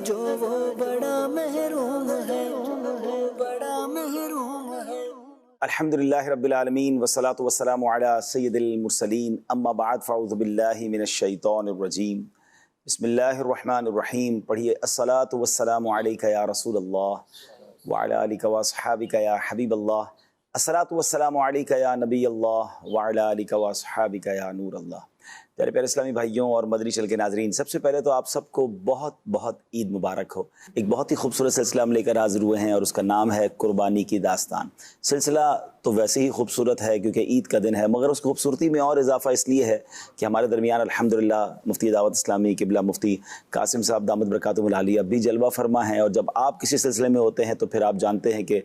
جو وہ بڑا محروم ہے، بڑا محروم ہے۔ الحمدللہ رب العالمین والصلاة والسلام علی سید المرسلین، اما بعد فاعوذ باللہ من الشیطان الرجیم، بسم اللہ الرحمن الرحیم۔ پڑھیے الصلاة والسلام علیک یا رسول اللہ وعلی آلک واصحابک یا حبیب اللہ، الصلاة والسلام علیک یا نبی اللہ وعلی آلک واصحابک یا نور اللہ۔ پیارے پیارے اسلامی بھائیوں اور مدنی چل کے ناظرین، سب سے پہلے تو آپ سب کو بہت بہت عید مبارک ہو۔ ایک بہت ہی خوبصورت سلسلہ ہم لے کر حاضر ہوئے ہیں اور اس کا نام ہے قربانی کی داستان۔ سلسلہ تو ویسے ہی خوبصورت ہے کیونکہ عید کا دن ہے، مگر اس خوبصورتی میں اور اضافہ اس لیے ہے کہ ہمارے درمیان الحمدللہ مفتی دعوت اسلامی قبلہ مفتی قاسم صاحب دامت برکاتہم العالیہ بھی جلوہ فرما ہیں، اور جب آپ کسی سلسلے میں ہوتے ہیں تو پھر آپ جانتے ہیں کہ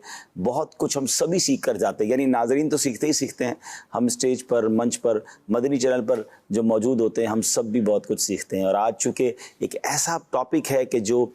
بہت کچھ ہم سبھی سیکھ کر جاتے ہیں، یعنی ناظرین تو سیکھتے ہی سیکھتے ہیں، ہم اسٹیج پر، منچ پر، مدنی چینل پر جو موجود ہوتے ہیں ہم سب بھی بہت کچھ سیکھتے ہیں۔ اور آج چونکہ ایک ایسا ٹاپک ہے کہ جو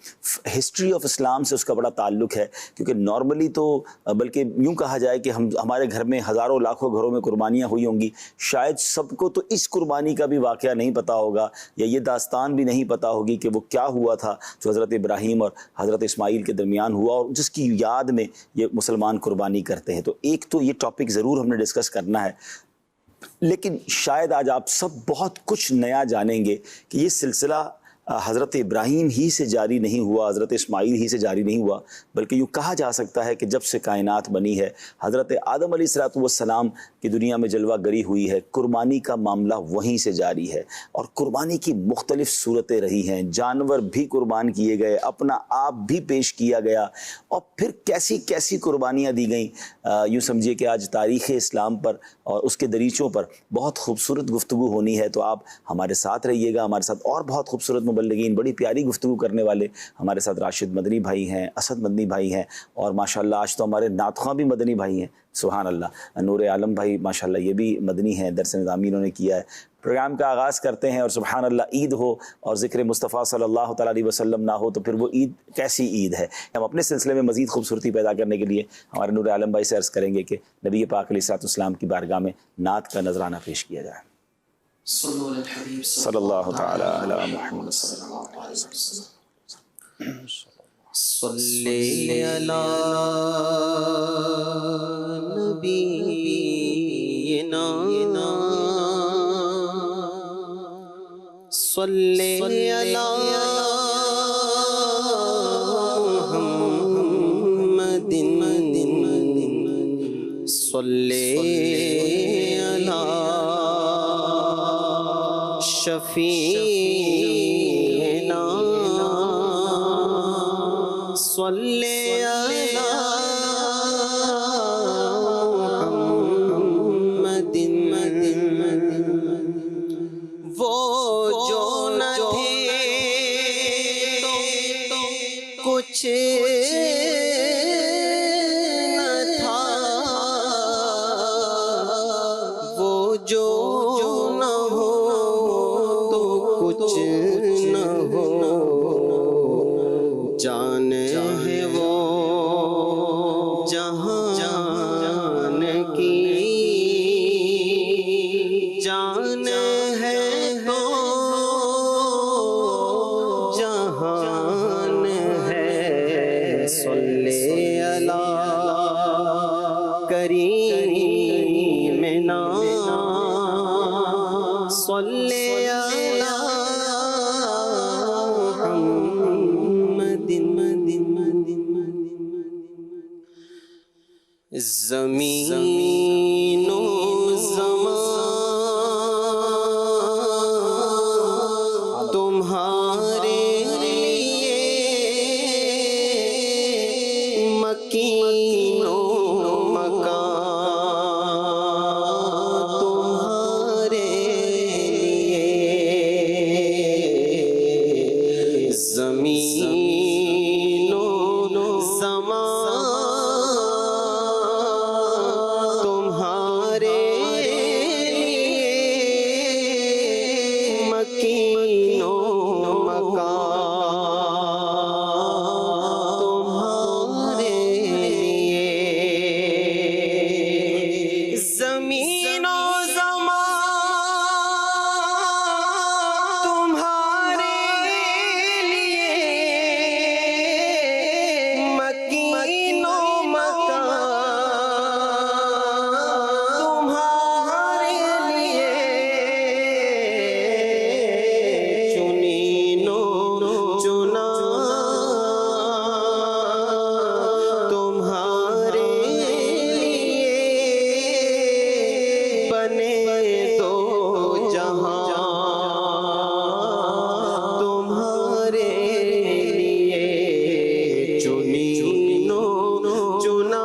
ہسٹری آف اسلام سے اس کا بڑا تعلق ہے، کیونکہ نارملی تو بلکہ یوں کہا جائے کہ ہمارے گھر میں ہزاروں لاکھوں گھروں میں قربانیاں ہوئی ہوں گی، شاید سب کو تو اس قربانی کا بھی واقعہ نہیں پتہ ہوگا، یا یہ داستان بھی نہیں پتہ ہوگی کہ وہ کیا ہوا تھا جو حضرت ابراہیم اور حضرت اسماعیل کے درمیان ہوا، اور جس کی یاد میں یہ مسلمان قربانی کرتے ہیں۔ تو ایک تو یہ ٹاپک ضرور ہم نے ڈسکس کرنا ہے، لیکن شاید آج آپ سب بہت کچھ نیا جانیں گے کہ یہ سلسلہ حضرت ابراہیم ہی سے جاری نہیں ہوا، حضرت اسماعیل ہی سے جاری نہیں ہوا، بلکہ یوں کہا جا سکتا ہے کہ جب سے کائنات بنی ہے، حضرت آدم علیہ السلام کی دنیا میں جلوہ گری ہوئی ہے، قربانی کا معاملہ وہیں سے جاری ہے، اور قربانی کی مختلف صورتیں رہی ہیں، جانور بھی قربان کیے گئے، اپنا آپ بھی پیش کیا گیا، اور پھر کیسی کیسی قربانیاں دی گئیں۔ یوں سمجھیے کہ آج تاریخ اسلام پر اور اس کے دریچوں پر بہت خوبصورت گفتگو ہونی ہے، تو آپ ہمارے ساتھ رہیے گا۔ ہمارے ساتھ اور بہت خوبصورت مبلغین، بڑی پیاری گفتگو کرنے والے ہمارے ساتھ راشد مدنی بھائی ہیں، اسد مدنی بھائی ہیں، اور ماشاءاللہ آج تو ہمارے نعت خواں بھی مدنی بھائی ہیں، سبحان اللہ۔ نور عالم بھائی ماشاءاللہ یہ بھی مدنی ہیں، درس نظامی انہوں نے کیا ہے۔ پروگرام کا آغاز کرتے ہیں، اور سبحان اللہ عید ہو اور ذکر مصطفیٰ صلی اللہ تعالیٰ علیہ وسلم نہ ہو تو پھر وہ عید کیسی عید ہے۔ ہم اپنے سلسلے میں مزید خوبصورتی پیدا کرنے کے لیے ہمارے نور عالم بھائی سے عرض کریں گے کہ نبی پاک علیہ السلام کی بارگاہ میں نعت کا نذرانہ پیش کیا جائے۔ صلی اللہ تعالی علی محمد صلی اللہ علیہ وسلم۔ صلی علی نبینا، صلی علی محمد، صلی علی شفیعنا، صلی علی محمد۔ وہ جو نہ تھے تو کچھ نہ تھا، وہ جو نہ ہو تو کچھ نہ ہو، جان ہے وہ جہان کی، جان ہے تو جہان ہے، صلی علی کریمنا، صلی علی محمد۔ زمین و زمان تمہارے لیے مکین و مکان تمہارے لیے، زمین و زمان بنے دو جہاں تمہارے لیے چنینو چنا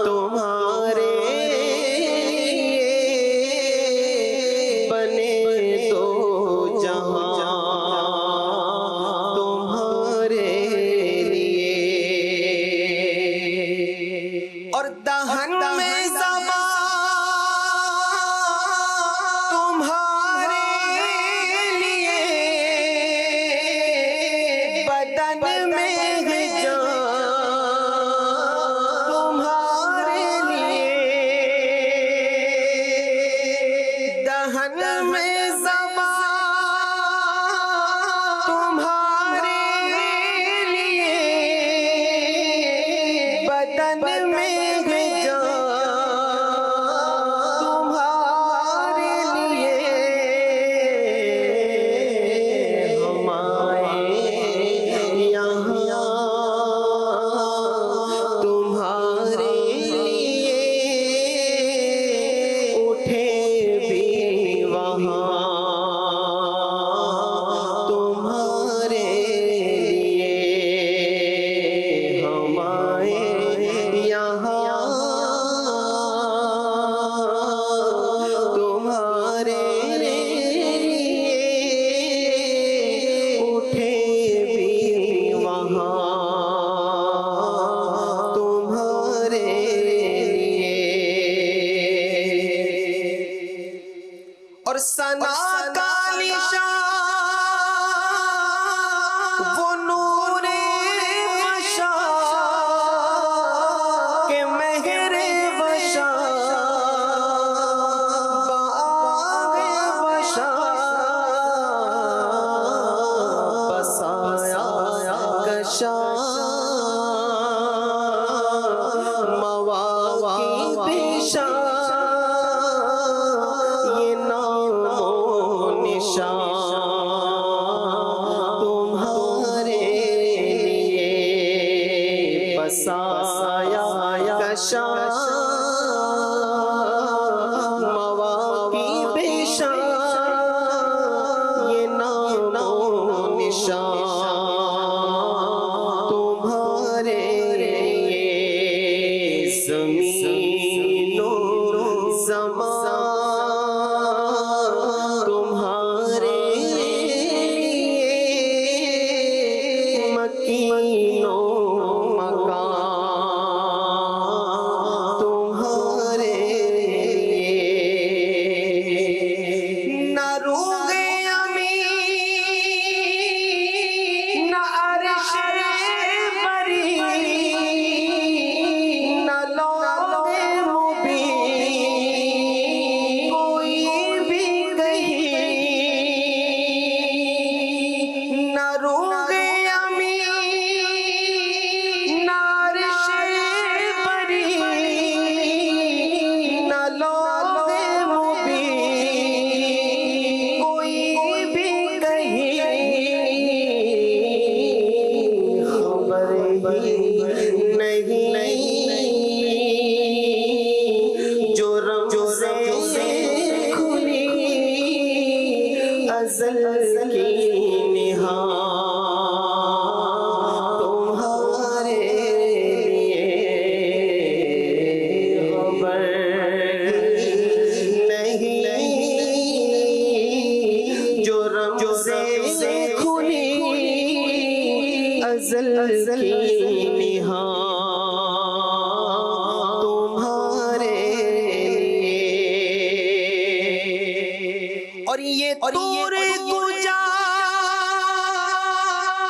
تمہارے لیے بنے دو جہاں تمہارے لیے اور دہن میں زبان تمہارے لیے بدن میں ہے جان تمہارے لیے دہن میں زبان تمہارے لیے بدن میں ہے جان تمہارے لیے ہمارے یہاں تمہارے لیے اٹھے بھی وہاں تمہارے لیے ہمارے یہاں تمہارے لیے اٹھے بھی وہاں تمہارے لیے اور ثنا کا نشان وہ نور وشا کہ مہر وشا باغ وشا بسایا کشا مواقع پیشا یہ نام و نشان تمہارے لیے بسایا کشا مواقع پیشا یہ نام و نشان تمہارے لیے زمین و زمان تمہارے لیے مکین و مکان تمہارے لیے نہ روح امین نہ عرش بری نہ لوح مبین کوئی بھی کہیں نہ روح امین نہ عرش بری نہ لوح مبین کوئی بھی کہیں خبر ہی نہیں جو رمزیں کھلی ازل کی نہاد تمہارے لیے خبر نہیں جو رمزیں کھلی ازل کی نہاد تمہارے لیے اور یہ طور کجا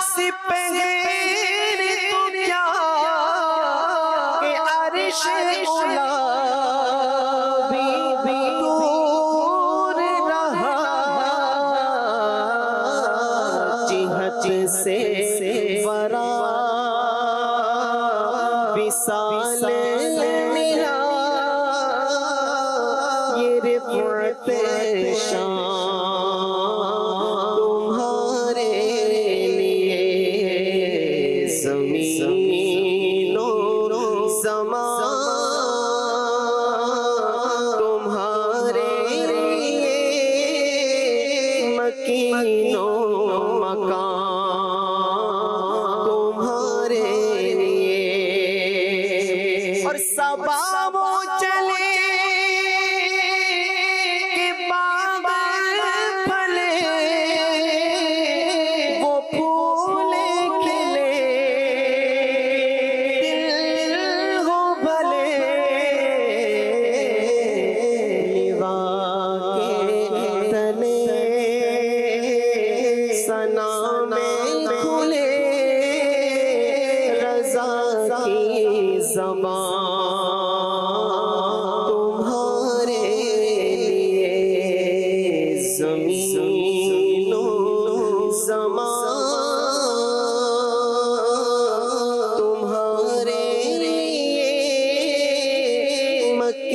سپہر تو کیا کہ عرش اولا بھی دور رہا جہت سے ورا وصال میرا یہ رفعت شان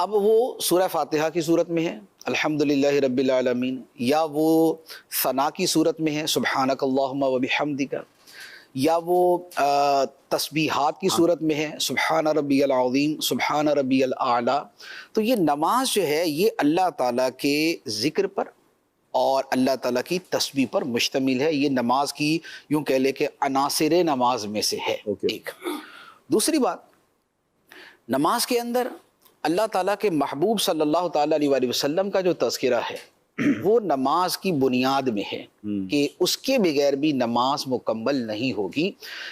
اب وہ سورہ فاتحہ کی صورت میں ہے الحمدللہ رب العالمین، یا وہ ثنا کی صورت میں ہے سبحانک اللہم و بحمدک، یا وہ تسبیحات کی صورت میں ہے سبحان ربی العظیم سبحان ربی الاعلی. تو یہ نماز جو ہے یہ اللہ تعالیٰ کے ذکر پر اور اللہ تعالیٰ کی تسبیح پر مشتمل ہے. یہ نماز کی یوں کہہ لے کہ عناصر نماز میں سے ہے. ایک دوسری بات، نماز کے اندر اللہ تعالیٰ کے محبوب صلی اللہ تعالیٰ علیہ وآلہ وسلم کا جو تذکرہ ہے وہ نماز کی بنیاد میں ہے کہ اس کے بغیر بھی نماز مکمل نہیں ہوگی.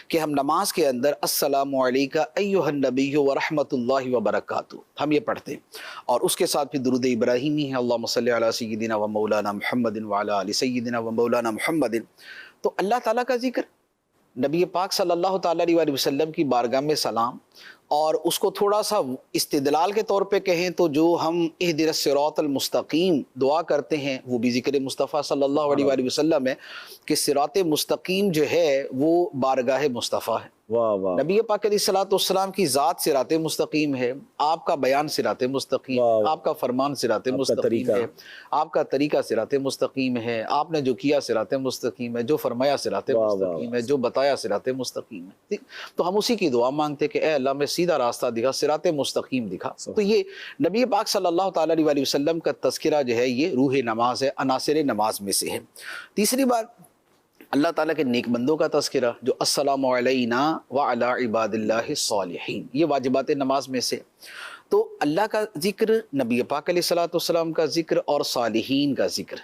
کہ ہم نماز کے اندر السلام علیکہ ایھا النبی ورحمۃ اللہ وبرکاتہ ہم یہ پڑھتے ہیں، اور اس کے ساتھ پھر درود ابراہیمی ہے اللہم صلی علی سیدنا و مولانا محمد وعلی آل سیدنا و مولانا محمد. تو اللہ تعالیٰ کا ذکر، نبی پاک صلی اللہ تعالیٰ علیہ وآلہ وسلم کی بارگاہ میں سلام، اور اس کو تھوڑا سا استدلال کے طور پہ کہیں تو جو ہم اہدنا الصراط المستقیم دعا کرتے ہیں وہ بھی ذکر مصطفیٰ صلی اللہ علیہ وآلہ وسلم ہے کہ صراط مستقیم جو ہے وہ بارگاہ مصطفیٰ ہے. واہ واہ. نبی پاک علیہ الصلوۃ والسلام کی ذات صراط مستقیم ہے، آپ کا بیان صراط مستقیم ہے، آپ کا فرمان صراط مستقیم ہے، آپ کا طریقہ صراط مستقیم ہے، آپ نے جو کیا صراط مستقیم ہے، جو فرمایا صراط مستقیم ہے، جو بتایا صراط مستقیم ہے. تو ہم اسی کی دعا مانگتے کہ اے اللہ میں سیدھا راستہ دکھا، صراط مستقیم دکھا. تو یہ نبی پاک صلی اللہ تعالیٰ علیہ وآلہ وسلم کا تذکرہ جو ہے یہ روح نماز ہے، عناصر نماز میں سے ہے. تیسری بات، اللہ تعالیٰ کے نیک بندوں کا تذکرہ جو السلام علینا وعلی عباد اللہ الصالحین، یہ واجبات نماز میں سے. تو اللہ کا ذکر، نبی پاک علیہ الصلوۃ والسلام کا ذکر اور صالحین کا ذکر،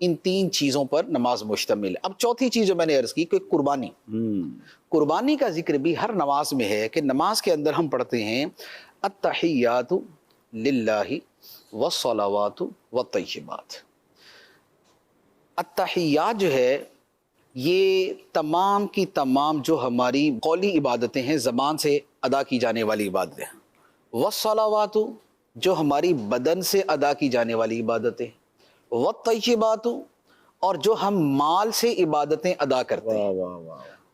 ان تین چیزوں پر نماز مشتمل. اب چوتھی چیز جو میں نے عرض کی کہ قربانی، قربانی کا ذکر بھی ہر نماز میں ہے. کہ نماز کے اندر ہم پڑھتے ہیں التحیات للہ والصلوات والطیبات. التحیات جو ہے یہ تمام کی تمام جو ہماری قولی عبادتیں ہیں، زبان سے ادا کی جانے والی عبادتیں، والصلوات جو ہماری بدن سے ادا کی جانے والی عبادتیں، والطیبات اور جو ہم مال سے عبادتیں ادا کرتے ہیں.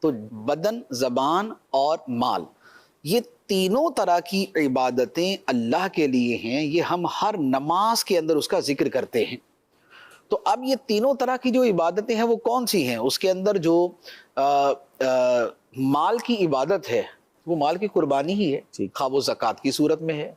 تو بدن، زبان اور مال، یہ تینوں طرح کی عبادتیں اللہ کے لیے ہیں. یہ ہم ہر نماز کے اندر اس کا ذکر کرتے ہیں. تو اب یہ تینوں طرح کی جو عبادتیں ہیں وہ کون سی ہیں؟ اس کے اندر جو مال کی عبادت ہے وہ مال کی قربانی ہی ہے، خواہ وہ زکوٰۃ کی صورت میں ہے،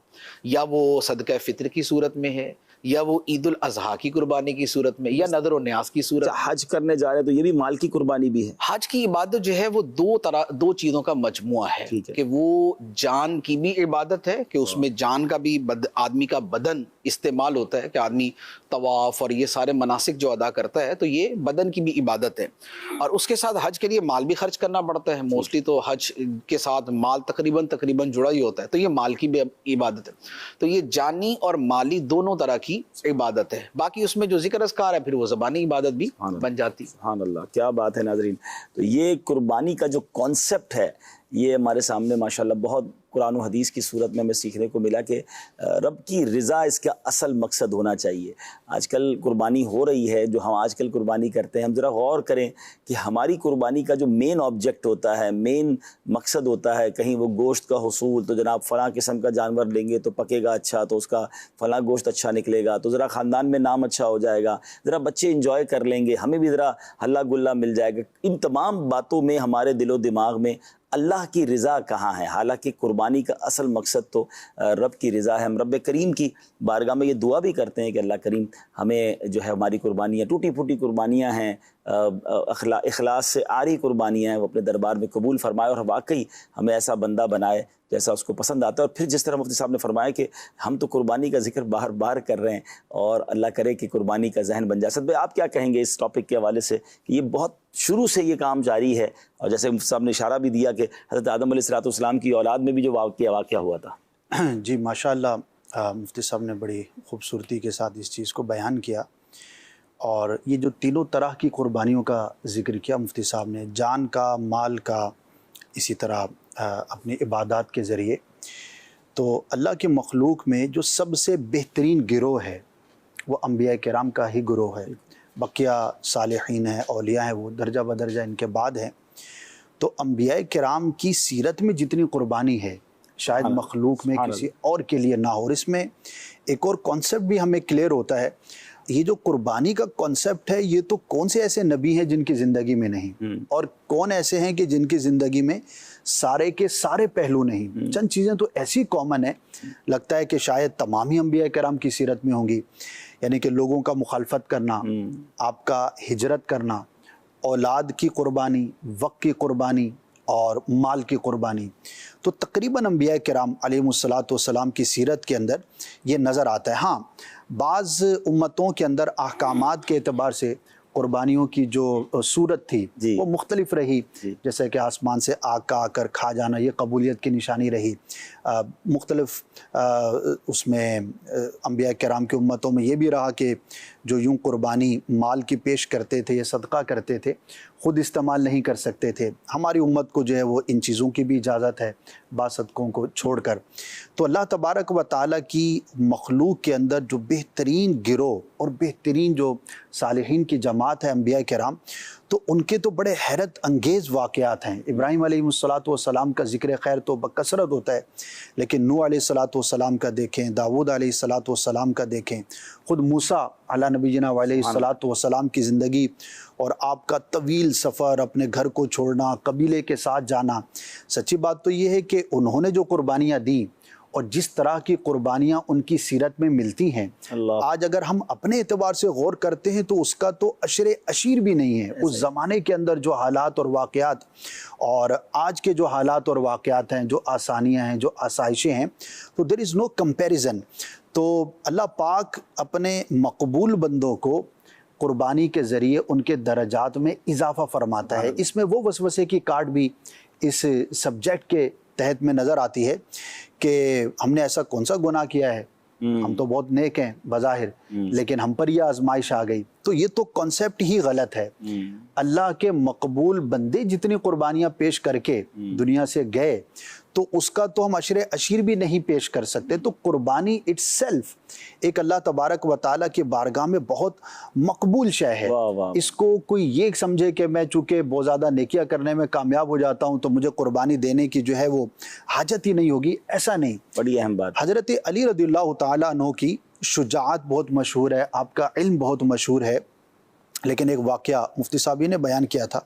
یا وہ صدقہ فطر کی صورت میں ہے، یا وہ عید الاضحیٰ کی قربانی کی صورت میں، یا نذر و نیاز کی صورت. حج کرنے جا رہے ہیں تو یہ بھی مال کی قربانی بھی ہے. حج کی عبادت جو ہے وہ دو چیزوں کا مجموعہ ہے کہ وہ جان کی بھی عبادت ہے کہ اس میں جان کا بھی آدمی کا بدن استعمال ہوتا ہے کہ آدمی طواف اور یہ سارے مناسک جو ادا کرتا ہے تو یہ بدن کی بھی عبادت ہے. اور اس کے ساتھ حج کے لیے مال بھی خرچ کرنا پڑتا ہے. موسٹلی تو حج کے ساتھ مال تقریباً جڑا ہی ہوتا ہے، تو یہ مال کی بھی عبادت ہے. تو یہ جانی اور مالی دونوں طرح کی عبادت ہے. باقی اس میں جو ذکر اذکار ہے پھر وہ زبانی عبادت بھی بن جاتی. سبحان اللہ، کیا بات ہے ناظرین. تو یہ قربانی کا جو کانسیپٹ ہے یہ ہمارے سامنے ماشاءاللہ بہت قرآن و حدیث کی صورت میں ہمیں سیکھنے کو ملا کہ رب کی رضا اس کا اصل مقصد ہونا چاہیے. آج کل قربانی ہو رہی ہے، جو ہم آج کل قربانی کرتے ہیں، ہم ذرا غور کریں کہ ہماری قربانی کا جو مین آبجیکٹ ہوتا ہے، مین مقصد ہوتا ہے، کہیں وہ گوشت کا حصول، تو جناب فلاں قسم کا جانور لیں گے تو پکے گا اچھا، تو اس کا فلاں گوشت اچھا نکلے گا، تو ذرا خاندان میں نام اچھا ہو جائے گا، ذرا بچے انجوائے کر لیں گے، ہمیں بھی ذرا ہلا گلا مل جائے گا. ان تمام باتوں میں ہمارے دل و دماغ میں اللہ کی رضا کہاں ہے؟ حالانکہ قربانی کا اصل مقصد تو رب کی رضا ہے. ہم رب کریم کی بارگاہ میں یہ دعا بھی کرتے ہیں کہ اللہ کریم ہمیں جو ہے ہماری قربانیاں، ٹوٹی پھوٹی قربانیاں ہیں، اخلاص سے آری قربانیاں ہیں، وہ اپنے دربار میں قبول فرمائے اور واقعی ہمیں ایسا بندہ بنائے جیسا اس کو پسند آتا ہے. اور پھر جس طرح مفتی صاحب نے فرمایا کہ ہم تو قربانی کا ذکر بار بار کر رہے ہیں، اور اللہ کرے کہ قربانی کا ذہن بن جائے. اسد بھائی آپ کیا کہیں گے اس ٹاپک کے حوالے سے کہ یہ بہت شروع سے یہ کام جاری ہے، اور جیسے مفتی صاحب نے اشارہ بھی دیا کہ حضرت آدم علیہ السلام کی اولاد میں بھی جو واقعہ ہوا تھا. جی ماشاءاللہ، مفتی صاحب نے بڑی خوبصورتی کے ساتھ اس چیز کو بیان کیا. اور یہ جو تینوں طرح کی قربانیوں کا ذکر کیا مفتی صاحب نے، جان کا، مال کا، اسی طرح اپنی عبادات کے ذریعے، تو اللہ کے مخلوق میں جو سب سے بہترین گروہ ہے وہ انبیاء کرام کا ہی گروہ ہے. بقیہ صالحین ہیں، اولیاء ہیں، وہ درجہ بدرجہ ان کے بعد ہیں. تو انبیاء کرام کی سیرت میں جتنی قربانی ہے شاید مخلوق میں کسی اور کے لیے نہ ہو. اور اس میں ایک اور کانسیپٹ بھی ہمیں کلیئر ہوتا ہے. یہ جو قربانی کا کانسیپٹ ہے یہ تو کون سے ایسے نبی ہیں جن کی زندگی میں نہیں، اور کون ایسے ہیں کہ جن کی زندگی میں سارے کے سارے پہلو نہیں. چند چیزیں تو ایسی کامن ہیں، لگتا ہے کہ شاید تمام ہی انبیاء کرام کی سیرت میں ہوں گی. یعنی کہ لوگوں کا مخالفت کرنا، آپ کا ہجرت کرنا، اولاد کی قربانی، وقت کی قربانی اور مال کی قربانی. تو تقریباً انبیاء کرام علیہ الصلاۃ والسلام کی سیرت کے اندر یہ نظر آتا ہے. ہاں بعض امتوں کے اندر احکامات کے اعتبار سے قربانیوں کی جو صورت تھی وہ مختلف رہی، جیسے کہ آسمان سے آگ کا آ کر کھا جانا یہ قبولیت کی نشانی رہی. مختلف اس میں انبیاء کرام کی امتوں میں یہ بھی رہا کہ جو یوں قربانی مال کی پیش کرتے تھے یا صدقہ کرتے تھے خود استعمال نہیں کر سکتے تھے. ہماری امت کو جو ہے وہ ان چیزوں کی بھی اجازت ہے بعض صدقوں کو چھوڑ کر. تو اللہ تبارک و تعالیٰ کی مخلوق کے اندر جو بہترین گروہ اور بہترین جو صالحین کی جماعت ہے انبیاء کرام، تو ان کے تو بڑے حیرت انگیز واقعات ہیں. ابراہیم علیہ السلام کا ذکر خیر تو بکثرت ہوتا ہے، لیکن نوح علیہ السلام کا دیکھیں، داؤد علیہ السلام کا دیکھیں، خود موسیٰ علیہ نبینا علیہ السلام کی زندگی اور آپ کا طویل سفر، اپنے گھر کو چھوڑنا، قبیلے کے ساتھ جانا. سچی بات تو یہ ہے کہ انہوں نے جو قربانیاں دیں اور جس طرح کی قربانیاں ان کی سیرت میں ملتی ہیں، آج اگر ہم اپنے اعتبار سے غور کرتے ہیں تو اس کا تو عشر عشیر بھی نہیں ہے. اس زمانے کے اندر جو حالات اور واقعات اور آج کے جو حالات اور واقعات ہیں، جو آسانیاں ہیں، جو آسائشیں ہیں، تو there is no comparison. تو اللہ پاک اپنے مقبول بندوں کو قربانی کے ذریعے ان کے درجات میں اضافہ فرماتا ہے. اس میں وہ وسوسے کی کاٹ بھی اس سبجیکٹ کے تحت میں نظر آتی ہے کہ ہم نے ایسا کون سا گناہ کیا ہے، ہم تو بہت نیک ہیں بظاہر، لیکن ہم پر یہ آزمائش آ گئی. تو یہ تو کانسیپٹ ہی غلط ہے. اللہ کے مقبول بندے جتنی قربانیاں پیش کر کے دنیا سے گئے تو اس کا تو ہم عشر عشیر بھی نہیں پیش کر سکتے. تو قربانی اٹ سیلف ایک اللہ تبارک و تعالیٰ کی بارگاہ میں بہت مقبول شے ہے. اس کو کوئی یہ سمجھے کہ میں چونکہ بہت زیادہ نیکیاں کرنے میں کامیاب ہو جاتا ہوں تو مجھے قربانی دینے کی جو ہے وہ حاجت ہی نہیں ہوگی، ایسا نہیں. بڑی اہم بات. حضرت علی رضی اللہ تعالیٰ عنہ کی شجاعت بہت مشہور ہے، آپ کا علم بہت مشہور ہے، لیکن ایک واقعہ مفتی صاحب نے بیان کیا تھا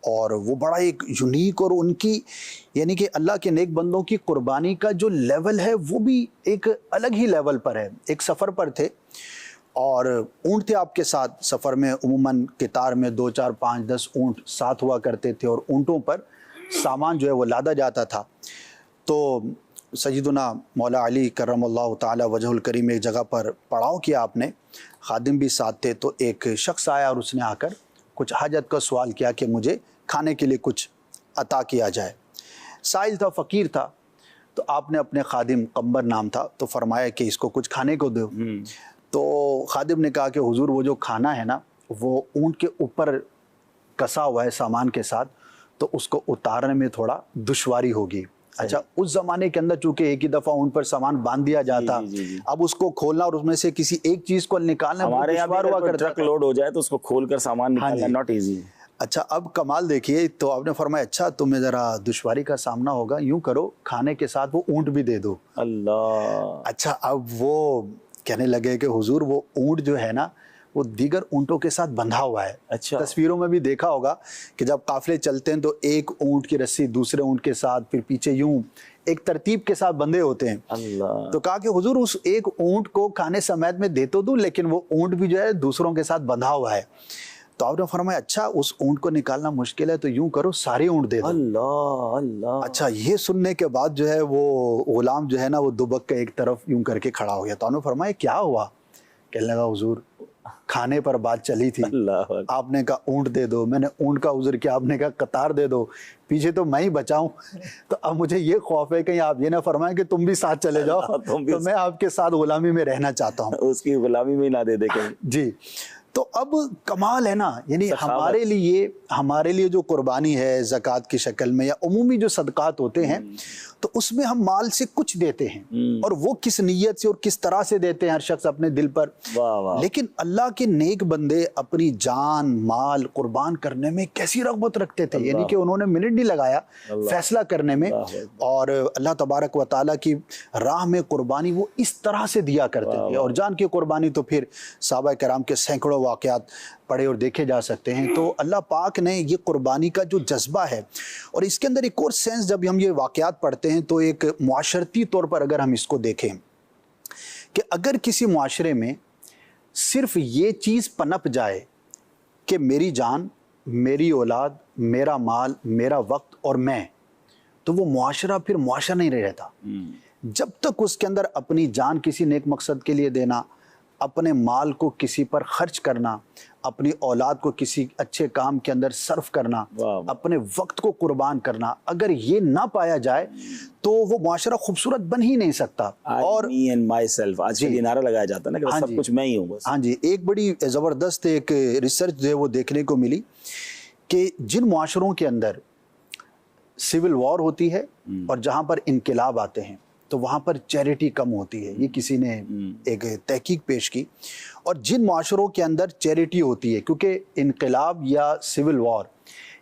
اور وہ بڑا ایک یونیک، اور ان کی یعنی کہ اللہ کے نیک بندوں کی قربانی کا جو لیول ہے وہ بھی ایک الگ ہی لیول پر ہے. ایک سفر پر تھے اور اونٹ تھے آپ کے ساتھ. سفر میں عموماً قطار میں 2 4 5 10 اونٹ ساتھ ہوا کرتے تھے اور اونٹوں پر سامان جو ہے وہ لادا جاتا تھا. تو سیدنا مولا علی کرم اللہ تعالی وجہ الکریم ایک جگہ پر پڑاؤ کیا آپ نے، خادم بھی ساتھ تھے. تو ایک شخص آیا اور اس نے آ کر کچھ حاجت کا سوال کیا کہ مجھے کھانے کے لیے کچھ عطا کیا جائے. سائل تھا، فقیر تھا. تو آپ نے اپنے خادم، قمبر نام تھا، تو فرمایا کہ اس کو کچھ کھانے کو دو. تو خادم نے کہا کہ حضور وہ جو کھانا ہے نا وہ اونٹ کے اوپر کسا ہوا ہے سامان کے ساتھ، تو اس کو اتارنے میں تھوڑا دشواری ہوگی. اچھا، اس زمانے کے اندر چونکہ ایک ہی دفعہ اون پر سامان باندھ دیا جاتا، اب اس کو کھولنا اور اس میں سے کسی ایک چیز کو نکالنا ہمارے یہاں دشوار ہوا کرتا. ٹرک لوڈ ہو جائے تو اس کو کھول کر سامان نکالنا ناٹ ایزی. اچھا، اب کمال دیکھیے. تو آپ نے فرمایا اچھا تمہیں ذرا دشواری کا سامنا ہوگا، یوں کرو کھانے کے ساتھ وہ اونٹ بھی دے دو. اللہ. اچھا، اب وہ کہنے لگے کہ حضور وہ اونٹ جو ہے نا وہ دیگر اونٹوں کے ساتھ بندھا ہوا ہے. اچھا، تصویروں میں بھی دیکھا ہوگا کہ جب قافلے چلتے ہیں تو ایک اونٹ کی رسی دوسرے اونٹ کے ساتھ، پھر پیچھے یوں ایک ترتیب کے ساتھ بندھے ہوتے ہیں. اللہ. تو کہا کہ حضور اس ایک اونٹ کو کھانے سمیت میں دے تو دوں، لیکن وہ اونٹ بھی جو ہے دوسروں کے ساتھ بندھا ہوا ہے. تو آپ نے فرمایا اچھا اس اونٹ کو نکالنا مشکل ہے تو یوں کرو سارے اونٹ دے دو. اللہ اللہ. اچھا، یہ سننے کے بعد جو ہے وہ غلام جو ہے نا وہ دبک کے ایک طرف یوں کر کے کھڑا ہو گیا. تو آپ نے فرمایا کیا ہوا؟ کہنے لگا حضور کھانے پر بات چلی تھی، آپ نے کہا اونٹ دے دو، میں نے اونٹ کا عذر کیا، آپ نے کہا قطار دے دو، پیچھے تو میں ہی بچاؤں. تو اب مجھے یہ خوف ہے کہیں آپ یہ نہ فرمائیں کہ تم بھی ساتھ چلے جاؤ، تو میں آپ کے ساتھ غلامی میں رہنا چاہتا ہوں. اس کی غلامی میں نہ دے دے کہیں. جی. تو اب کمال ہے نا، یعنی ہمارے لیے جو قربانی ہے زکوٰۃ کی شکل میں یا عمومی جو صدقات ہوتے ہیں تو اس میں ہم مال سے کچھ دیتے ہیں، اور وہ کس نیت سے اور کس طرح سے دیتے ہیں ہر شخص اپنے دل پر. لیکن اللہ کے نیک بندے اپنی جان مال قربان کرنے میں کیسی رغبت رکھتے تھے، یعنی کہ انہوں نے منٹ نہیں لگایا فیصلہ کرنے میں، اور اللہ تبارک و تعالیٰ کی راہ میں قربانی وہ اس طرح سے دیا کرتے تھے. اور جان کی قربانی تو پھر صحابہ کرام کے سینکڑوں واقعات پڑھے اور دیکھے جا سکتے ہیں. تو اللہ پاک نے یہ قربانی کا جو جذبہ ہے، اور اس کے اندر ایک اور سینس جب ہم یہ واقعات پڑھتے ہیں تو ایک معاشرتی طور پر اگر ہم اس کو دیکھیں کہ اگر کسی معاشرے میں صرف یہ چیز پنپ جائے کہ میری جان، میری اولاد، میرا مال، میرا وقت اور میں، تو وہ معاشرہ پھر معاشرہ نہیں رہتا. جب تک اس کے اندر اپنی جان کسی نیک مقصد کے لیے دینا، اپنے مال کو کسی پر خرچ کرنا، اپنی اولاد کو کسی اچھے کام کے اندر صرف کرنا، اپنے وقت کو قربان کرنا، اگر یہ نہ پایا جائے تو وہ معاشرہ خوبصورت بن ہی نہیں سکتا. اور آج یہ نعرہ لگایا جاتا ہے نا کہ سب کچھ میں ہی ہوں بس. ہاں جی، ایک بڑی زبردست ایک ریسرچ جو ہے وہ دیکھنے کو ملی کہ جن معاشروں کے اندر سول وار ہوتی ہے اور جہاں پر انقلاب آتے ہیں تو وہاں پر چیریٹی کم ہوتی ہے. یہ کسی نے ایک تحقیق پیش کی. اور جن معاشروں کے اندر چیریٹی ہوتی ہے، کیونکہ انقلاب یا سول وار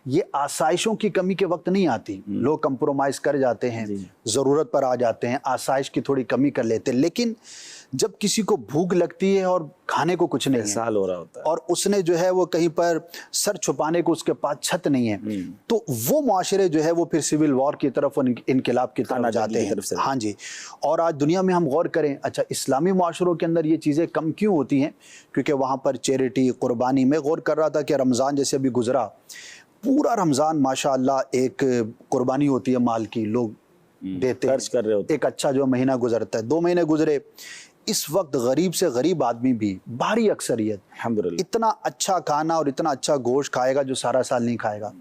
یہ آسائشوں کی کمی کے وقت نہیں آتی، لوگ کمپرومائز کر جاتے ہیں، ضرورت پر آ جاتے ہیں، آسائش کی تھوڑی کمی کر لیتے ہیں. لیکن جب کسی کو بھوک لگتی ہے اور کھانے کو کچھ نہیں ہے ہو رہا ہوتا ہے اور اس نے جو ہے وہ کہیں پر سر چھپانے کو اس کے پاس چھت نہیں ہے، تو وہ معاشرے جو ہے وہ پھر سول وار کی طرف اور انقلاب کی طرف جاتے ہیں. ہاں جی. اور آج دنیا میں ہم غور کریں، اچھا اسلامی معاشروں کے اندر یہ چیزیں کم کیوں ہوتی ہیں؟ کیونکہ وہاں پر چیریٹی، قربانی. میں غور کر رہا تھا کہ رمضان جیسے ابھی گزرا، پورا رمضان ماشاءاللہ ایک قربانی ہوتی ہے مال کی، لوگ دیتے ہیں، خرچ کر رہے ہوتے. ایک اچھا جو مہینہ گزرتا ہے، 2 مہینے گزرے، اس وقت غریب سے غریب آدمی بھی بھاری اکثریت اتنا اچھا کھانا اور اتنا اچھا گوشت کھائے گا جو سارا سال نہیں کھائے گا.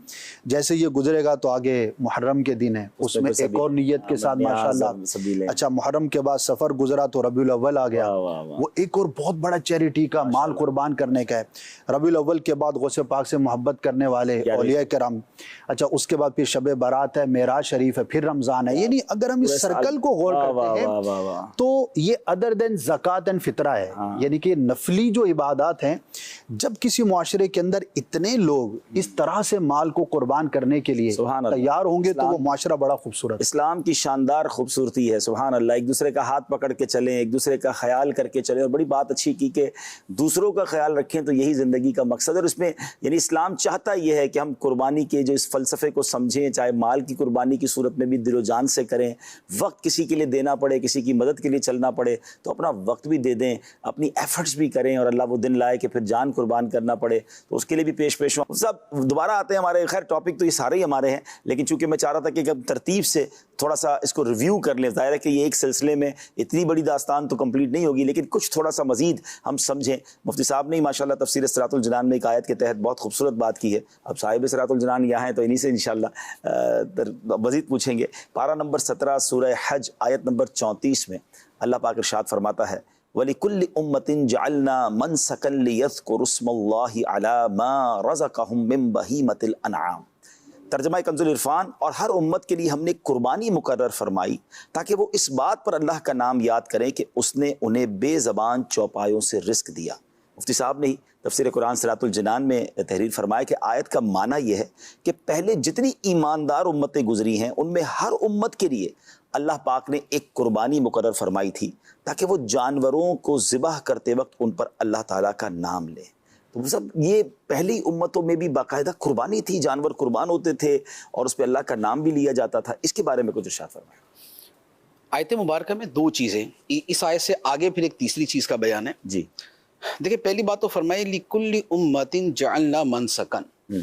جیسے یہ گزرے گا تو آگے محرم کے دن ہے، اس میں ایک اور نیت کے ساتھ ماشاءاللہ. اچھا محرم کے بعد سفر گزرا تو ربیع الاول آ گیا، وہ ایک اور بہت بڑا چیریٹی کا مال قربان کرنے کا ہے. ربیع الاول کے بعد غوث پاک سے محبت کرنے والے اولیاء کرام. اچھا اس کے بعد پھر شب برات ہے، معراج شریف ہے، پھر رمضان ہے. یعنی اگر ہم اس سرکل کو غور کرتے ہیں تو یہ ادر دین زکوٰۃ اینڈ فطرہ ہے، یعنی کہ نفلی جو عبادات ہیں. جب کسی معاشرے کے اندر اتنے لوگ اس طرح سے مال کو قربان کرنے کے لیے تیار ہوں گے تو وہ معاشرہ بڑا خوبصورت. اسلام کی شاندار خوبصورتی ہے، سبحان اللہ. ایک دوسرے کا ہاتھ پکڑ کے چلیں، ایک دوسرے کا خیال کر کے چلیں. اور بڑی بات اچھی کی کہ دوسروں کا خیال رکھیں، تو یہی زندگی کا مقصد ہے. اور اس میں یعنی اسلام چاہتا یہ ہے کہ ہم قربانی کے جو اس فلسفے کو سمجھیں، چاہے مال کی قربانی کی صورت میں بھی دل و جان سے کریں، وقت کسی کے لیے دینا پڑے، کسی کی مدد کے لیے چلنا پڑے تو اپنا وقت بھی دے دیں، اپنی ایفرٹس بھی کریں، اور اللہ وہ دن لائے کہ پھر جان قربان کرنا پڑے تو اس کے لیے بھی پیش ہوں. سب دوبارہ آتے ہیں ہمارے، خیر ٹاپک تو یہ سارے ہی ہمارے ہیں، لیکن چونکہ میں چاہ رہا تھا کہ ترتیب سے تھوڑا سا اس کو ریویو کر لیں. ظاہر ہے کہ یہ ایک سلسلے میں اتنی بڑی داستان تو کمپلیٹ نہیں ہوگی، لیکن کچھ تھوڑا سا مزید ہم سمجھیں. مفتی صاحب نے ماشاءاللہ تفسیر صراط الجنان میں ایک آیت کے تحت بہت خوبصورت بات کی ہے. اب صاحب صراط الجنان یہاں ہیں تو انہی سے انشاءاللہ مزید پوچھیں گے. پارہ نمبر 17 سورہ حج آیت نمبر 34 میں اللہ پاک ارشاد فرماتا ہے وَلِكُلِّ أُمَّةٍ جَعَلْنَا مَنْسَكًا لِيَذْكُرُوا اسْمَ اللَّهِ عَلَى مَا رَزَقَهُم مِّن بَهِيمَةِ الْأَنْعَامِ. ترجمہ کنز العرفان. اور ہر امت کے لیے ہم نے قربانی مقرر فرمائی تاکہ وہ اس بات پر اللہ کا نام یاد کریں کہ اس نے انہیں بے زبان چوپایوں سے رزق دیا. مفتی صاحب نے تفسیر قرآن صراط الجنان میں تحریر فرمایا کہ آیت کا معنی یہ ہے کہ پہلے جتنی ایماندار امتیں گزری ہیں ان میں ہر امت کے لیے اللہ پاک نے ایک قربانی مقرر فرمائی تھی تاکہ وہ جانوروں کو ذبح کرتے وقت ان پر اللہ تعالیٰ کا نام لیں. تو سب یہ پہلی امتوں میں بھی باقاعدہ قربانی تھی، جانور قربان ہوتے تھے اور اس پہ اللہ کا نام بھی لیا جاتا تھا. اس کے بارے میں کچھ ارشاد فرمائیں. آیت مبارکہ میں 2 چیزیں، اس آیت سے آگے پھر ایک تیسری چیز کا بیان ہے. جی دیکھیں، پہلی بات تو فرمائی لِكُلِّ أُمَّةٍ جَعَلْنَا مَنْسَكًا،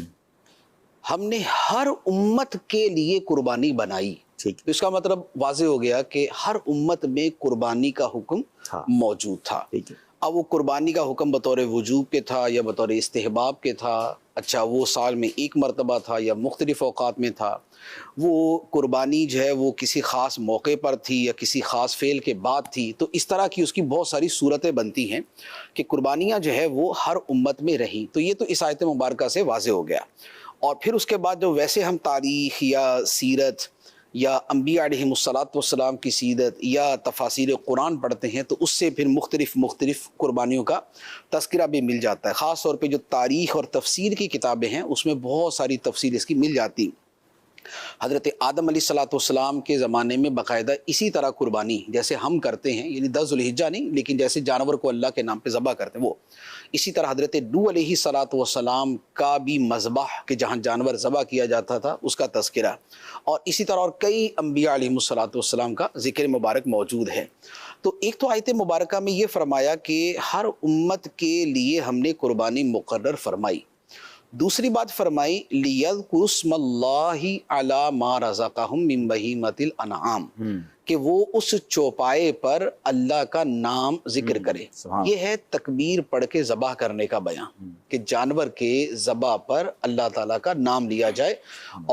ہم نے ہر امت کے لیے قربانی بنائی. ٹھیک، تو اس کا مطلب واضح ہو گیا کہ ہر امت میں قربانی کا حکم موجود تھا. اب وہ قربانی کا حکم بطور وجوب کے تھا یا بطور استحباب کے تھا، اچھا وہ سال میں ایک مرتبہ تھا یا مختلف اوقات میں تھا، وہ قربانی جو ہے وہ کسی خاص موقع پر تھی یا کسی خاص فعل کے بعد تھی، تو اس طرح کی اس کی بہت ساری صورتیں بنتی ہیں کہ قربانیاں جو ہے وہ ہر امت میں رہیں۔ تو یہ تو اس آیت مبارکہ سے واضح ہو گیا۔ اور پھر اس کے بعد جو ویسے ہم تاریخ یا سیرت یا انبیاء علیہم السلام کی سیرت یا تفاسیر قرآن پڑھتے ہیں تو اس سے پھر مختلف قربانیوں کا تذکرہ بھی مل جاتا ہے۔ خاص طور پہ جو تاریخ اور تفسیر کی کتابیں ہیں اس میں بہت ساری تفصیل اس کی مل جاتی۔ حضرت آدم علیہ السلام کے زمانے میں باقاعدہ اسی طرح قربانی جیسے ہم کرتے ہیں، یعنی 10 ذوالحجہ نہیں، لیکن جیسے جانور کو اللہ کے نام پہ ذبح کرتے ہیں وہ اسی طرح حضرت نوح علیہ السلام کا بھی مذبح کہ جہاں جانور ذبح کیا جاتا تھا اس کا تذکرہ، اور اسی طرح اور کئی انبیاء علیہ السلام کا ذکر مبارک موجود ہے۔ تو ایک تو آیت مبارکہ میں یہ فرمایا کہ ہر امت کے لیے ہم نے قربانی مقرر فرمائی۔ دوسری بات فرمائی لِيَذْكُرُوا اسْمَ اللَّهِ عَلَى مَا رَزَقَهُم مِّن بَهِيمَةِ الْأَنْعَامِ کہ وہ اس چوپائے پر اللہ کا نام ذکر کرے۔ یہ ہے تکبیر پڑھ کے ذبح کرنے کا بیان کہ جانور کے ذبح پر اللہ تعالیٰ کا نام لیا جائے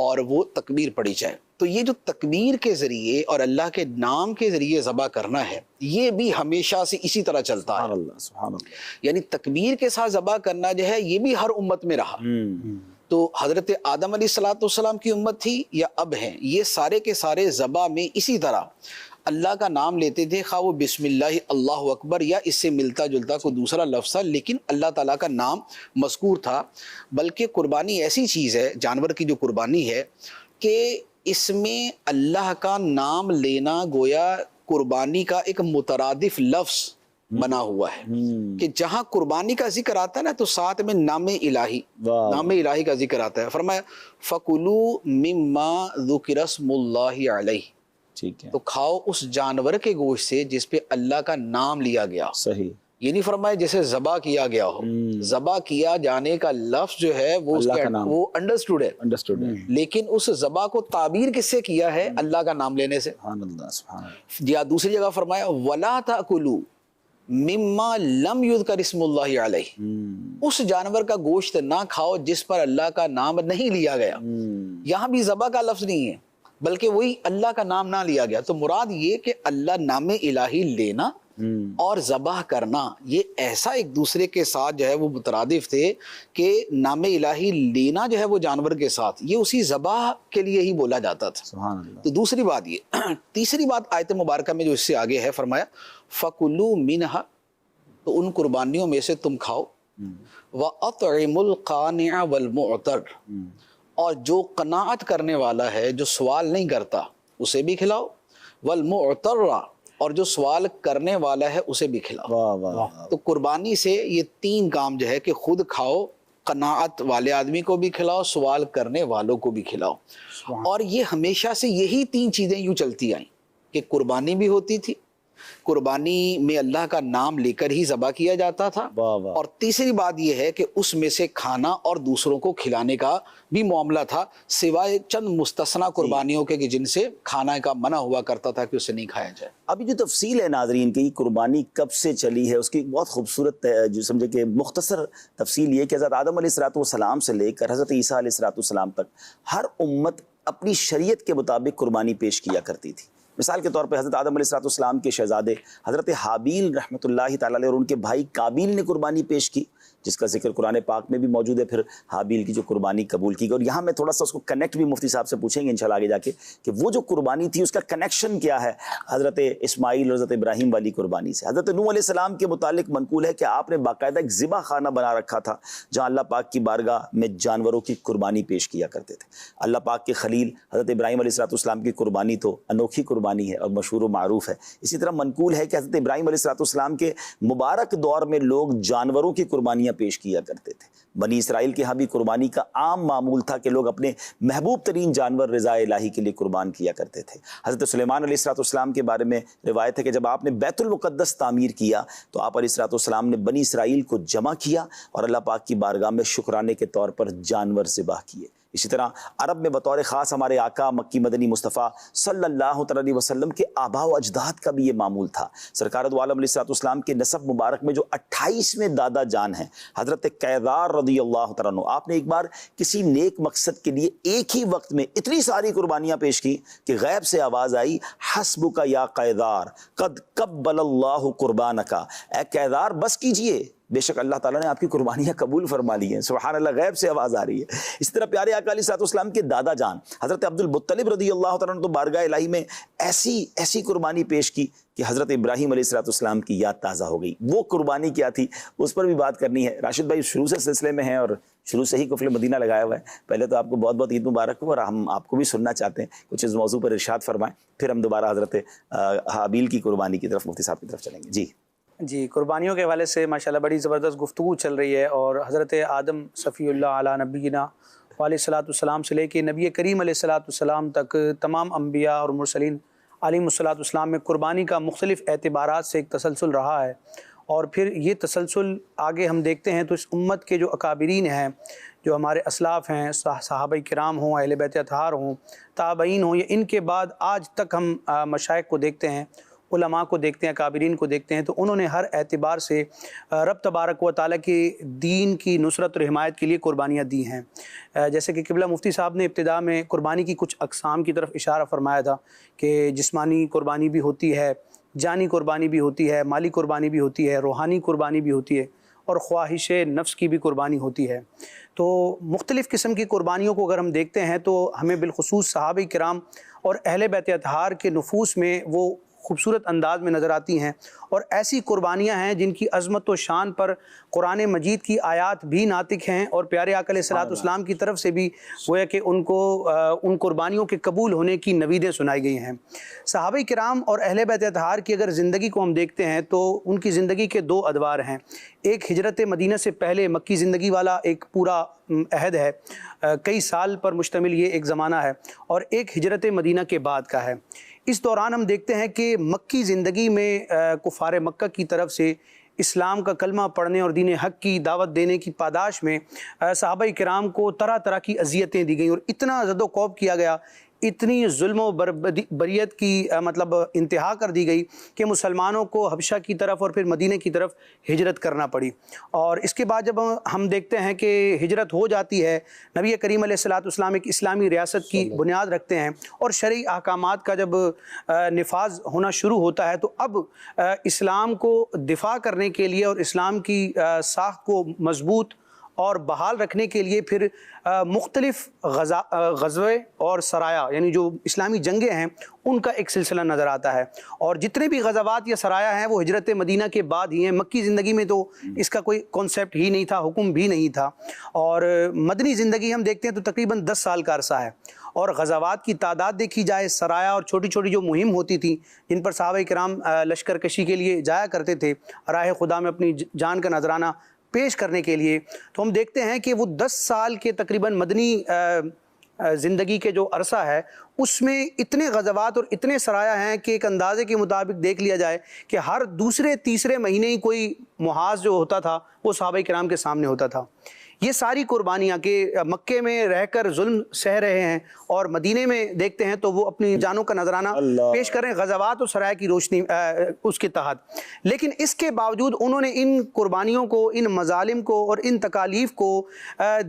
اور وہ تکبیر پڑھی جائے۔ تو یہ جو تکبیر کے ذریعے اور اللہ کے نام کے ذریعے ذبح کرنا ہے یہ بھی ہمیشہ سے اسی طرح چلتا ہے۔ سبحان اللہ۔ یعنی تکبیر کے ساتھ ذبح کرنا جو ہے یہ بھی ہر امت میں رہا۔ تو حضرت آدم علیہ السلام کی امت تھی یا اب ہیں، یہ سارے کے سارے ذبح میں اسی طرح اللہ کا نام لیتے تھے، خواہ وہ بسم اللہ اللہ اکبر یا اس سے ملتا جلتا کوئی دوسرا لفظ تھا، لیکن اللہ تعالیٰ کا نام مذکور تھا۔ بلکہ قربانی ایسی چیز ہے، جانور کی جو قربانی ہے، کہ اس میں اللہ کا نام لینا گویا قربانی کا ایک مترادف لفظ بنا ہوا ہے کہ جہاں قربانی کا ذکر آتا ہے نا تو ساتھ میں نام الہی کا ذکر آتا ہے۔ فرمایا فَكُلُوا مِمَّا ذُكِرَ اسْمُ اللَّهِ عَلَيْهِ، ٹھیک ہے، تو کھاؤ اس جانور کے گوشت سے جس پہ اللہ کا نام لیا گیا۔ صحیح، یہ نہیں فرمایا جیسے ذبح کیا گیا ہو، ذبح کیا جانے کا لفظ جو ہے وہ وہ انڈرسٹوڈ ہے، لیکن اس ذبح کو تعبیر کس سے کیا ہے؟ اللہ کا نام لینے سے۔ سبحان اللہ، سبحان اللہ۔ یا دوسری جگہ فرمایا وَلَا تَأْكُلُوا مِمَّا لَمْ يُذْكَرِ اسْمُ اللَّهِ عَلَيْهِ، اس جانور کا گوشت نہ کھاؤ جس پر اللہ کا نام نہیں لیا گیا۔ یہاں بھی ذبح کا لفظ نہیں ہے بلکہ وہی اللہ کا نام نہ لیا گیا۔ تو مراد یہ کہ اللہ نام الہی لینا اور ذبح کرنا یہ ایسا ایک دوسرے کے ساتھ جو ہے وہ مترادف تھے کہ نام الہی لینا جو ہے وہ جانور کے ساتھ یہ اسی ذبح کے لیے ہی بولا جاتا تھا۔ سبحان اللہ۔ تو دوسری بات یہ۔ تیسری بات آیت مبارکہ میں جو اس سے آگے ہے فرمایا فَكُلُوا مِنْهَا، تو ان قربانیوں میں سے تم کھاؤ، وَأَطْعِمُوا الْقَانِعَ وَالْمُعْتَرَّ، اور جو قناعت کرنے والا ہے جو سوال نہیں کرتا اسے بھی کھلاؤ، وَالْمُعْتَرَّ، اور جو سوال کرنے والا ہے اسے بھی کھلاؤ۔ واہ واہ واہ۔ تو قربانی سے یہ تین کام جو ہے کہ خود کھاؤ، قناعت والے آدمی کو بھی کھلاؤ، سوال کرنے والوں کو بھی کھلاؤ۔ اور یہ ہمیشہ سے یہی تین چیزیں یوں چلتی آئیں کہ قربانی بھی ہوتی تھی، قربانی میں اللہ کا نام لے کر ہی ذبح کیا جاتا تھا، واہ واہ۔ اور تیسری بات یہ ہے کہ اس میں سے کھانا اور دوسروں کو کھلانے کا بھی معاملہ تھا، سوائے چند مستثنا قربانیوں کے کہ جن سے کھانا کا منع ہوا کرتا تھا کہ اسے نہیں کھایا جائے۔ ابھی جو تفصیل ہے ناظرین کی قربانی کب سے چلی ہے اس کی بہت خوبصورت جو سمجھے کہ مختصر تفصیل یہ کہ حضرت آدم علیہ السلام سے لے کر حضرت عیسیٰ علیہ السلام تک ہر امت اپنی شریعت کے مطابق قربانی پیش کیا کرتی تھی۔ مثال کے طور پہ حضرت آدم علیہ السلام کے شہزادے حضرت حابیل رحمۃ اللہ تعالیٰ علیہ اور ان کے بھائی قابیل نے قربانی پیش کی، جس کا ذکر قرآن پاک میں بھی موجود ہے۔ پھر حابیل کی جو قربانی قبول کی گئی، اور یہاں میں تھوڑا سا اس کو کنیکٹ بھی مفتی صاحب سے پوچھیں گے انشاءاللہ آگے جا کے کہ وہ جو قربانی تھی اس کا کنیکشن کیا ہے حضرت اسماعیل اور حضرت ابراہیم والی قربانی سے۔ حضرت نوح علیہ السلام کے متعلق منقول ہے کہ آپ نے باقاعدہ ایک ذبح خانہ بنا رکھا تھا جہاں اللہ پاک کی بارگاہ میں جانوروں کی قربانی پیش کیا کرتے تھے۔ اللہ پاک کے خلیل حضرت ابراہیم علیہ السلام کی قربانی تو انوکھی قربانی ہے اور مشہور و معروف ہے۔ اسی طرح منقول ہے کہ حضرت ابراہیم علیہ السلام کے مبارک دور میں لوگ جانوروں کی قربانیاں پیش کیا کرتے تھے۔ بنی اسرائیل کے ہاں بھی قربانی کا عام معمول تھا کہ لوگ اپنے محبوب ترین جانور رضا الہی کے لیے قربان کیا کرتے تھے۔ حضرت سلیمان علیہ السلام کے بارے میں روایت ہے کہ جب آپ نے بیت المقدس تعمیر کیا تو آپ علیہ السلام نے بنی اسرائیل کو جمع کیا اور اللہ پاک کی بارگاہ میں شکرانے کے طور پر جانور ذبح کیے۔ اسی طرح عرب میں بطور خاص ہمارے آقا مکی مدنی مصطفیٰ صلی اللہ علیہ وسلم کے آباء و اجداد کا بھی یہ معمول تھا۔ سرکار دو عالم علیہ السلام کے نسب مبارک میں جو 28ویں دادا جان ہیں حضرت قیدار رضی اللہ تعالیٰ عنہ، آپ نے ایک بار کسی نیک مقصد کے لیے ایک ہی وقت میں اتنی ساری قربانیاں پیش کی کہ غیب سے آواز آئی، حسبک یا قیدار قد قبل اللہ قربانک، اے قیدار بس کیجئے، بے شک اللہ تعالیٰ نے آپ کی قربانیاں قبول فرما لی ہیں۔ سبحان اللہ، غیب سے آواز آ رہی ہے۔ اس طرح پیارے آقا علیہ السلام کے دادا جان حضرت عبد المطلب رضی اللہ تعالیٰ نے تو بارگاہ الہی میں ایسی قربانی پیش کی کہ حضرت ابراہیم علیہ السلام کی یاد تازہ ہو گئی۔ وہ قربانی کیا تھی اس پر بھی بات کرنی ہے۔ راشد بھائی شروع سے سلسلے میں ہیں اور شروع سے ہی قفل مدینہ لگایا ہوا ہے۔ پہلے تو آپ کو بہت بہت عید مبارک ہو، اور ہم آپ کو بھی سننا چاہتے ہیں، کچھ اس موضوع پر ارشاد فرمائیں، پھر ہم دوبارہ حضرت حابیل کی قربانی کی طرف مفتی صاحب کی طرف چلیں گے۔ جی، قربانیوں کے حوالے سے ماشاءاللہ بڑی زبردست گفتگو چل رہی ہے، اور حضرت آدم صفی اللہ علیہ نبینا علیہ الصلوۃ والسلام سے لے کے نبی کریم علیہ الصلوۃ والسلام تک تمام انبیاء اور مرسلین علیہم الصلوۃ والسلام میں قربانی کا مختلف اعتبارات سے ایک تسلسل رہا ہے، اور پھر یہ تسلسل آگے ہم دیکھتے ہیں تو اس امت کے جو اکابرین ہیں، جو ہمارے اسلاف ہیں، صحابہ کرام ہوں، اہل بیت اطہار ہوں، تابعین ہوں، یا ان کے بعد آج تک ہم مشائخ کو دیکھتے ہیں، علماء کو دیکھتے ہیں، اکابرین کو دیکھتے ہیں، تو انہوں نے ہر اعتبار سے رب تبارک و تعالیٰ کے دین کی نصرت اور حمایت کے لیے قربانیاں دی ہیں۔ جیسے کہ قبلہ مفتی صاحب نے ابتدا میں قربانی کی کچھ اقسام کی طرف اشارہ فرمایا تھا کہ جسمانی قربانی بھی ہوتی ہے، جانی قربانی بھی ہوتی ہے، مالی قربانی بھی ہوتی ہے، روحانی قربانی بھی ہوتی ہے، اور خواہش نفس کی بھی قربانی ہوتی ہے۔ تو مختلف قسم کی قربانیوں کو اگر ہم دیکھتے ہیں تو ہمیں بالخصوص صحابہ کرام اور اہل بیت اطہار کے نفوس میں وہ خوبصورت انداز میں نظر آتی ہیں، اور ایسی قربانیاں ہیں جن کی عظمت و شان پر قرآن مجید کی آیات بھی ناطق ہیں، اور پیارے آقا علیہ الصلوۃ والسلام کی طرف سے بھی گویا کہ ان کو ان قربانیوں کے قبول ہونے کی نویدیں سنائی گئی ہیں۔ صحابہ کرام اور اہل بیت اطہار کی اگر زندگی کو ہم دیکھتے ہیں تو ان کی زندگی کے دو ادوار ہیں۔ ایک ہجرت مدینہ سے پہلے مکی زندگی والا ایک پورا عہد ہے، کئی سال پر مشتمل یہ ایک زمانہ ہے، اور ایک ہجرت مدینہ کے بعد کا ہے۔ اس دوران ہم دیکھتے ہیں کہ مکی زندگی میں کفار مکہ کی طرف سے اسلام کا کلمہ پڑھنے اور دین حق کی دعوت دینے کی پاداش میں صحابہ کرام کو طرح طرح کی اذیتیں دی گئیں، اور اتنا زد و کوب کیا گیا، اتنی ظلم و بریت کی مطلب انتہا کر دی گئی کہ مسلمانوں کو حبشہ کی طرف اور پھر مدینہ کی طرف ہجرت کرنا پڑی۔ اور اس کے بعد جب ہم دیکھتے ہیں کہ ہجرت ہو جاتی ہے، نبی کریم علیہ الصلوۃ والسلام ایک اسلامی ریاست کی بنیاد رکھتے ہیں، اور شرعی احکامات کا جب نفاذ ہونا شروع ہوتا ہے، تو اب اسلام کو دفاع کرنے کے لیے اور اسلام کی ساخت کو مضبوط اور بحال رکھنے کے لیے پھر مختلف غزوے اور سرایا، یعنی جو اسلامی جنگیں ہیں، ان کا ایک سلسلہ نظر آتا ہے۔ اور جتنے بھی غزوات یا سرایا ہیں وہ ہجرت مدینہ کے بعد ہی ہیں۔ مکی زندگی میں تو اس کا کوئی کانسیپٹ ہی نہیں تھا، حکم بھی نہیں تھا، اور مدنی زندگی ہم دیکھتے ہیں تو تقریباً 10 سال کا عرصہ ہے، اور غزوات کی تعداد دیکھی جائے، سرایا اور چھوٹی چھوٹی جو مہم ہوتی تھی جن پر صحابہ کرام لشکر کشی کے لیے جایا کرتے تھے راہ خدا میں اپنی جان کا نذرانہ پیش کرنے کے لیے، تو ہم دیکھتے ہیں کہ وہ 10 سال کے تقریباً مدنی زندگی کے جو عرصہ ہے اس میں اتنے غزوات اور اتنے سرایا ہیں کہ ایک اندازے کے مطابق دیکھ لیا جائے کہ ہر دوسرے تیسرے مہینے ہی کوئی محاذ جو ہوتا تھا وہ صحابہ کرام کے سامنے ہوتا تھا۔ یہ ساری قربانیاں کہ مکے میں رہ کر ظلم سہ رہے ہیں اور مدینے میں دیکھتے ہیں تو وہ اپنی جانوں کا نذرانہ پیش کر رہے ہیں غزوات اور سرایا کی روشنی اس کے تحت، لیکن اس کے باوجود انہوں نے ان قربانیوں کو، ان مظالم کو اور ان تکالیف کو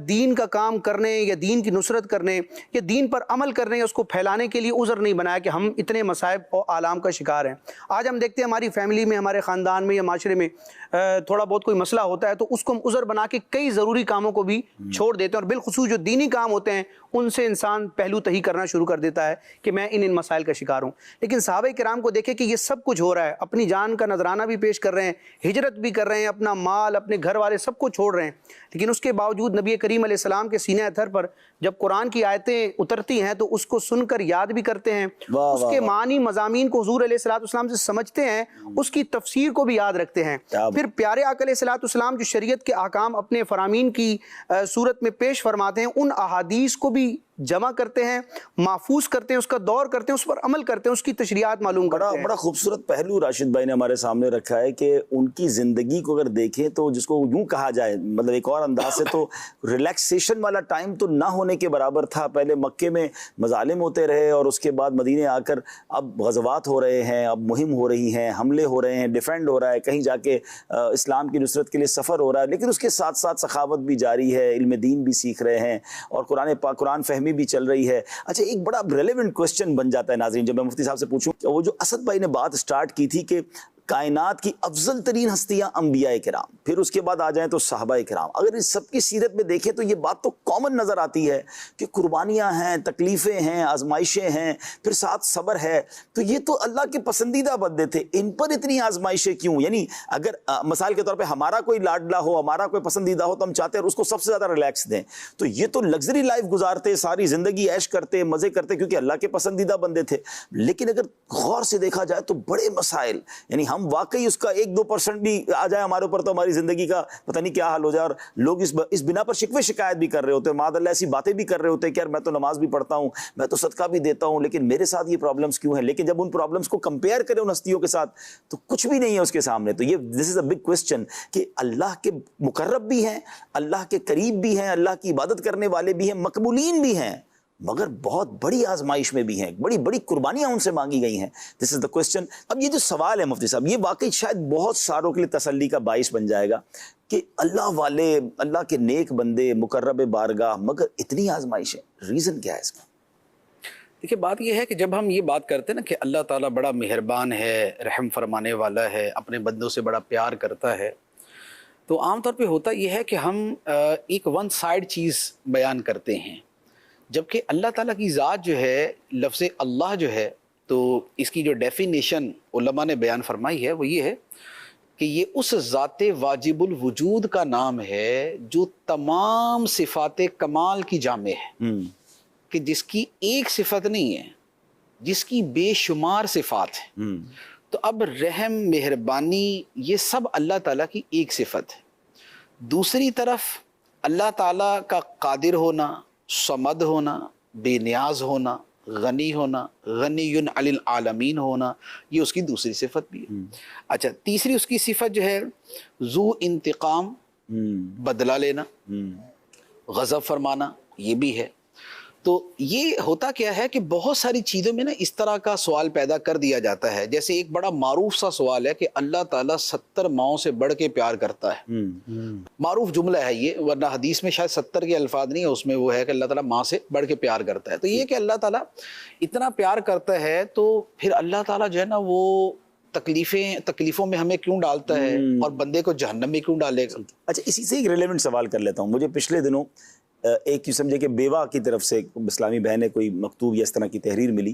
دین کا کام کرنے یا دین کی نصرت کرنے یا دین پر عمل کرنے یا اس کو پھیلانے کے لیے عذر نہیں بنایا کہ ہم اتنے مصائب اور آلام کا شکار ہیں۔ آج ہم دیکھتے ہیں ہماری فیملی میں، ہمارے خاندان میں یا معاشرے میں تھوڑا بہت کوئی مسئلہ ہوتا ہے تو اس کو ہم عذر بنا کے کئی ضروری کاموں کو بھی چھوڑ دیتے ہیں، اور بالخصوص جو دینی کام ہوتے ہیں ان سے انسان پہلو تہی کرنا شروع کر دیتا ہے کہ میں ان مسائل کا شکار ہوں۔ لیکن صحابہ کرام کو دیکھیں کہ یہ سب کچھ ہو رہا ہے، اپنی جان کا نذرانہ بھی پیش کر رہے ہیں، ہجرت بھی کر رہے ہیں، اپنا مال، اپنے گھر والے سب کو چھوڑ رہے ہیں، لیکن اس کے باوجود نبی کریم علیہ السلام کے سینہ اطہر پر جب قرآن کی آیتیں اترتی ہیں تو اس کو سن کر یاد بھی کرتے ہیں، اس کے معنی مضامین کو حضور علیہ الصلوۃ والسلام سے سمجھتے ہیں، اس کی تفسیر کو بھی یاد رکھتے ہیں۔ پھر پیارے آقا علیہ الصلوۃ والسلام جو شریعت کے احکام اپنے فرامین کی صورت میں پیش فرماتے ہیں، ان احادیث کو بھی جمع کرتے ہیں, محفوظ کرتے ہیں, اس کا دور کرتے ہیں, اس پر عمل کرتے ہیں, اس کی تشریحات معلوم کرتے ہیں. بڑا خوبصورت پہلو راشد بھائی نے ہمارے سامنے رکھا ہے کہ ان کی زندگی کو اگر دیکھیں تو جس کو یوں کہا جائے, مطلب ایک اور انداز سے تو ریلیکسیشن والا ٹائم تو نہ ہونے کے برابر تھا. پہلے مکے میں مظالم ہوتے رہے اور اس کے بعد مدینے آ کر اب غزوات ہو رہے ہیں, اب مہم ہو رہی ہیں, حملے ہو رہے ہیں, ڈیفینڈ ہو رہا ہے, کہیں جا کے اسلام کی نصرت کے لیے سفر ہو رہا ہے, لیکن اس کے ساتھ ساتھ سخاوت بھی جاری ہے, علم دین بھی سیکھ رہے ہیں اور قرآن فہمی بھی چل رہی ہے. اچھا, ایک بڑا ریلیونٹ کوسچن بن جاتا ہے ناظرین جب میں مفتی صاحب سے پوچھوں, وہ جو اسد بھائی نے بات سٹارٹ کی تھی کہ کائنات کی افضل ترین ہستیاں انبیاء کرام, پھر اس کے بعد آ جائیں تو صحابہ کرام, اگر اس سب کی سیرت میں دیکھیں تو یہ بات تو کامن نظر آتی ہے کہ قربانیاں ہیں, تکلیفیں ہیں, آزمائشیں ہیں, پھر ساتھ صبر ہے. تو یہ تو اللہ کے پسندیدہ بندے تھے, ان پر اتنی آزمائشیں کیوں؟ یعنی اگر مثال کے طور پہ ہمارا کوئی لاڈلا ہو, ہمارا کوئی پسندیدہ ہو تو ہم چاہتے ہیں اس کو سب سے زیادہ ریلیکس دیں, تو یہ تو لگژری لائف گزارتے, ساری زندگی عیش کرتے, مزے کرتے, کیونکہ اللہ کے پسندیدہ بندے تھے. لیکن اگر غور سے دیکھا جائے تو بڑے مسائل, یعنی ہم واقعی اس کا 1-2% بھی آ جائے ہمارے اوپر تو ہماری زندگی کا پتہ نہیں کیا حال ہو جائے, اور لوگ اس بنا پر شکوے شکایت بھی کر رہے ہوتے ہیں, معاذ اللہ ایسی باتیں بھی کر رہے ہوتے ہیں کہ یار میں تو نماز بھی پڑھتا ہوں, میں تو صدقہ بھی دیتا ہوں, لیکن میرے ساتھ یہ پرابلمس کیوں ہیں؟ لیکن جب ان پرابلمس کو کمپیئر کریں ان ہستیوں کے ساتھ تو کچھ بھی نہیں ہے اس کے سامنے. تو یہ دس از اے بگ کوسچن کہ اللہ کے مقرب بھی ہیں, اللہ کے قریب بھی ہیں, اللہ کی عبادت کرنے والے بھی ہیں, مقبولین بھی ہیں, مگر بہت بڑی آزمائش میں بھی ہیں, بڑی بڑی قربانیاں ان سے مانگی گئی ہیں. دس از دا کوسچن. اب یہ جو سوال ہے مفتی صاحب, یہ واقعی شاید بہت ساروں کے لیے تسلی کا باعث بن جائے گا کہ اللہ والے, اللہ کے نیک بندے, مقرب بارگاہ, مگر اتنی آزمائش ہے, ریزن کیا ہے اس کا؟ دیکھیے, بات یہ ہے کہ جب ہم یہ بات کرتے ہیں نا کہ اللہ تعالیٰ بڑا مہربان ہے, رحم فرمانے والا ہے, اپنے بندوں سے بڑا پیار کرتا ہے, تو عام طور پہ ہوتا یہ ہے کہ ہم ایک ون سائڈ چیز بیان کرتے ہیں, جبکہ اللہ تعالیٰ کی ذات جو ہے, لفظ اللہ جو ہے, تو اس کی جو ڈیفینیشن علماء نے بیان فرمائی ہے وہ یہ ہے کہ یہ اس ذات واجب الوجود کا نام ہے جو تمام صفات کمال کی جامع ہے, کہ جس کی ایک صفت نہیں ہے, جس کی بے شمار صفات ہیں. تو اب رحم, مہربانی, یہ سب اللہ تعالیٰ کی ایک صفت ہے. دوسری طرف اللہ تعالیٰ کا قادر ہونا, صمد ہونا, بے نیاز ہونا, غنی ہونا, غنی علی العالمین ہونا, یہ اس کی دوسری صفت بھی ہے. اچھا, تیسری اس کی صفت جو ہے ذو انتقام, بدلہ لینا, غضب فرمانا, یہ بھی ہے. تو یہ ہوتا کیا ہے کہ بہت ساری چیزوں میں نا اس طرح کا سوال پیدا کر دیا جاتا ہے. جیسے ایک بڑا معروف سا سوال ہے کہ اللہ تعالیٰ 70 ماؤں سے بڑھ کے پیار کرتا ہے. معروف جملہ ہے یہ, ورنہ حدیث میں شاید 70 کے الفاظ نہیں ہے, اس میں وہ ہے کہ اللہ تعالیٰ ماں سے بڑھ کے پیار کرتا ہے. تو یہ کہ اللہ تعالیٰ اتنا پیار کرتا ہے تو پھر اللہ تعالیٰ جو ہے نا وہ تکلیفوں میں ہمیں کیوں ڈالتا ہے, اور بندے کو جہنم میں کیوں ڈالے گا؟ اچھا, اسی سے ایک ریلیونٹ سوال کر لیتا ہوں. مجھے پچھلے دنوں ایک یوں سمجھے کہ بیوہ کی طرف سے اسلامی بہن نے کوئی مکتوب یا اس طرح کی تحریر ملی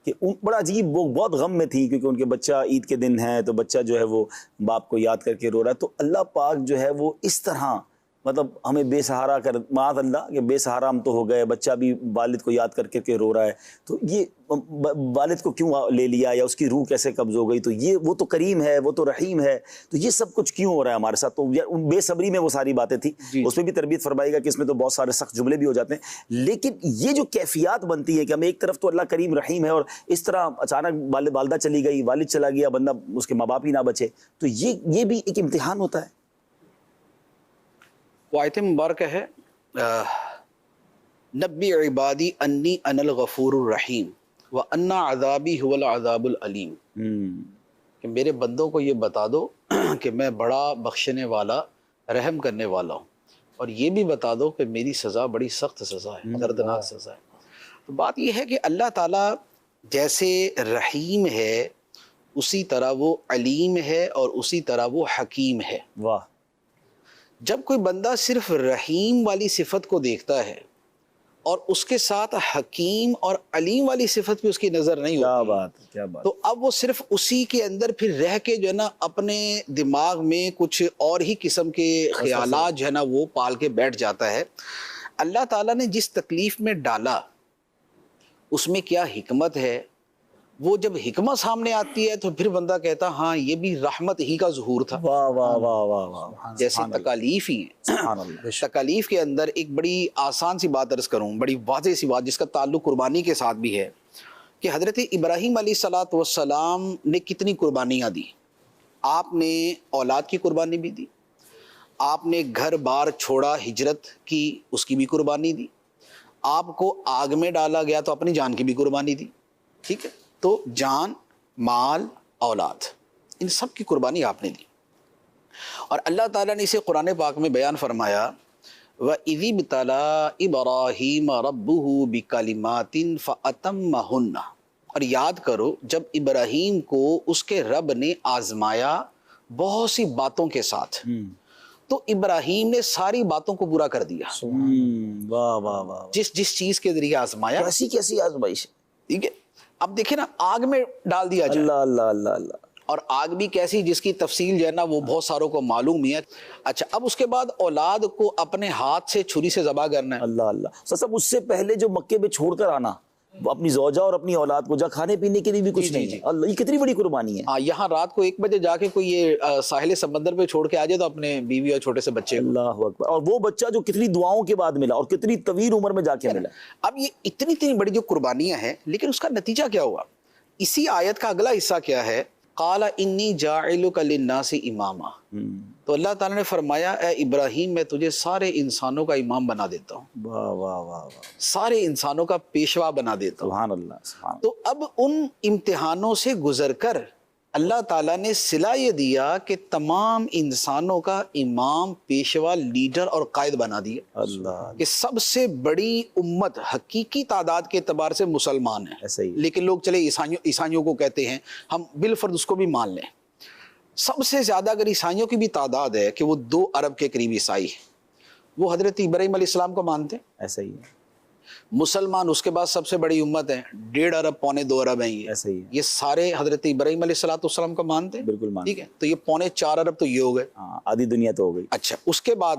کہ بڑا عجیب, وہ بہت غم میں تھی کیونکہ ان کے بچہ عید کے دن ہے, تو بچہ جو ہے وہ باپ کو یاد کر کے رو رہا ہے. تو اللہ پاک جو ہے وہ اس طرح مطلب ہمیں بے سہارا کر, معاذ اللہ کہ بے سہارا ہم تو ہو گئے, بچہ بھی والد کو یاد کر کے رو رہا ہے, تو یہ والد کو کیوں لے لیا, یا اس کی روح کیسے قبض ہو گئی؟ تو یہ وہ تو کریم ہے, وہ تو رحیم ہے, تو یہ سب کچھ کیوں ہو رہا ہے ہمارے ساتھ؟ تو ان بے صبری میں وہ ساری باتیں تھیں, اس میں بھی تربیت فرمائے گا کہ اس میں تو بہت سارے سخت جملے بھی ہو جاتے ہیں. لیکن یہ جو کیفیات بنتی ہے کہ ہمیں ایک طرف تو اللہ کریم رحیم ہے, اور اس طرح اچانک والدہ چلی گئی, والد چلا گیا, بندہ اس کے ماں باپ ہی نہ بچے, تو یہ بھی ایک امتحان ہوتا ہے. وہ آیت مبارکہ ہے نبی عبادی انی انا الغفور الرحیم وان عذابی هو العذاب العلیم, کہ میرے بندوں کو یہ بتا دو کہ میں بڑا بخشنے والا, رحم کرنے والا ہوں, اور یہ بھی بتا دو کہ میری سزا بڑی سخت سزا ہے, دردناک سزا ہے. تو بات یہ ہے کہ اللہ تعالیٰ جیسے رحیم ہے اسی طرح وہ علیم ہے, اور اسی طرح وہ حکیم ہے. واہ. جب کوئی بندہ صرف رحیم والی صفت کو دیکھتا ہے اور اس کے ساتھ حکیم اور علیم والی صفت بھی اس کی نظر نہیں ہوتی, کیا بات, تو اب وہ صرف اسی کے اندر پھر رہ کے جو ہے نا اپنے دماغ میں کچھ اور ہی قسم کے خیالات جو ہے نا وہ پال کے بیٹھ جاتا ہے. اللہ تعالیٰ نے جس تکلیف میں ڈالا اس میں کیا حکمت ہے, وہ جب حکمت سامنے آتی ہے تو پھر بندہ کہتا ہاں یہ بھی رحمت ہی کا ظہور تھا. واہ واہ واہ واہ واہ. جیسے تکالیف ہی ہیں. سبحان اللہ. تکالیف کے اندر ایک بڑی آسان سی بات عرض کروں, بڑی واضح سی بات جس کا تعلق قربانی کے ساتھ بھی ہے, کہ حضرت ابراہیم علیہ الصلوۃ والسلام نے کتنی قربانیاں دی. آپ نے اولاد کی قربانی بھی دی, آپ نے گھر بار چھوڑا, ہجرت کی, اس کی بھی قربانی دی, آپ کو آگ میں ڈالا گیا تو اپنی جان کی بھی قربانی دی. ٹھیک ہے, تو جان, مال, اولاد, ان سب کی قربانی آپ نے دی. اور اللہ تعالیٰ نے اسے قرآن پاک میں بیان فرمایا, وَإِذِ ابْتَلَىٰ إِبْرَاهِيمَ رَبُّهُ بِكَلِمَاتٍ فَأَتَمَّهُنَّ. اور یاد کرو جب ابراہیم کو اس کے رب نے آزمایا بہت سی باتوں کے ساتھ, تو ابراہیم نے ساری باتوں کو پورا کر دیا. واہ واہ واہ. جس چیز کے ذریعے آزمایا, کیسی کیسی آزمائش. ٹھیک ہے. اب دیکھیں نا, آگ میں ڈال دیا جائے, اللہ اللہ اللہ اللہ. اور آگ بھی کیسی جس کی تفصیل جو ہے نا وہ بہت ساروں کو معلوم ہی ہے. اچھا, اب اس کے بعد اولاد کو اپنے ہاتھ سے چھری سے ذبح کرنا ہے. اللہ اللہ. صاحب اس سے پہلے جو مکے میں چھوڑ کر آنا, وہ اپنی زوجہ اور اپنی اولاد کو جا کھانے پینے کے لیے بھی کچھ نہیں ہے. اللہ, یہ کتنی بڑی قربانی ہے. ہاں, یہاں رات کو 1 بجے جا کے کوئی یہ ساحل سمندر پہ چھوڑ کے آ جائے تو اپنے بیوی اور چھوٹے سے بچے کو. اللہ اکبر. اور وہ بچہ جو کتنی دعاؤں کے بعد ملا اور کتنی طویل عمر میں جا کے ملا. اب یہ اتنی بڑی جو قربانیاں ہیں, لیکن اس کا نتیجہ کیا ہوا؟ اسی آیت کا اگلا حصہ کیا ہے؟ قال انی جاعلک للناس اماما. تو اللہ تعالیٰ نے فرمایا, اے ابراہیم میں تجھے سارے انسانوں کا امام بنا دیتا ہوں. واہ واہ واہ. سارے انسانوں کا پیشوا بنا دیتا ہوں. سبحان اللہ سبحان. تو اب ان امتحانوں سے گزر کر اللہ تعالیٰ نے صلہ یہ دیا کہ تمام انسانوں کا امام, پیشوا, لیڈر اور قائد بنا دیا. اللہ. کہ سب سے بڑی امت حقیقی تعداد کے اعتبار سے مسلمان ہیں, ایسا ہی. لیکن لوگ چلے عیسائیوں کو کہتے ہیں, ہم بالفرد اس کو بھی مان لیں. سب سے زیادہ اگر عیسائیوں کی بھی تعداد ہے کہ وہ 2 ارب کے قریب عیسائی ہیں, وہ حضرت ابراہیم علیہ السلام کو مانتے ہیں. ایسا ہی ہے. مسلمان اس کے بعد سب سے بڑی امت ہے, 1.5 ارب 1.25 ارب ہیں. ایسا ہی ہے. یہ سارے حضرت ابراہیم علیہ السلام کو مانتے ہیں. بالکل مانتے. ٹھیک ہے, تو یہ 4.25 ارب تو یہ ہو گئے. ہاں, آدھی دنیا تو ہو گئی. اچھا, اس کے بعد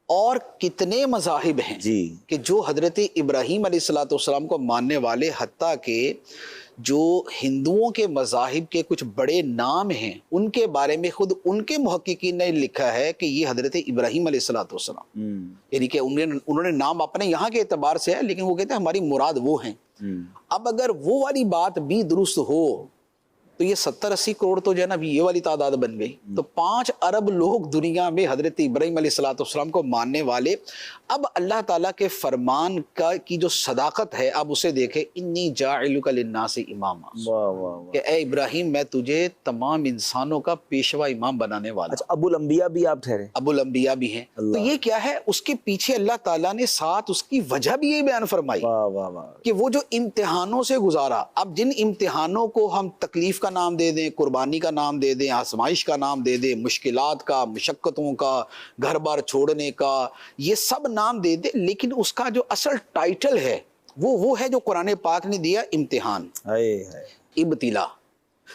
اور کتنے مذاہب ہیں جی کہ جو حضرت ابراہیم علیہ السلام کو ماننے والے, حتیٰ کہ جو ہندوؤں کے مذاہب کے کچھ بڑے نام ہیں ان کے بارے میں خود ان کے محققین نے لکھا ہے کہ یہ حضرت ابراہیم علیہ السلام, یعنی کہ انہوں نے نام اپنے یہاں کے اعتبار سے ہے, لیکن وہ کہتے ہیں ہماری مراد وہ ہیں. اب اگر وہ والی بات بھی درست ہو تو یہ 70-80 کروڑ تو جو ہے نا یہ والی تعداد بن گئی. تو 5 ارب لوگ دنیا میں حضرت ابراہیم علیہ السلام کو ماننے والے. اب اللہ تعالیٰ کے فرمان کی جو صداقت ہے, اب اسے دیکھے, انی جاعلک للناس اماما. واہ واہ واہ. کہ اے ابراہیم میں تجھے تمام انسانوں کا پیشوا امام بنانے والا. اچھا, ابو الانبیاء بھی آپ ٹھہرے. ابو الانبیاء بھی ہیں. تو یہ کیا ہے, اس کے پیچھے اللہ تعالیٰ نے ساتھ اس کی وجہ بھی یہ بیان فرمائی واہ واہ واہ. کہ وہ جو امتحانوں سے گزارا. اب جن امتحانوں کو ہم تکلیف کا نام دے دیں, قربانی کا نام دے دیں, آزمائش کا نام دے دیں, مشکلات کا, مشقتوں کا, گھر بار چھوڑنے کا, یہ سب نام دے دیں, لیکن اس کا جو اصل ٹائٹل ہے وہ ہے جو قرآن پاک نے دیا, امتحان, ابتلا.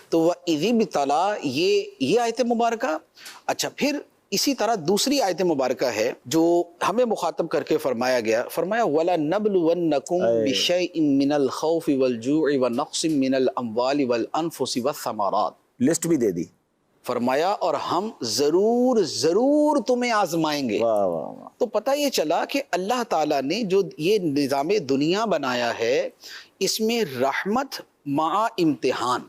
تو وَإِذِ ابْتَلَىٰ یہ آیت مبارکہ. اچھا, پھر اسی طرح دوسری آیت مبارکہ ہے جو ہمیں مخاطب کر کے فرمایا گیا, فرمایا وَلَنَبْلُوَنَّكُمْ بِشَيْءٍ مِّنَ الْخَوْفِ وَالْجُوعِ وَنَقْصٍ مِّنَ الْأَمْوَالِ وَالْأَنفُسِ وَالثَّمَرَاتِ. لسٹ بھی دے دی. فرمایا اور ہم ضرور تمہیں آزمائیں گے. واہ واہ واہ. تو پتہ یہ چلا کہ اللہ تعالیٰ نے جو یہ نظام دنیا بنایا ہے اس میں رحمت مع امتحان.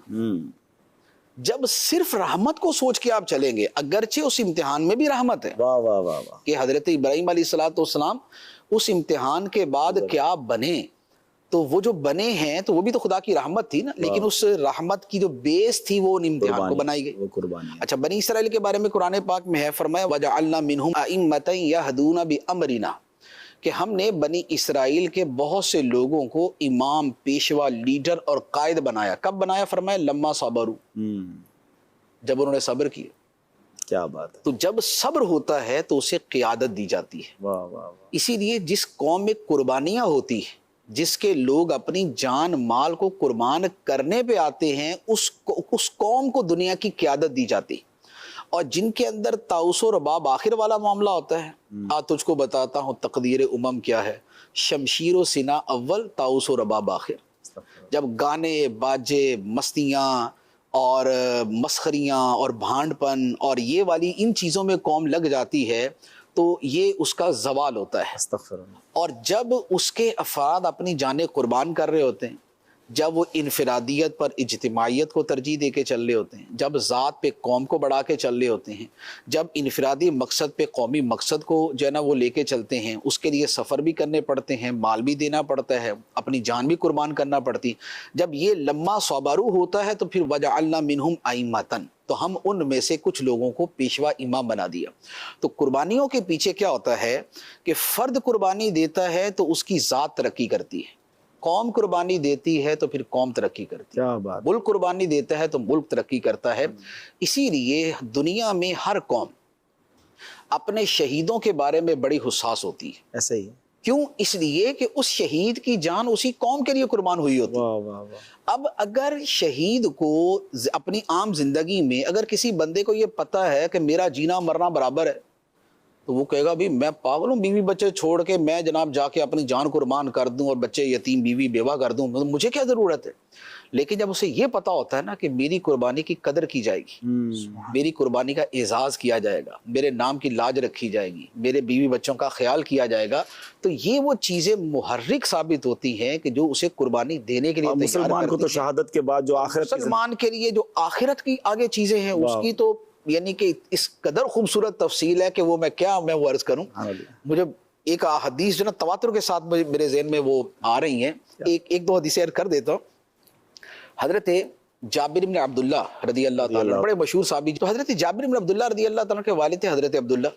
جب صرف رحمت کو سوچ کے آپ چلیں گے, اگرچہ اس امتحان میں بھی رحمت ہے. واہ واہ واہ واہ. کہ حضرت ابراہیم علیہ السلام اس امتحان کے بعد کیا بنے, تو وہ جو بنے ہیں تو وہ بھی تو خدا کی رحمت تھی نا, لیکن اس رحمت کی جو بیس تھی وہ ان امتحان کو بنائی گئی. وہ قربانی. اچھا, بنی اسرائیل کے بارے میں قرآن پاک میں ہے, فرمایا وَجَعَلْنَا مِنْهُمْ أَئِمَّةً يَهْدُونَ بِأَمْرِنَا, کہ ہم نے بنی اسرائیل کے بہت سے لوگوں کو امام, پیشوا, لیڈر اور قائد بنایا. کب بنایا؟ فرمایا لما صبروا, جب انہوں نے صبر کیا. کیا بات ہے. تو جب صبر ہوتا ہے تو اسے قیادت دی جاتی ہے. واہ واہ واہ. اسی لیے جس قوم میں قربانیاں ہوتی ہیں, جس کے لوگ اپنی جان مال کو قربان کرنے پہ آتے ہیں, اس قوم کو دنیا کی قیادت دی جاتی. اور جن کے اندر طاؤس و رباب آخر والا معاملہ ہوتا ہے, تجھ کو بتاتا ہوں تقدیر امم کیا ہے, شمشیر و سنا اول, طاؤس و رباب آخر. جب گانے باجے مستیاں اور مسخریاں اور بھانڈ پن اور یہ والی ان چیزوں میں قوم لگ جاتی ہے تو یہ اس کا زوال ہوتا ہے. استغفر اللہ. اور جب اس کے افراد اپنی جانیں قربان کر رہے ہوتے ہیں، جب وہ انفرادیت پر اجتماعیت کو ترجیح دے کے چل رہے ہوتے ہیں، جب ذات پہ قوم کو بڑھا کے چل رہے ہوتے ہیں، جب انفرادی مقصد پہ قومی مقصد کو جو ہے نا وہ لے کے چلتے ہیں، اس کے لیے سفر بھی کرنے پڑتے ہیں، مال بھی دینا پڑتا ہے، اپنی جان بھی قربان کرنا پڑتی، جب یہ لمحہ صوبارو ہوتا ہے تو پھر وجعلنا منہم ائمۃ، تو ہم ان میں سے کچھ لوگوں کو پیشوا امام بنا دیا. تو قربانیوں کے پیچھے کیا ہوتا ہے کہ فرد قربانی دیتا ہے تو اس کی ذات ترقی کرتی ہے، قوم قربانی دیتی ہے تو پھر قوم ترقی کرتی ہے، کیا بات. ملک قربانی دیتا ہے تو ملک ترقی کرتا ہے. اسی لیے دنیا میں ہر قوم اپنے شہیدوں کے بارے میں بڑی حساس ہوتی ہے. ایسے ہی. کیوں؟ اس لیے کہ اس شہید کی جان اسی قوم کے لیے قربان ہوئی ہوتی ہے. واہ واہ واہ. اب اگر شہید کو اپنی عام زندگی میں اگر کسی بندے کو یہ پتہ ہے کہ میرا جینا مرنا برابر ہے تو وہ کہے گا بھی میں پاگل ہوں، بیوی بچے چھوڑ کے میں جناب جا کے اپنی جان قربان کر دوں اور بچے یتیم بیوی بیوہ کر دوں، مجھے کیا ضرورت ہے. لیکن جب اسے یہ پتا ہوتا ہے نا کہ میری قربانی کی قدر کی جائے گی، میری قربانی کا اعزاز کیا جائے گا، میرے نام کی لاج رکھی جائے گی، میرے بیوی بچوں کا خیال کیا جائے گا، تو یہ وہ چیزیں محرک ثابت ہوتی ہیں کہ جو اسے قربانی دینے کے لیے تیار مسلمان کو تو کرتی ہیں. شہادت کے بعد جو آخرت مسلمان کے لیے جو آخرت کی آگے چیزیں ہیں اس کی تو یعنی کہ اس قدر خوبصورت تفصیل ہے کہ وہ میں وہ عرض کروں. مجھے ایک حدیث جو نا تواتر کے ساتھ میرے ذہن میں وہ آ رہی ہیں، ایک دو حدیثیں عرض کر دیتا ہوں. حضرت جابر بن عبداللہ رضی اللہ تعالیٰ بڑے مشہور صحابی. تو حضرت جابر بن عبداللہ رضی اللہ تعالیٰ کے والد تھے حضرت عبداللہ،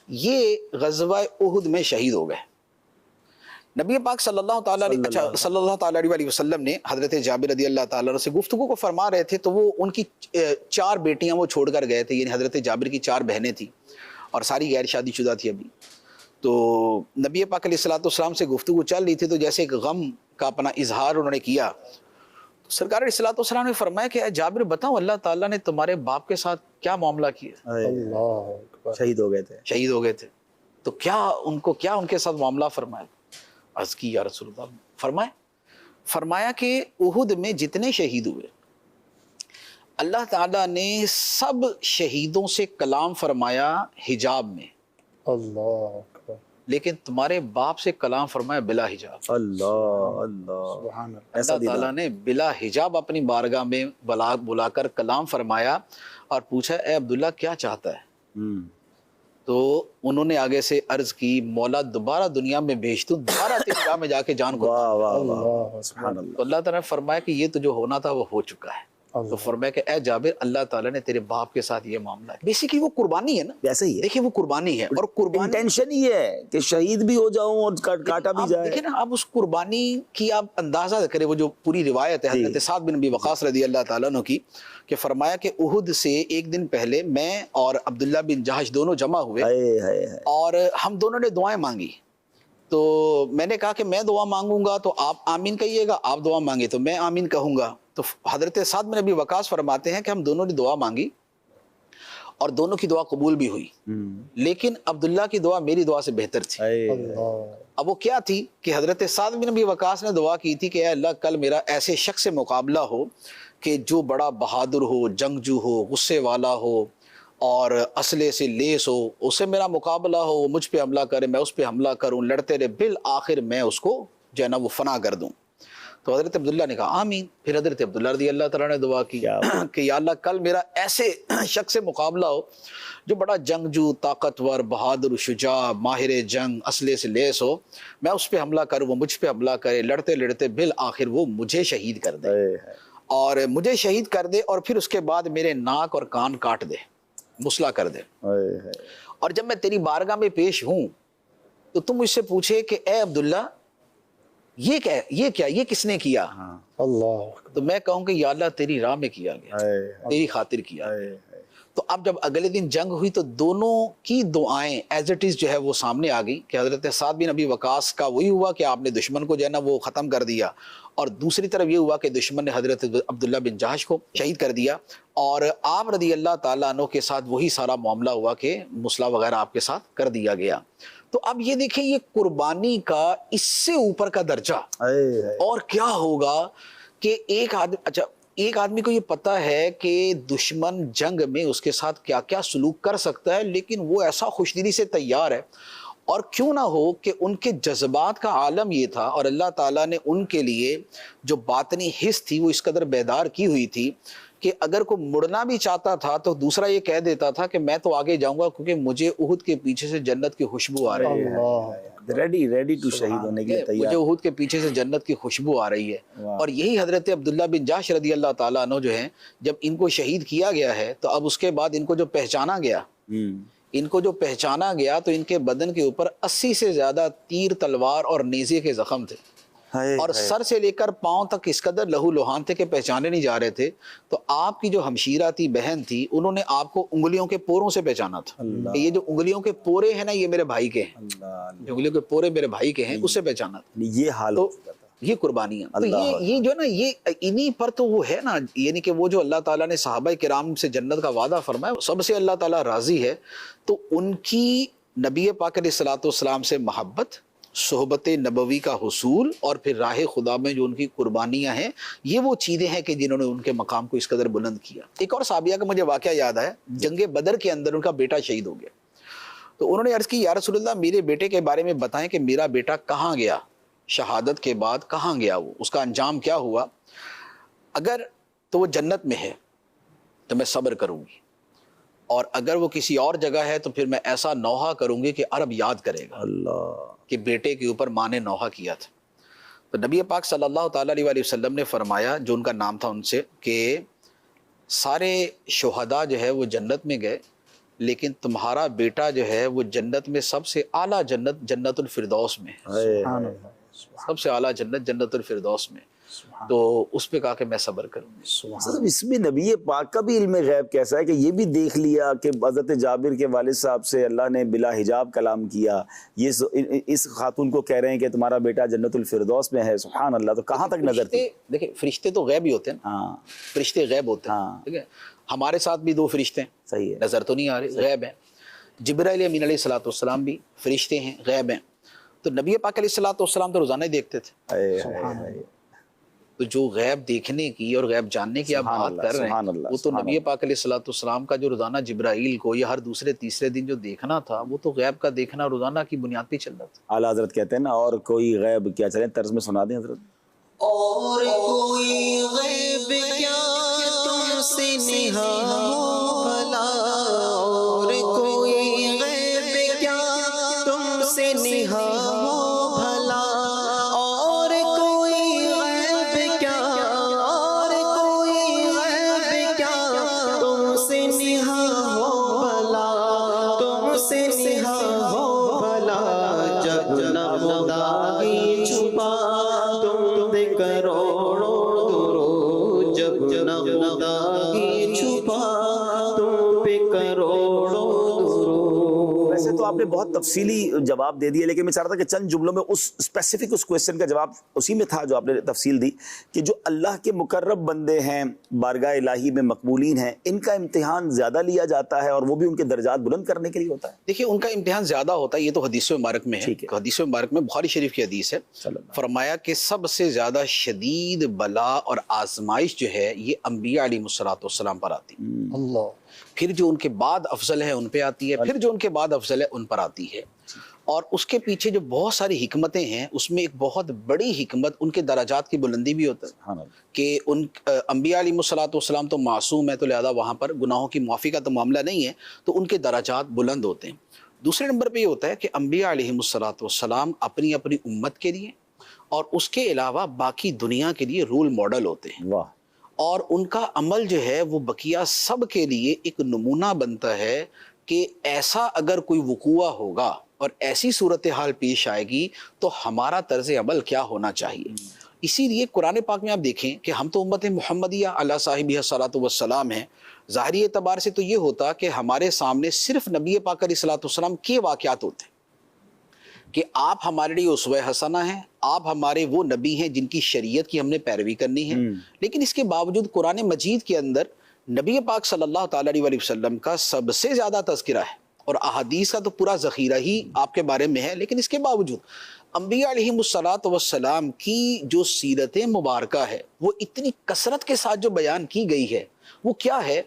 یہ غزوہ احد میں شہید ہو گئے. نبی پاک صلی اللہ تعالیٰ علیہ وسلم نے حضرت جابر رضی اللہ تعالیٰ سے گفتگو کو فرما رہے تھے، تو وہ ان کی 4 بیٹیاں وہ چھوڑ کر گئے تھے، یعنی حضرت جابر کی 4 بہنیں تھیں اور ساری غیر شادی شدہ تھی ابھی. تو نبی پاک علیہ السلام سے گفتگو چل رہی تھی تو جیسے ایک غم کا اپنا اظہار انہوں نے کیا، سرکار علیہ السلام نے فرمایا کہ اے جابر بتاؤ اللہ تعالیٰ نے تمہارے باپ کے ساتھ کیا معاملہ کیا؟ شہید ہو گئے تھے. شہید ہو گئے تھے تو کیا ان کے ساتھ معاملہ فرمایا؟ عرض کی یا رسول اللہ. فرمایا کہ احد میں جتنے شہید ہوئے اللہ تعالیٰ نے سب شہیدوں سے کلام فرمایا حجاب میں، اللہ اکبر. لیکن تمہارے باپ سے کلام فرمایا بلا حجاب. اللہ اللہ. سبحان اللہ. ایسا اللہ تعالیٰ نے بلا حجاب اپنی بارگاہ میں بلا کر کلام فرمایا اور پوچھا اے عبداللہ کیا چاہتا ہے؟ تو انہوں نے آگے سے عرض کی مولا دوبارہ دنیا میں بھیج دوں، دوبارہ تیری راہ میں جا کے جان کو. واہ واہ واہ. سبحان اللہ. تو اللہ تعالیٰ نے فرمایا کہ یہ تو جو ہونا تھا وہ ہو چکا ہے. تو فرمایا کہ اے جابر اللہ تعالیٰ نے تیرے باپ کے ساتھ یہ معاملہ ہے. بیسیکلی وہ قربانی ہے نا، ایسا ہی ہے. دیکھیں وہ قربانی ہے اور قربانی انٹینشن یہ ہے کہ شہید بھی ہو جاؤں اور کاٹا بھی جائے. دیکھیں نا اب اس قربانی کی آپ اندازہ کریں، وہ جو پوری روایت ہے حضرت سعد بن ابی وقاص رضی اللہ تعالیٰ عنہ کی کہ فرمایا کہ احد سے ایک دن پہلے میں اور عبداللہ بن جہش دونوں جمع ہوئے اور ہم دونوں نے دعائیں مانگی. تو میں نے کہا کہ میں دعا مانگوں گا تو آپ آمین کہیے گا، آپ دعا مانگے تو میں آمین کہوں گا. تو حضرت سعد بن ابی وقاص فرماتے ہیں کہ ہم دونوں نے دعا مانگی اور دونوں کی دعا قبول بھی ہوئی، لیکن عبداللہ کی دعا میری دعا سے بہتر تھی. اب وہ کیا تھی کہ حضرت سعد بن ابی وقاص نے دعا کی تھی کہ اے اللہ کل میرا ایسے شخص سے مقابلہ ہو کہ جو بڑا بہادر ہو، جنگجو ہو، غصے والا ہو اور اسلحے سے لیس ہو، اس سے میرا مقابلہ ہو، وہ مجھ پہ حملہ کرے، میں اس پہ حملہ کروں، لڑتے رہے، بالآخر میں اس کو جو ہے نا وہ فنا کر دوں. تو حضرت عبداللہ نے کہا آمین. پھر حضرت عبداللہ رضی اللہ تعالیٰ نے دعا کی کہ یا اللہ کل میرا ایسے شخص سے مقابلہ ہو جو بڑا جنگجو، طاقتور، بہادر، شجاع، ماہر جنگ، اسلحے سے لیس ہو، میں اس پہ حملہ کروں، وہ مجھ پہ حملہ کرے، لڑتے لڑتے بالآخر وہ مجھے شہید کر دے اور مجھے شہید کر دے اور پھر اس کے بعد میرے ناک اور کان کاٹ دے، مسلح کر دے. اور جب میں تیری بارگاہ میں پیش ہوں تو تم مجھ سے پوچھے کہ اے عبداللہ یہ کس نے کیا؟ اللہ. تو میں کہوں کہ یا اللہ تیری راہ میں کیا گیا، تیری خاطر کیا. تو اب جب اگلے دن جنگ ہوئی تو دونوں کی دعائیں ایز اٹ از جو ہے وہ سامنے آ گئی کہ حضرت سعد بن ابی وقاص کا وہی ہوا کہ آپ نے دشمن کو جو ہے نا وہ ختم کر دیا، اور دوسری طرف یہ ہوا کہ دشمن نے حضرت عبداللہ بن جہش کو شہید کر دیا، اور آپ رضی اللہ تعالیٰ عنہ کے ساتھ وہی سارا معاملہ ہوا کہ مسئلہ وغیرہ آپ کے ساتھ کر دیا گیا. تو اب یہ دیکھیں یہ قربانی کا اس سے اوپر کا درجہ اور کیا ہوگا کہ ایک آدمی کو یہ پتا ہے کہ دشمن جنگ میں اس کے ساتھ کیا کیا سلوک کر سکتا ہے، لیکن وہ ایسا خوش دلی سے تیار ہے. اور کیوں نہ ہو کہ ان کے جذبات کا عالم یہ تھا، اور اللہ تعالیٰ نے ان کے لیے جو باطنی حس تھی وہ اس قدر بیدار کی ہوئی تھی کہ اگر کوئی مڑنا بھی چاہتا تھا تو دوسرا یہ کہہ دیتا تھا کہ میں تو آگے جاؤں گا کیونکہ مجھے احد کے پیچھے سے جنت کی خوشبو آ رہی ہے، ریڈی ٹو شہید ہونے کے لیے مجھے تیار. احد کے پیچھے سے جنت کی خوشبو آ رہی ہے. اور یہی حضرت عبداللہ بن جحش رضی اللہ تعالیٰ عنہ جو ہیں، جب ان کو شہید کیا گیا ہے تو اب اس کے بعد ان کو جو پہچانا گیا تو ان کے بدن کے اوپر 80 سے زیادہ تیر، تلوار اور نیزے کے زخم تھے، اور سر سے لے کر پاؤں تک اس قدر لہو لہان تھے کہ پہچانے نہیں جا رہے تھے. تو آپ کی جو ہمشیرہ تھی، بہن تھی، انہوں نے آپ کو انگلیوں کے پوروں سے پہچانا تھا کہ یہ جو انگلیوں کے پورے ہیں نا یہ میرے بھائی کے ہیں، جو انگلیوں کے پورے میرے بھائی کے ہیں، اس سے پہچانا تھا. یہ حال تو یہ قربانیاں، تو یہ جو نا یہ انہی پر تو وہ ہے نا، یعنی کہ وہ جو اللہ تعالیٰ نے صحابہ کرام سے جنت کا وعدہ فرمایا، سب سے اللہ تعالیٰ راضی ہے. تو ان کی نبی پاک علیہ الصلوۃ والسلام سے محبت، صحبت نبوی کا حصول، اور پھر راہ خدا میں جو ان کی قربانیاں ہیں، یہ وہ چیزیں ہیں کہ جنہوں نے ان کے مقام کو اس قدر بلند کیا. ایک اور صحابیہ کا مجھے واقعہ یاد آیا، جنگ بدر کے اندر ان کا بیٹا شہید ہو گیا. تو انہوں نے عرض کی، یا رسول اللہ میرے بیٹے کے بارے میں بتائیں کہ میرا بیٹا کہاں گیا، شہادت کے بعد کہاں گیا، وہ اس کا انجام کیا ہوا. اگر تو وہ جنت میں ہے تو میں صبر کروں گی، اور اگر وہ کسی اور جگہ ہے تو پھر میں ایسا نوحہ کروں گی کہ عرب یاد کرے گا کہ بیٹے کے اوپر ماں نے نوحہ کیا تھا. تو نبی پاک صلی اللہ تعالیٰ علیہ وسلم نے فرمایا، جو ان کا نام تھا ان سے، کہ سارے شہداء جو ہے وہ جنت میں گئے، لیکن تمہارا بیٹا جو ہے وہ جنت میں سب سے اعلیٰ جنت، جنت الفردوس میں ہے، سب سے اعلیٰ جنت، جنت الفردوس میں. تو اس پہ کہا کہ میں صبر کروں گی. صاحب اس میں نبی پاک کا بھی علم غیب کیسا ہے کہ یہ بھی دیکھ لیا کہ حضرت جابر کے والد صاحب سے اللہ نے بلا حجاب کلام کیا، یہ اس خاتون کو کہہ رہے ہیں کہ تمہارا بیٹا جنت الفردوس میں ہے. سبحان اللہ. تو کہاں تک نظر تھی؟ دیکھیں فرشتے تو غیب ہی ہوتے ہیں، ہاں فرشتے غیب ہوتے ہیں، ٹھیک ہے. ہمارے ساتھ بھی 2 فرشتے ہیں، صحیح ہے، نظر تو نہیں آ رہے، غیب ہیں. جبرائیل امین علیہ الصلوۃ والسلام بھی فرشتے ہیں، غیب ہیں. تو نبی پاک علیہ الصلوۃ والسلام تو روزانہ ہی دیکھتے تھے. تو جو غیب دیکھنے کی اور غیب جاننے کی آپ بات کر رہے ہیں، وہ تو نبی پاک علیہ الصلوۃ والسلام کا جو روزانہ جبرائیل کو یا ہر دوسرے تیسرے دن جو دیکھنا تھا، وہ تو غیب کا دیکھنا روزانہ کی بنیاد پہ چل رہا تھا. اعلیٰ حضرت کہتے ہیں نا، اور کوئی غیب کیا، چلیں طرز میں سنا دیں حضرت. اور کوئی غیب کیا تم سے نہا ہو بھلا، اور کوئی غیب کیا تم سے نہا ہو بھلا، اور کوئی غیب کیا، اور کوئی غیب کیا تم سے نہا ہو بھلا، تم سے نہا ہو بھلا. جب نہ خدا ہی چھپا تم پہ کروڑوں درود، جب نہ خدا ہی چھپا تم پہ کروڑوں درود. ویسے تو آپ نے بہت تفصیلی جواب دے دیا، لیکن میں چاہ رہا تھا کہ چند جملوں میں اس اسپیسیفک اس کویسچن کا جواب اسی میں تھا جو آپ نے تفصیل دی، کہ جو اللہ کے مقرب بندے ہیں، بارگاہ الہی میں مقبولین ہیں، ان کا امتحان زیادہ لیا جاتا ہے اور وہ بھی ان کے درجات بلند کرنے کے لیے ہوتا ہے. دیکھیے ان کا امتحان زیادہ ہوتا ہے، یہ تو حدیث مبارک میں ہے. حدیث مبارک میں بخاری شریف کی حدیث ہے، فرمایا کہ سب سے زیادہ شدید بلا اور آزمائش جو ہے یہ انبیاء علیہ الصلوۃ والسلام پر آتی ہے. اللہ. پھر جو ان کے بعد افضل ہے ان پہ آتی ہے، پھر جو ان کے بعد افضل ہے ان پر آتی ہے. اور اس کے پیچھے جو بہت ساری حکمتیں ہیں، اس میں ایک بہت بڑی حکمت ان کے درجات کی بلندی بھی ہوتا ہے کہ ان انبیاء علیہ الصلوۃ والسلام تو معصوم ہے، تو لہذا وہاں پر گناہوں کی معافی کا تو معاملہ نہیں ہے، تو ان کے درجات بلند ہوتے ہیں. دوسرے نمبر پہ یہ ہوتا ہے کہ انبیاء علیہ الصلوۃ والسلام اپنی اپنی امت کے لیے اور اس کے علاوہ باقی دنیا کے لیے رول ماڈل ہوتے ہیں. واہ. اور ان کا عمل جو ہے وہ بقیہ سب کے لیے ایک نمونہ بنتا ہے کہ ایسا اگر کوئی وقوع ہوگا اور ایسی صورتحال پیش آئے گی تو ہمارا طرز عمل کیا ہونا چاہیے. اسی لیے قرآن پاک میں آپ دیکھیں کہ ہم تو امت محمدیہ علی صاحبہ الصلاۃ والسلام ہیں. ظاہری اعتبار سے تو یہ ہوتا کہ ہمارے سامنے صرف نبی پاک علیہ الصلاۃ والسلام کے واقعات ہوتے ہیں کہ آپ ہمارے لیے اسوہ حسنہ ہیں، آپ ہمارے وہ نبی ہیں جن کی شریعت کی ہم نے پیروی کرنی ہے. لیکن اس کے باوجود قرآن مجید کے اندر نبی پاک صلی اللہ تعالیٰ علیہ وسلم کا سب سے زیادہ تذکرہ ہے. اور احادیث کا تو پورا ذخیرہ ہی آپ کے بارے میں ہے، لیکن اس کے باوجود انبیاء علیہم الصلاۃ والسلام کی جو سیرت مبارکہ ہے وہ اتنی کثرت کے ساتھ جو بیان کی گئی ہے وہ کیا ہے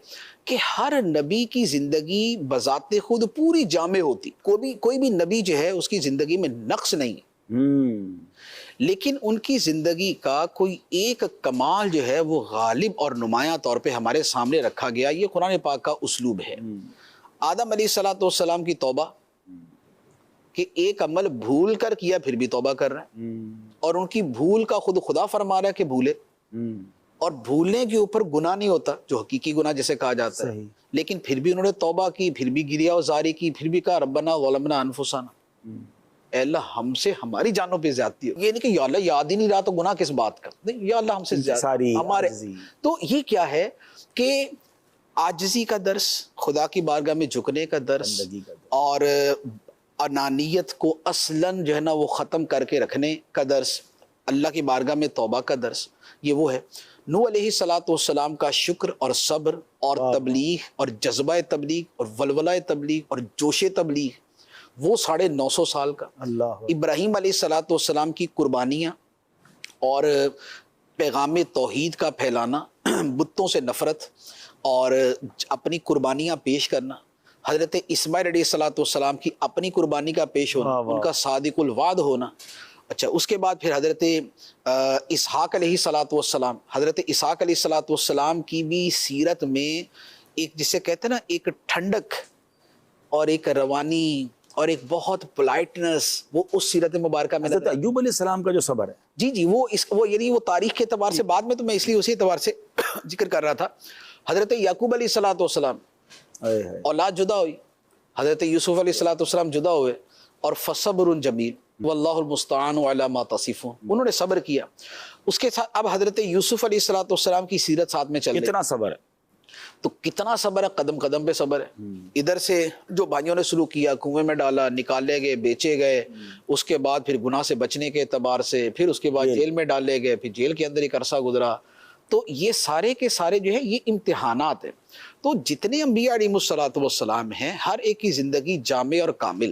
کہ ہر نبی کی زندگی بذات خود پوری جامع ہوتی، کوئی بھی نبی جو ہے اس کی زندگی میں نقص نہیں ہے، لیکن ان کی زندگی کا کوئی ایک کمال جو ہے وہ غالب اور نمایاں طور پہ ہمارے سامنے رکھا گیا۔ یہ قرآن پاک کا اسلوب ہے۔ آدم علیہ الصلوۃ والسلام کی توبہ کہ ایک عمل بھول کر کیا پھر بھی توبہ کر رہے ہیں، اور ان کی بھول کا خود خدا فرما رہا ہے کہ بھولے، اور بھولنے کے اوپر گناہ نہیں ہوتا جو حقیقی گناہ جسے کہا جاتا ہے، لیکن پھر بھی انہوں نے توبہ کی، پھر بھی گریہ وزاری کی، پھر بھی کہا ربنا ظلمنا انفسنا، اے اللہ ہم سے ہماری جانوں پہ زیادتی ہو۔ یہ نہیں کہ یا اللہ یاد ہی نہیں رہا تو گناہ کس بات کا، نہیں، یا اللہ ہم سے زیادتی ہمارے۔ تو یہ کیا ہے کہ عاجزی کا درس، خدا کی بارگاہ میں جھکنے کا درس، اور انانیت کو اصلاً جو ہے نا وہ ختم کر کے رکھنے کا درس، اللہ کی بارگاہ میں توبہ کا درس، یہ وہ ہے۔ نوح علیہ الصلوۃ والسلام کا شکر اور صبر اور تبلیغ اور جذبہ تبلیغ اور ولولہ تبلیغ اور جوش تبلیغ، وہ 950 سال کا۔ ابراہیم علیہ الصلوۃ والسلام کی قربانیاں اور پیغام توحید کا پھیلانا، بتوں سے نفرت اور اپنی قربانیاں پیش کرنا، حضرت اسماعیل علیہ الصلوۃ والسلام کی اپنی قربانی کا پیش ہونا، ان کا صادق الوعد ہونا۔ اچھا، اس کے بعد پھر حضرت اسحاق علیہ الصلوۃ والسلام، حضرت اسحاق علیہ الصلوۃ والسلام کی بھی سیرت میں ایک جسے کہتے ہیں نا ایک ٹھنڈک اور ایک روانی اور ایک بہت پولائٹنس، وہ اس سیرت مبارکہ میں حضرت ایوب علیہ السلام کا جو صبر ہے، جی وہ یعنی وہ تاریخ کے اعتبار سے بعد میں، تو میں اس لیے اسی اعتبار سے ذکر کر رہا تھا۔ حضرت یعقوب علیہ الصلوۃ والسلام، اولاد جدا ہوئی، حضرت یوسف علیہ الصلوۃ والسلام جدا ہوئے، اور فصبر جمیل واللہ المستعان علی ما تصفون، انہوں نے صبر کیا۔ اس کے ساتھ اب حضرت یوسف علیہ الصلوۃ والسلام کی سیرت ساتھ میں چل رہی ہے، کتنا صبر ہے، تو کتنا صبر ہے، قدم قدم پہ صبر ہے۔ ادھر سے جو بھائیوں نے سلوک کیا، کنویں میں ڈالا، نکالے گئے، بیچے گئے، اس کے بعد پھر گناہ سے بچنے کے اعتبار سے، پھر اس کے بعد جیل میں ڈالے گئے، پھر جیل کے اندر ایک عرصہ گزرا۔ تو یہ سارے کے سارے جو ہے یہ امتحانات ہیں۔ تو جتنے انبیاء علیہ الصلوۃ والسلام ہیں، ہر ایک کی زندگی جامع اور کامل،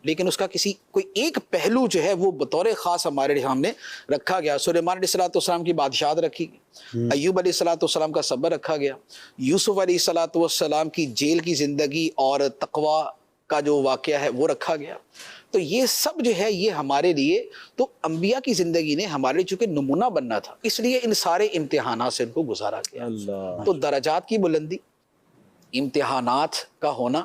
لیکن اس کا کوئی ایک پہلو جو ہے وہ بطور خاص ہمارے سامنے رکھا گیا۔ سلیمان علیہ الصلوۃ والسلام کی بادشاہت رکھی گئی، ایوب علیہ الصلوۃ والسلام کا صبر رکھا گیا، یوسف علیہ الصلوۃ والسلام کی جیل کی زندگی اور تقویٰ کا جو واقعہ ہے وہ رکھا گیا۔ تو یہ سب جو ہے یہ ہمارے لیے، تو انبیاء کی زندگی نے ہمارے لیے چونکہ نمونہ بننا تھا، اس لیے ان سارے امتحانات سے ان کو گزارا گیا۔ تو درجات کی بلندی، امتحانات کا ہونا،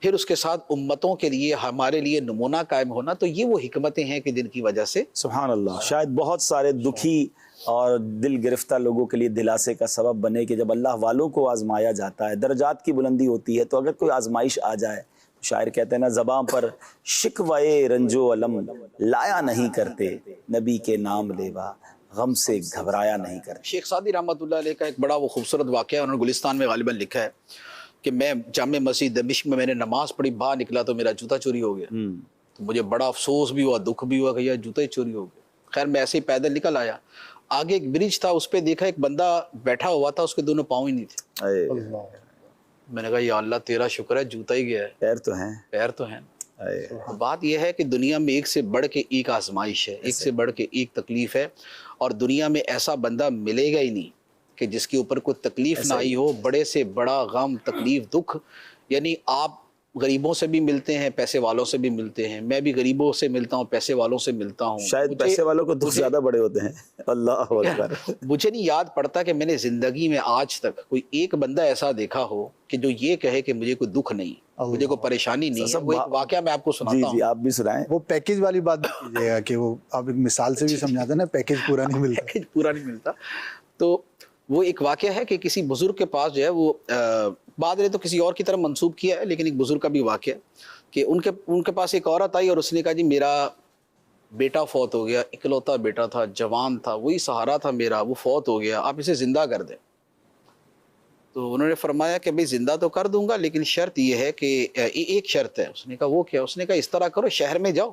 پھر اس کے ساتھ امتوں کے لیے ہمارے لیے نمونہ قائم ہونا، تو یہ وہ حکمتیں ہیں کہ جن کی وجہ سے سبحان اللہ، شاید بہت سارے دکھی اور دل گرفتہ لوگوں کے لیے دلاسے کا سبب بنے کہ جب اللہ والوں کو آزمایا جاتا ہے، درجات کی بلندی ہوتی ہے، تو اگر کوئی آزمائش آ جائے، شاعر کہتے ہیں نا، زباں پر شکوائے رنج و علم لایا نہیں کرتے، نبی کے نام لیوا غم سے گھبرایا نہیں کرتے۔ شیخ سعدی رحمۃ اللہ علیہ کا ایک بڑا وہ خوبصورت واقعہ ہے، انہوں نے گلستان میں غالباً لکھا ہے کہ میں جامع مسجد دمشق میں نے نماز پڑھی، باہر نکلا تو میرا جوتا چوری ہو گیا، تو مجھے بڑا افسوس بھی ہوا، دکھ بھی ہوا کہ یار جوتا ہی چوری ہو گیا۔ خیر میں ایسے ہی پیدل نکل آیا، آگے ایک برج تھا، اس پہ دیکھا ایک بندہ بیٹھا ہوا تھا، اس کے دونوں پاؤں ہی نہیں تھے۔ میں نے کہا یا اللہ تیرا شکر ہے جوتا ہی گیا ہے، پیر تو ہیں، پیر تو ہیں۔ بات یہ ہے کہ دنیا میں ایک سے بڑھ کے ایک آزمائش ہے، ایک سے بڑھ کے ایک تکلیف ہے، اور دنیا میں ایسا بندہ ملے گا ہی نہیں کہ جس کے اوپر کوئی تکلیف نہ آئی ہو، بڑے سے بڑا غم، تکلیف، دکھ۔ یعنی آپ غریبوں سے بھی ملتے ہیں، پیسے والوں سے بھی ملتے ہیں، میں بھی غریبوں سے ملتا ہوں، پیسے والوں سے ملتا ہوں، شاید پیسے والوں کو دکھ زیادہ بڑے ہوتے ہیں۔ اللہ اکبر۔ مجھے نہیں یاد پڑتا کہ میں نے زندگی میں آج تک کوئی ایک بندہ ایسا دیکھا ہو کہ جو یہ کہے کہ مجھے کوئی دکھ نہیں، مجھے کوئی پریشانی نہیں ہے۔ وہ ایک واقعہ میں آپ کو سناتا ہوں۔ جی آپ بھی سنائیں۔ وہ پیکیج والی بات کیجیے گا کہ وہ آپ ایک مثال سے بھی سمجھاتے ہیں نا، پیکیج پورا نہیں ملتا، پیکیج پورا نہیں ملتا۔ تو وہ ایک واقعہ ہے کہ کسی بزرگ کے پاس جو ہے وہ بعد نے تو کسی اور کی طرف منسوب کیا ہے، لیکن ایک بزرگ کا بھی واقعہ کہ ان کے پاس ایک عورت آئی اور اس نے کہا جی میرا بیٹا فوت ہو گیا، اکلوتا بیٹا تھا، جوان تھا، وہی سہارا تھا میرا، وہ فوت ہو گیا، آپ اسے زندہ کر دیں۔ تو انہوں نے فرمایا کہ بھئی زندہ تو کر دوں گا، لیکن شرط یہ ہے کہ ایک شرط ہے۔ اس نے کہا وہ کیا؟ اس نے کہا اس طرح کرو، شہر میں جاؤ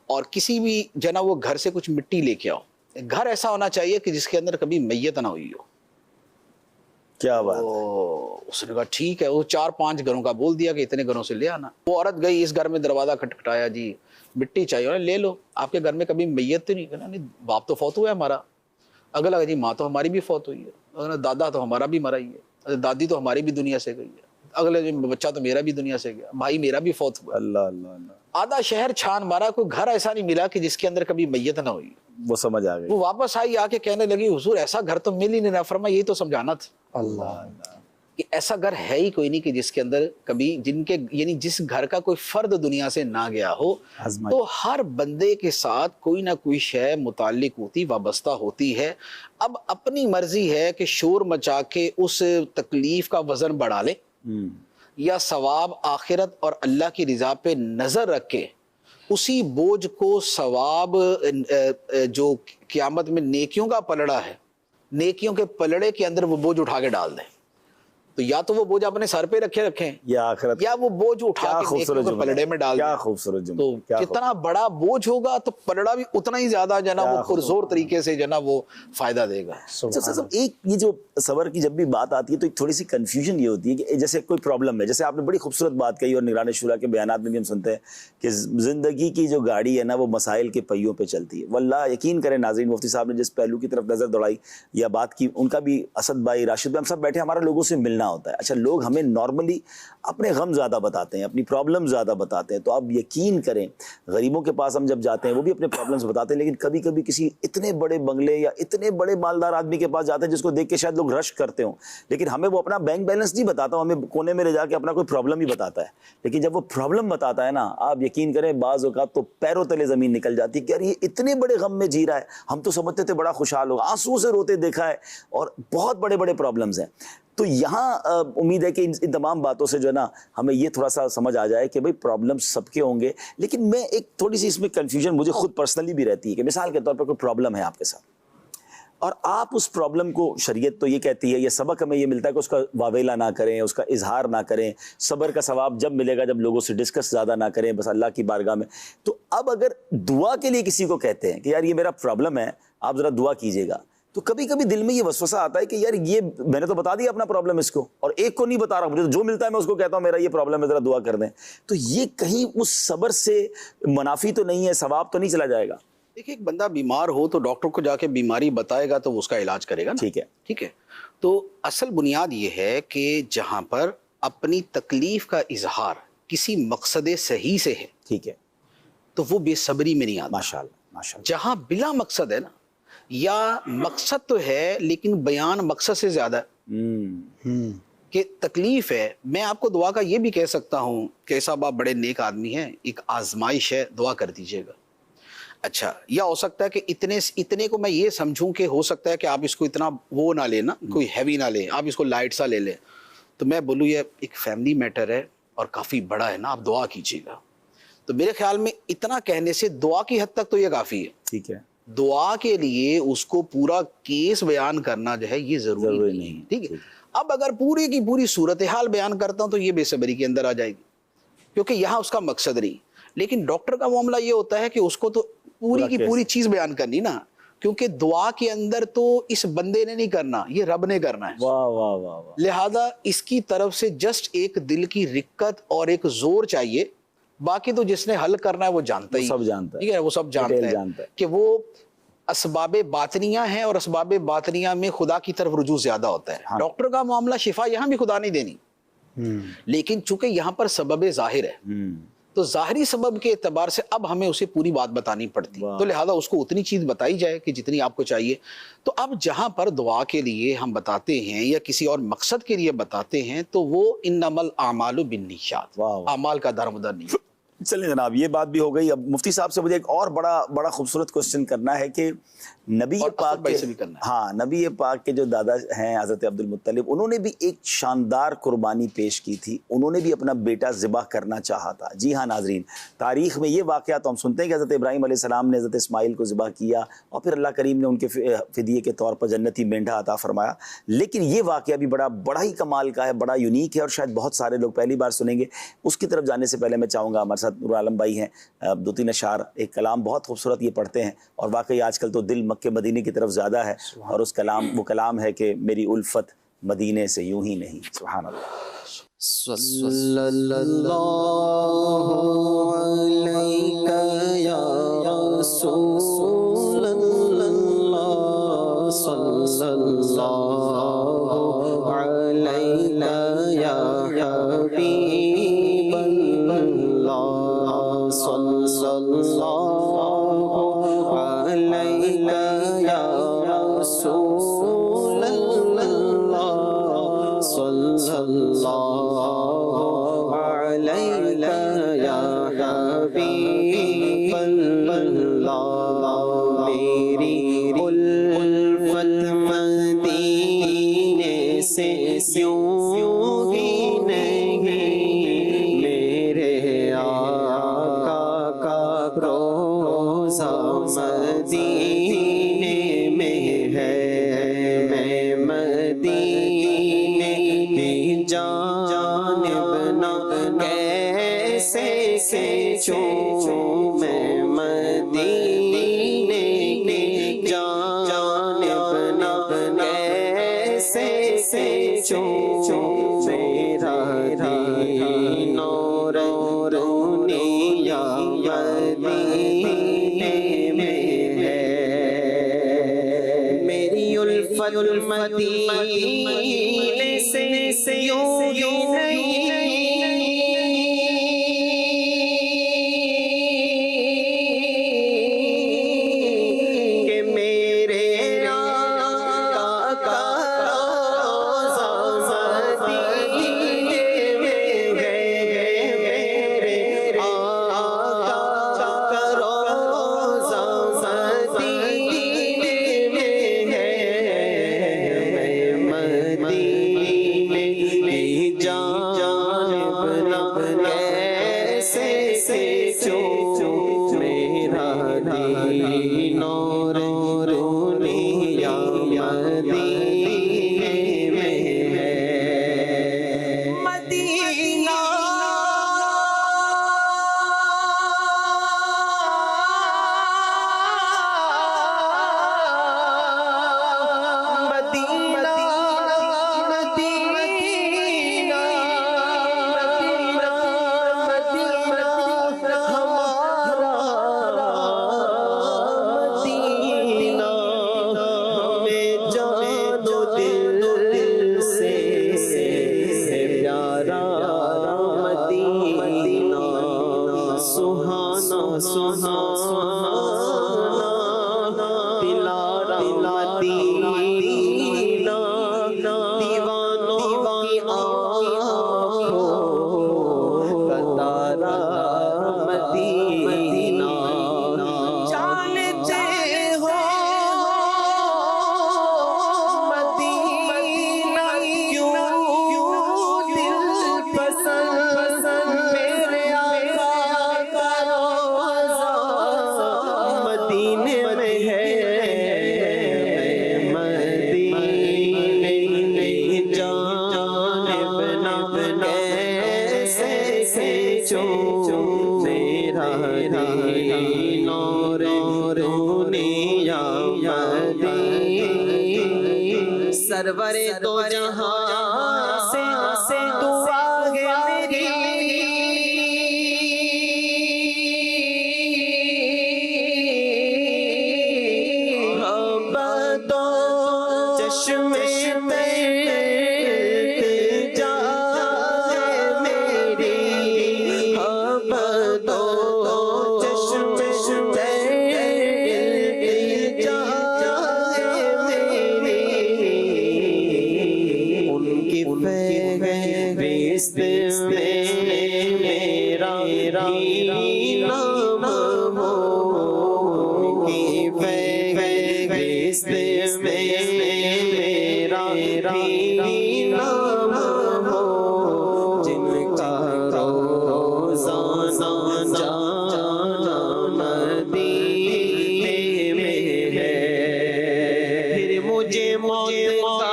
اور کسی بھی جنا وہ گھر سے کچھ مٹی لے کے آؤ، گھر ایسا ہونا چاہیے کہ جس کے اندر کبھی میت نہ ہوئی ہو۔ کیا بات، تو اس نے کہا ٹھیک ہے، وہ 4-5 گھروں کا بول دیا کہ اتنے گھروں سے لے آنا. وہ عورت گئی اس گھر میں، دروازہ کھٹکھٹایا، جی مٹی چاہیے، لے لو. آپ کے گھر میں کبھی میت تو نہیں؟ کہا نہیں، باپ تو فوت ہوا ہے ہمارا. اگلا جی ماں تو ہماری بھی فوت ہوئی ہے، دادا تو ہمارا بھی مرا ہی ہے، دادی تو ہماری بھی دنیا سے گئی ہے، اگلے دن بچہ تو میرا بھی دنیا سے گیا، بھائی میرا بھی فوت ہوا. اللہ اللہ اللہ، آدھا شہر چھان مارا، کوئی گھر ایسا نہیں ملا کہ جس کے اندر کبھی میت نہ ہوئی. وہ سمجھ آ گئی. وہ واپس آئی، آ کے کہنے لگی حضور ایسا گھر تو مل ہی نہیں رہا. فرمایا یہی تو سمجھانا تھا کہ ایسا گھر ہے ہی کوئی نہیں کہ جس کے اندر کبھی یعنی جس گھر کا کوئی فرد دنیا سے نہ گیا ہو. تو ہر بندے کے ساتھ کوئی نہ کوئی شے متعلق ہوتی، وابستہ ہوتی ہے. اب اپنی مرضی ہے کہ شور مچا کے اس تکلیف کا وزن بڑھا لے، یا ثواب آخرت اور اللہ کی رضا پہ نظر رکھ کے اسی بوجھ کو ثواب جو قیامت میں نیکیوں کا پلڑا ہے، نیکیوں کے پلڑے کے اندر وہ بوجھ اٹھا کے ڈال دیں. تو یا تو وہ بوجھ اپنے سر پہ رکھیں یا آخرت، یا وہ بوجھ اٹھا کے نیکیوں کے پلڑے میں ڈال دیں. کیا خوبصورت جملہ. تو جتنا بڑا بوجھ ہوگا تو پلڑا بھی اتنا ہی زیادہ جو ہے نا وہ پرزور طریقے سے جو ہے نا وہ فائدہ دے گا. ایک یہ جو صبر کی جب بھی بات آتی ہے تو ایک تھوڑی سی کنفیوژن یہ ہوتی ہے کہ جیسے کوئی پرابلم ہے، جیسے آپ نے بڑی خوبصورت بات کہی اور نگران شورا کے بیانات میں بھی ہم سنتے ہیں کہ زندگی کی جو گاڑی ہے نا وہ مسائل کے پہیوں پہ چلتی ہے. واللہ یقین کریں ناظرین، مفتی صاحب نے جس پہلو کی طرف نظر دوڑائی یا بات کی، ان کا بھی اسد بھائی، راشد بھائی، ہم سب بیٹھے، ہمارا لوگوں سے ملنا ہوتا ہے. اچھا لوگ ہمیں نارملی اپنے غم زیادہ بتاتے ہیں، اپنی پرابلم زیادہ بتاتے ہیں. تو آپ یقین کریں غریبوں کے پاس ہم جب جاتے ہیں وہ بھی اپنے پرابلمز بتاتے ہیں، لیکن کبھی کبھی کسی اتنے بڑے بنگلے یا اتنے بڑے مالدار آدمی کے پاس جاتے ہیں جس کو دیکھ کے شاید لوگ رش کرتے ہوں، لیکن ہمیں وہ اپنا بینک بیلنس نہیں بتاتا، ہمیں کونے میں لے جا کے اپنا کوئی پرابلم ہی بتاتا ہے. لیکن جب وہ پرابلم بتاتا ہے نا، آپ یقین کریں بعض اوقات تو پیروں تلے زمین نکل جاتی ہے کہ یار یہ اتنے بڑے غم میں جی رہا ہے. ہم تو سمجھتے تھے بڑا خوشحال ہوگا، آنسو سے روتے دیکھا ہے، اور بہت بڑے بڑے پرابلمز ہیں. تو یہاں امید ہے کہ ان تمام باتوں سے جو ہے نا ہمیں یہ تھوڑا سا سمجھ آ جائے کہ بھئی پرابلم سب کے ہوں گے. لیکن میں ایک تھوڑی سی اس میں کنفیوژن مجھے خود پرسنلی بھی رہتی ہے کہ مثال کے طور پر کوئی پرابلم ہے آپ کے ساتھ، اور آپ اس پرابلم کو، شریعت تو یہ کہتی ہے، یہ سبق ہمیں یہ ملتا ہے کہ اس کا واویلا نہ کریں، اس کا اظہار نہ کریں، صبر کا ثواب جب ملے گا جب لوگوں سے ڈسکس زیادہ نہ کریں، بس اللہ کی بارگاہ میں. تو اب اگر دعا کے لیے کسی کو کہتے ہیں کہ یار یہ میرا پرابلم ہے آپ ذرا دعا کیجیے گا، تو کبھی کبھی دل میں یہ وسوسہ آتا ہے کہ یار یہ میں نے تو بتا دیا اپنا پرابلم اس کو، اور ایک کو نہیں بتا رہا، مجھے تو جو ملتا ہے میں اس کو کہتا ہوں میرا یہ پرابلم ہے ذرا دعا کر دیں. تو یہ کہیں اس صبر سے منافی تو نہیں ہے، ثواب تو نہیں چلا جائے گا؟ دیکھیں ایک بندہ بیمار ہو تو ڈاکٹر کو جا کے بیماری بتائے گا تو وہ اس کا علاج کرے گا نا. ٹھیک ہے. تو اصل بنیاد یہ ہے کہ جہاں پر اپنی تکلیف کا اظہار کسی مقصد صحیح سے ہے، ٹھیک ہے، تو وہ بے صبری میں نہیں آتا. ماشاءاللہ. جہاں بلا مقصد ہے نا، یا مقصد تو ہے لیکن بیان مقصد سے زیادہ ہے کہ تکلیف ہے. میں آپ کو دعا کا یہ بھی کہہ سکتا ہوں کہ صاحب آپ بڑے نیک آدمی ہیں، ایک آزمائش ہے، دعا کر دیجئے گا. اچھا، یا ہو سکتا ہے کہ اتنے کو میں یہ سمجھوں کہ ہو سکتا ہے کہ آپ اس کو اتنا وہ نہ لیں نا، کوئی ہیوی نہ لیں، آپ اس کو لائٹ سا لے لیں. تو میں بولوں یہ ایک فیملی میٹر ہے اور کافی بڑا ہے نا، آپ دعا کیجیے گا. تو میرے خیال میں اتنا کہنے سے دعا کی حد تک تو یہ کافی ہے. ٹھیک ہے. دعا کے لیے اس کو پورا کیس بیان کرنا جو ہے یہ ضروری نہیں. ٹھیک ہے. اب اگر پوری کی پوری صورتحال بیان کرتا ہوں تو یہ بے صبری کے اندر آ جائے گی، کیونکہ یہاں اس کا مقصد نہیں. لیکن ڈاکٹر کا معاملہ یہ ہوتا ہے کہ اس کو تو پوری کی پوری چیز بیان کرنی نا، کیونکہ دعا کے اندر تو اس بندے نے نہیں کرنا، یہ رب نے کرنا ہے. واہ واہ واہ واہ. لہذا اس کی طرف سے جسٹ ایک دل کی رقت اور ایک زور چاہیے. باقی تو جس نے حل کرنا ہے وہ جانتا ہی، سب جانتا ہے. ٹھیک ہے، وہ سب جانتا ہے کہ وہ اسباب باطنیہ ہیں، اور اسباب باطنیہ میں خدا کی طرف رجوع زیادہ ہوتا ہے. ڈاکٹر کا معاملہ شفا یہاں بھی خدا نہیں دینی، لیکن چونکہ یہاں پر سبب ظاہر ہے تو ظاہری سبب کے اعتبار سے اب ہمیں اسے پوری بات بتانی پڑتی، تو لہذا اس کو اتنی چیز بتائی جائے کہ جتنی آپ کو چاہیے. تو اب جہاں پر دعا کے لیے ہم بتاتے ہیں یا کسی اور مقصد کے لیے بتاتے ہیں تو وہ انما الاعمال بالنیات، اعمال کا درمدر نہیں. چلیں جناب، یہ بات بھی ہو گئی. اب مفتی صاحب سے مجھے ایک اور بڑا خوبصورت کوسچن کرنا ہے کہ نبی پاک کے، ہاں نبی پاک کے جو دادا ہیں حضرت عبد المطلب، انہوں نے بھی ایک شاندار قربانی پیش کی تھی، انہوں نے بھی اپنا بیٹا ذبح کرنا چاہا تھا. جی ہاں ناظرین، تاریخ میں یہ واقعہ تو ہم سنتے ہیں کہ حضرت ابراہیم علیہ السلام نے حضرت اسماعیل کو ذبح کیا اور پھر اللہ کریم نے ان کے فدیے کے طور پر جنتی مینڈھا عطا فرمایا. لیکن یہ واقعہ بھی بڑا ہی کمال کا ہے، بڑا یونیک ہے، اور شاید بہت سارے لوگ پہلی بار سنیں گے. اس کی طرف جانے سے پہلے میں چاہوں گا، ہمارے ساتھ نور عالم بھائی ہیں، 2-3 اشعار، ایک کلام بہت خوبصورت یہ پڑھتے ہیں، اور واقعی آج کل تو دل مکے مدینے کی طرف زیادہ ہے، اور وہ کلام ہے کہ میری الفت مدینے سے یوں ہی نہیں. سبحان اللہ. صلی اللہ علیہ یا رسول اللہ، صلی اللہ علیہ یا حبیب اللہ، صلی اللہ علیہ یا رسول اللہ، صلی اللہ علیہ یا حبیب اللہ. میری الفت مدینے سے یوں ہی نہیں، میرے آقا کا روضہ مدینے میں ہے. میں مدینے کی جانب نہ کیسے کھینچوں، میں مدینے کی جانب نہ کیسے کھینچوں. میرا دین اور دنیا مدینے میں ہے. میری الفت مدینے سے یوں نہیں کہ میرے آقا کا روضہ مدینے میں ہے. میرے آقا کا روضہ مدینے میں ہے. مدینے کی جانب نہ کیسے کھینچوں، میرا دین اور دنیا مدینے میں ہے. مدینہ سرور دو جہاں سے دعا ہے میری، اب تو چشمے جا میری، اب تو چشمے جا فہرست میں میرا نام ہو، کی فہرست میں میرا نام ہو، جن کا روزانہ جانا مدینے میں ہے. پھر مجھے موت کا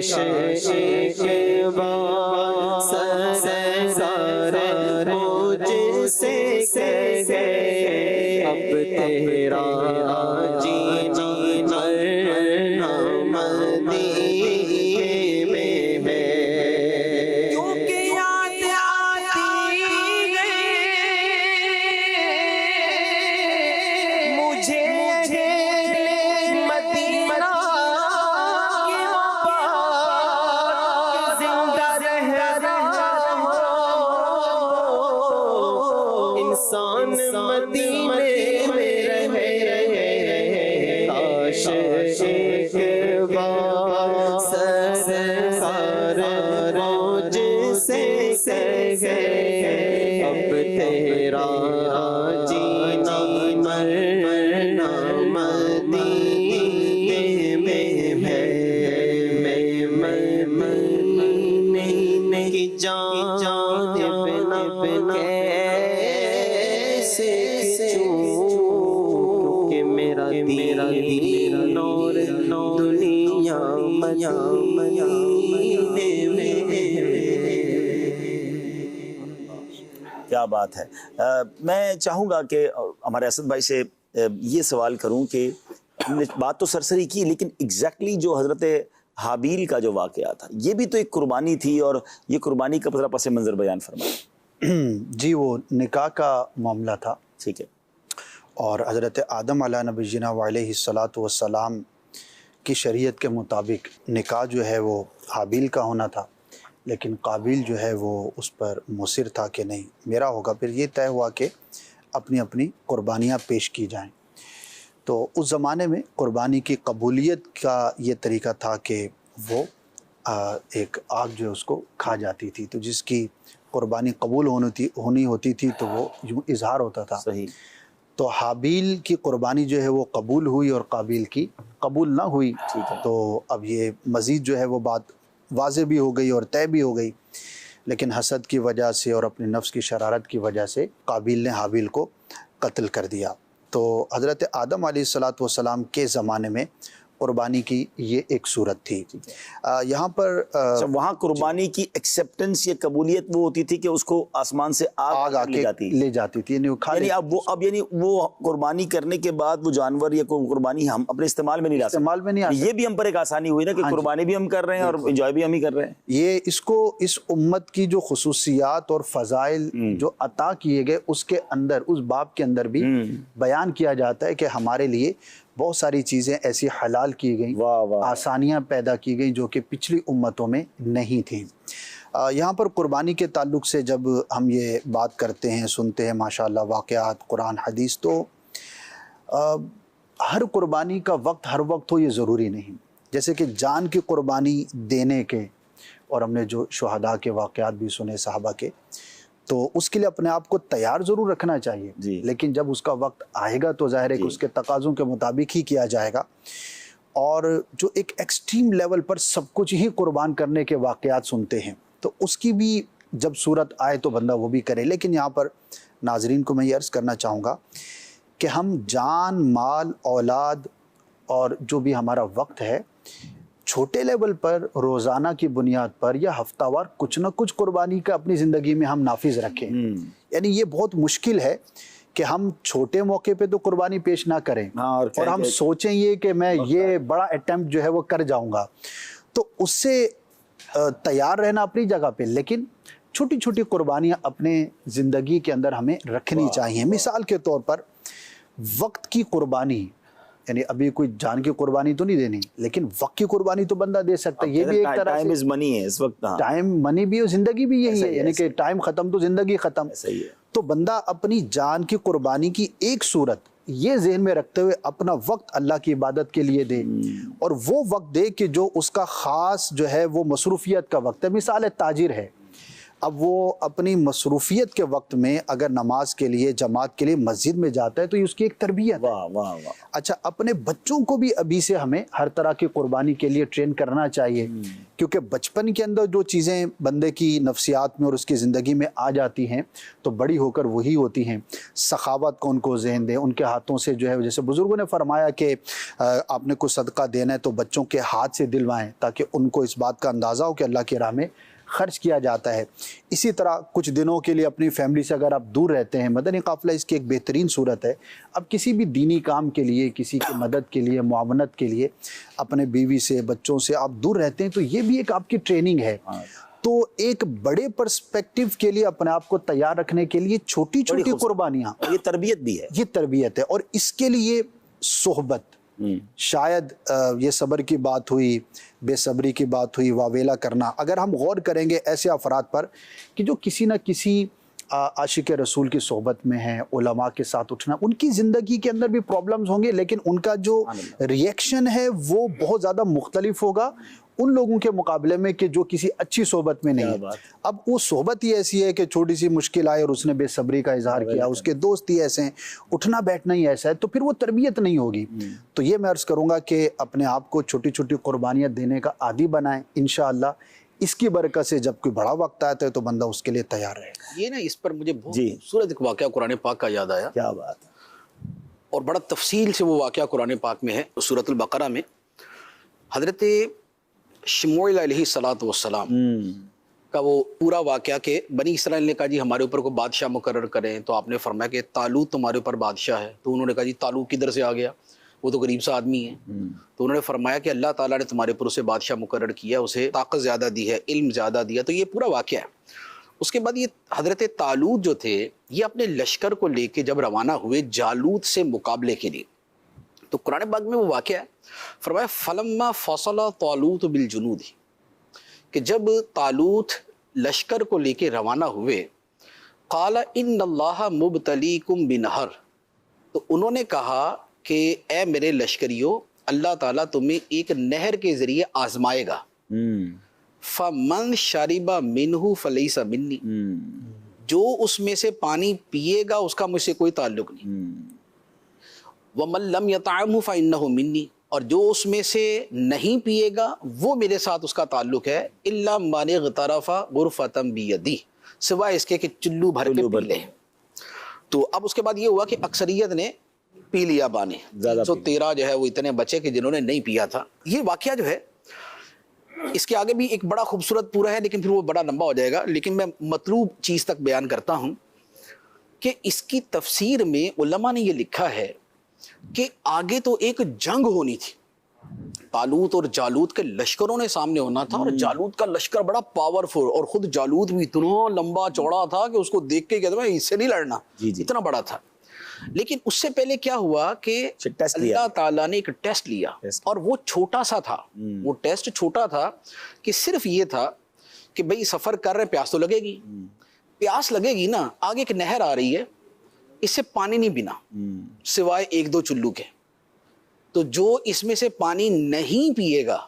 شکوہ سرکار مجھ سے کہے اب تیرا جینا مرنا مدینے میں ہے کیونکہ یاد آتی ہے مجھے مدینہ کی محبت زندہ رہ رہا انسان مدینے میں رہے کاش شکوہ سرکار روج سے کہے اب تیرا جینا مرنا مدینے میں ہے میں مدینے کی جانب کیسے کھچوں کہ میرا دل نور دنیا مدینے میں کیا بات ہے. میں چاہوں گا کہ ہمارے اسد بھائی سے یہ سوال کروں کہ ہم نے بات تو سرسری کی لیکن ایگزیکٹلی جو حضرت حابیل کا جو واقعہ تھا یہ بھی تو ایک قربانی تھی اور یہ قربانی کا ذرا پس منظر بیان فرمائیں. جی وہ نکاح کا معاملہ تھا. ٹھیک ہے. اور حضرت آدم علیہ نبینا علیہ الصلاۃ والسلام کی شریعت کے مطابق نکاح جو ہے وہ حابیل کا ہونا تھا لیکن قابیل جو ہے وہ اس پر مصر تھا کہ نہیں میرا ہوگا. پھر یہ طے ہوا کہ اپنی اپنی قربانیاں پیش کی جائیں. تو اس زمانے میں قربانی کی قبولیت کا یہ طریقہ تھا کہ وہ ایک آگ جو ہے اس کو کھا جاتی تھی تو جس کی قربانی قبول ہونی ہوتی تھی تو وہ یوں اظہار ہوتا تھا. صحیح. تو حابیل کی قربانی جو ہے وہ قبول ہوئی اور قابیل کی قبول نہ ہوئی. تو اب یہ مزید جو ہے وہ بات واضح بھی ہو گئی اور طے بھی ہو گئی لیکن حسد کی وجہ سے اور اپنے نفس کی شرارت کی وجہ سے قابیل نے حابیل کو قتل کر دیا. تو حضرت آدم علیہ الصلاۃ والسلام کے زمانے میں قربانی کی یہ ایک صورت تھی. یہاں پر وہاں قربانی کی ایکسیپٹنس یا قبولیت وہ ہوتی تھی کہ اس کو آسمان سے آگ آ کے لے جاتی تھی یعنی وہ قربانی کرنے کے بعد وہ جانور یا قربانی ہم اپنے استعمال میں نہیں لا سکتے. یہ بھی ہم پر ایک آسانی ہوئی نا کہ قربانی بھی ہم کر رہے ہیں اور انجوائے بھی ہم ہی کر رہے ہیں. یہ اس امت کی جو خصوصیات اور فضائل جو عطا کیے گئے اس کے اندر اس باب کے اندر بھی بیان کیا جاتا ہے کہ ہمارے لیے بہت ساری چیزیں ایسی حلال کی گئیں, آسانیاں پیدا کی گئیں جو کہ پچھلی امتوں میں نہیں تھیں. یہاں پر قربانی کے تعلق سے جب ہم یہ بات کرتے ہیں سنتے ہیں ماشاءاللہ واقعات قرآن حدیث تو ہر قربانی کا وقت ہر وقت ہو یہ ضروری نہیں. جیسے کہ جان کی قربانی دینے کے اور ہم نے جو شہداء کے واقعات بھی سنے صحابہ کے تو اس کے لیے اپنے آپ کو تیار ضرور رکھنا چاہیے لیکن جب اس کا وقت آئے گا تو ظاہر ہے کہ اس کے تقاضوں کے مطابق ہی کیا جائے گا. اور جو ایک ایکسٹریم لیول پر سب کچھ ہی قربان کرنے کے واقعات سنتے ہیں تو اس کی بھی جب صورت آئے تو بندہ وہ بھی کرے. لیکن یہاں پر ناظرین کو میں یہ عرض کرنا چاہوں گا کہ ہم جان مال اولاد اور جو بھی ہمارا وقت ہے چھوٹے لیول پر روزانہ کی بنیاد پر یا ہفتہ وار کچھ نہ کچھ قربانی کا اپنی زندگی میں ہم نافذ رکھیں. یعنی یہ بہت مشکل ہے کہ ہم چھوٹے موقع پہ تو قربانی پیش نہ کریں اور ہم سوچیں یہ کہ میں یہ بڑا اٹیمپٹ جو ہے وہ کر جاؤں گا. تو اس سے تیار رہنا اپنی جگہ پہ لیکن چھوٹی چھوٹی قربانیاں اپنے زندگی کے اندر ہمیں رکھنی چاہیے. مثال کے طور پر وقت کی قربانی یعنی ابھی کوئی جان کی قربانی تو نہیں دینی لیکن وقت کی قربانی تو بندہ دے سکتا ہے. یہ بھی ایک طرح ٹائم از منی ہے اس وقت. ٹائم منی بھی اور زندگی بھی یہی ہے یعنی کہ ٹائم ختم تو زندگی ختم. تو بندہ اپنی جان کی قربانی کی ایک صورت یہ ذہن میں رکھتے ہوئے اپنا وقت اللہ کی عبادت کے لیے دے اور وہ وقت دے کہ جو اس کا خاص جو ہے وہ مصروفیت کا وقت ہے. مثال ہے تاجر ہے اب وہ اپنی مصروفیت کے وقت میں اگر نماز کے لیے جماعت کے لیے مسجد میں جاتا ہے تو یہ اس کی ایک تربیت ہے۔ واہ واہ واہ۔ اچھا، اپنے بچوں کو بھی ابھی سے ہمیں ہر طرح کی قربانی کے لیے ٹرین کرنا چاہیے، کیونکہ بچپن کے اندر جو چیزیں بندے کی نفسیات میں اور اس کی زندگی میں آ جاتی ہیں تو بڑی ہو کر وہی ہوتی ہیں۔ سخاوت کو ان کو ذہن دیں، ان کے ہاتھوں سے جو ہے، جیسے بزرگوں نے فرمایا کہ آپ نے کچھ صدقہ دینا ہے تو بچوں کے ہاتھ سے دلوائیں تاکہ ان کو اس بات کا اندازہ ہو کہ اللہ کی راہ میں خرچ کیا جاتا ہے۔ اسی طرح کچھ دنوں کے لیے اپنی فیملی سے اگر آپ دور رہتے ہیں، مدنی قافلہ اس کی ایک بہترین صورت ہے۔ اب کسی بھی دینی کام کے لیے، کسی کی مدد کے لیے، معاونت کے لیے اپنے بیوی سے، بچوں سے آپ دور رہتے ہیں تو یہ بھی ایک آپ کی ٹریننگ ہے۔ تو ایک بڑے پرسپیکٹیو کے لیے اپنے آپ کو تیار رکھنے کے لیے چھوٹی چھوٹی قربانیاں، یہ تربیت بھی ہے، یہ تربیت ہے۔ اور اس کے لیے صحبت، شاید یہ صبر کی بات ہوئی، بے صبری کی بات ہوئی، واویلا کرنا، اگر ہم غور کریں گے ایسے افراد پر کہ جو کسی نہ کسی عاشق رسول کی صحبت میں ہیں، علماء کے ساتھ اٹھنا، ان کی زندگی کے اندر بھی پرابلمز ہوں گے لیکن ان کا جو ریئیکشن ہے وہ بہت زیادہ مختلف ہوگا ان لوگوں کے مقابلے میں کہ جو کسی اچھی صحبت میں نہیں ہے۔ اب وہ صحبت ہی ایسی ہے کہ چھوٹی سی مشکل آئے اور اس نے بے صبری کا اظہار کیا، اس کے دوست ہی ایسے ہیں، اٹھنا بیٹھنا ہی ایسا ہے، تو پھر وہ تربیت نہیں ہوگی۔ تو یہ میں عرض کروں گا کہ اپنے آپ کو چھوٹی چھوٹی قربانیاں دینے کا عادی بنائیں، انشاءاللہ اس کی برکت سے جب کوئی بڑا وقت آتا ہے تو بندہ اس کے لیے تیار رہے۔ یہ نا اس پر مجھے بہت خوبصورت ایک واقعہ قرآن پاک کا یاد آیا، کیا بات ہے، اور بڑا تفصیل سے وہ واقعہ قرآن پاک میں ہے۔ سورۃ البقرہ میں حضرت شموئیل علیہ السلام کا وہ پورا واقعہ کہ بنی اسرائیل نے کہا جی ہمارے اوپر کوئی بادشاہ مقرر کریں، تو آپ نے فرمایا کہ طالوت تمہارے اوپر بادشاہ ہے، تو انہوں نے کہا جی طالوت کدھر سے آ گیا، وہ تو غریب سا آدمی ہے۔ تو انہوں نے فرمایا کہ اللہ تعالیٰ نے تمہارے اوپر اسے بادشاہ مقرر کیا، اسے طاقت زیادہ دی ہے، علم زیادہ دیا، تو یہ پورا واقعہ ہے۔ اس کے بعد یہ حضرت طالوت جو تھے یہ اپنے لشکر کو لے کے جب روانہ ہوئے جالوت سے مقابلے کے لیے، تو قرآن پاک میں وہ واقعہ ہے، فرمایا فلما فصل طالوت بالجنود، کہ جب طالوت لشکر کو لے کے روانہ ہوئے، قال ان اللہ مبتلیکم بنہر، تو انہوں نے کہا کہ اے میرے لشکریوں، اللہ تعالیٰ تمہیں ایک نہر کے ذریعے آزمائے گا، فمن شرب منہ فلیس منی، جو اس میں سے پانی پیے گا اس کا مجھ سے کوئی تعلق نہیں، وَمَن لَمْ يَطْعَمْهُ فَإِنَّهُ مِنِّي، اور جو اس میں سے نہیں پیے گا وہ میرے ساتھ اس کا تعلق ہے، إِلَّا مَنِ اغْتَرَفَ غُرْفَةً بِيَدِهِ، سوائے اس کے کہ چلو بھر کے پی لے۔ تو اب اس کے بعد یہ ہوا کہ اکثریت نے پی لیا پانی، 313 جو ہے وہ اتنے بچے کہ جنہوں نے نہیں پیا تھا۔ یہ واقعہ جو ہے اس کے آگے بھی ایک بڑا خوبصورت پورا ہے لیکن پھر وہ بڑا لمبا ہو جائے گا، لیکن میں مطلوب چیز تک بیان کرتا ہوں کہ اس کی تفسیر میں علماء نے یہ لکھا ہے کہ آگے تو ایک جنگ ہونی تھی، طالوت اور جالوت کے لشکروں نے سامنے ہونا تھا، اور جالوت کا لشکر بڑا پاورفل، اور خود جالوت بھی اتنا لمبا چوڑا تھا کہ اس کو دیکھ کے کہتے ہیں اس سے نہیں لڑنا، اتنا بڑا تھا۔ لیکن اس سے پہلے کیا ہوا کہ اللہ تعالیٰ نے ایک ٹیسٹ لیا، اور وہ چھوٹا سا تھا، وہ ٹیسٹ چھوٹا تھا کہ صرف یہ تھا کہ بھئی سفر کر رہے پیاس تو لگے گی، پیاس لگے گی نا، آگے ایک نہر آ رہی ہے، اس سے پانی نہیں پینا سوائے 1-2 چلو کے، تو جو اس میں سے پانی نہیں پیے گا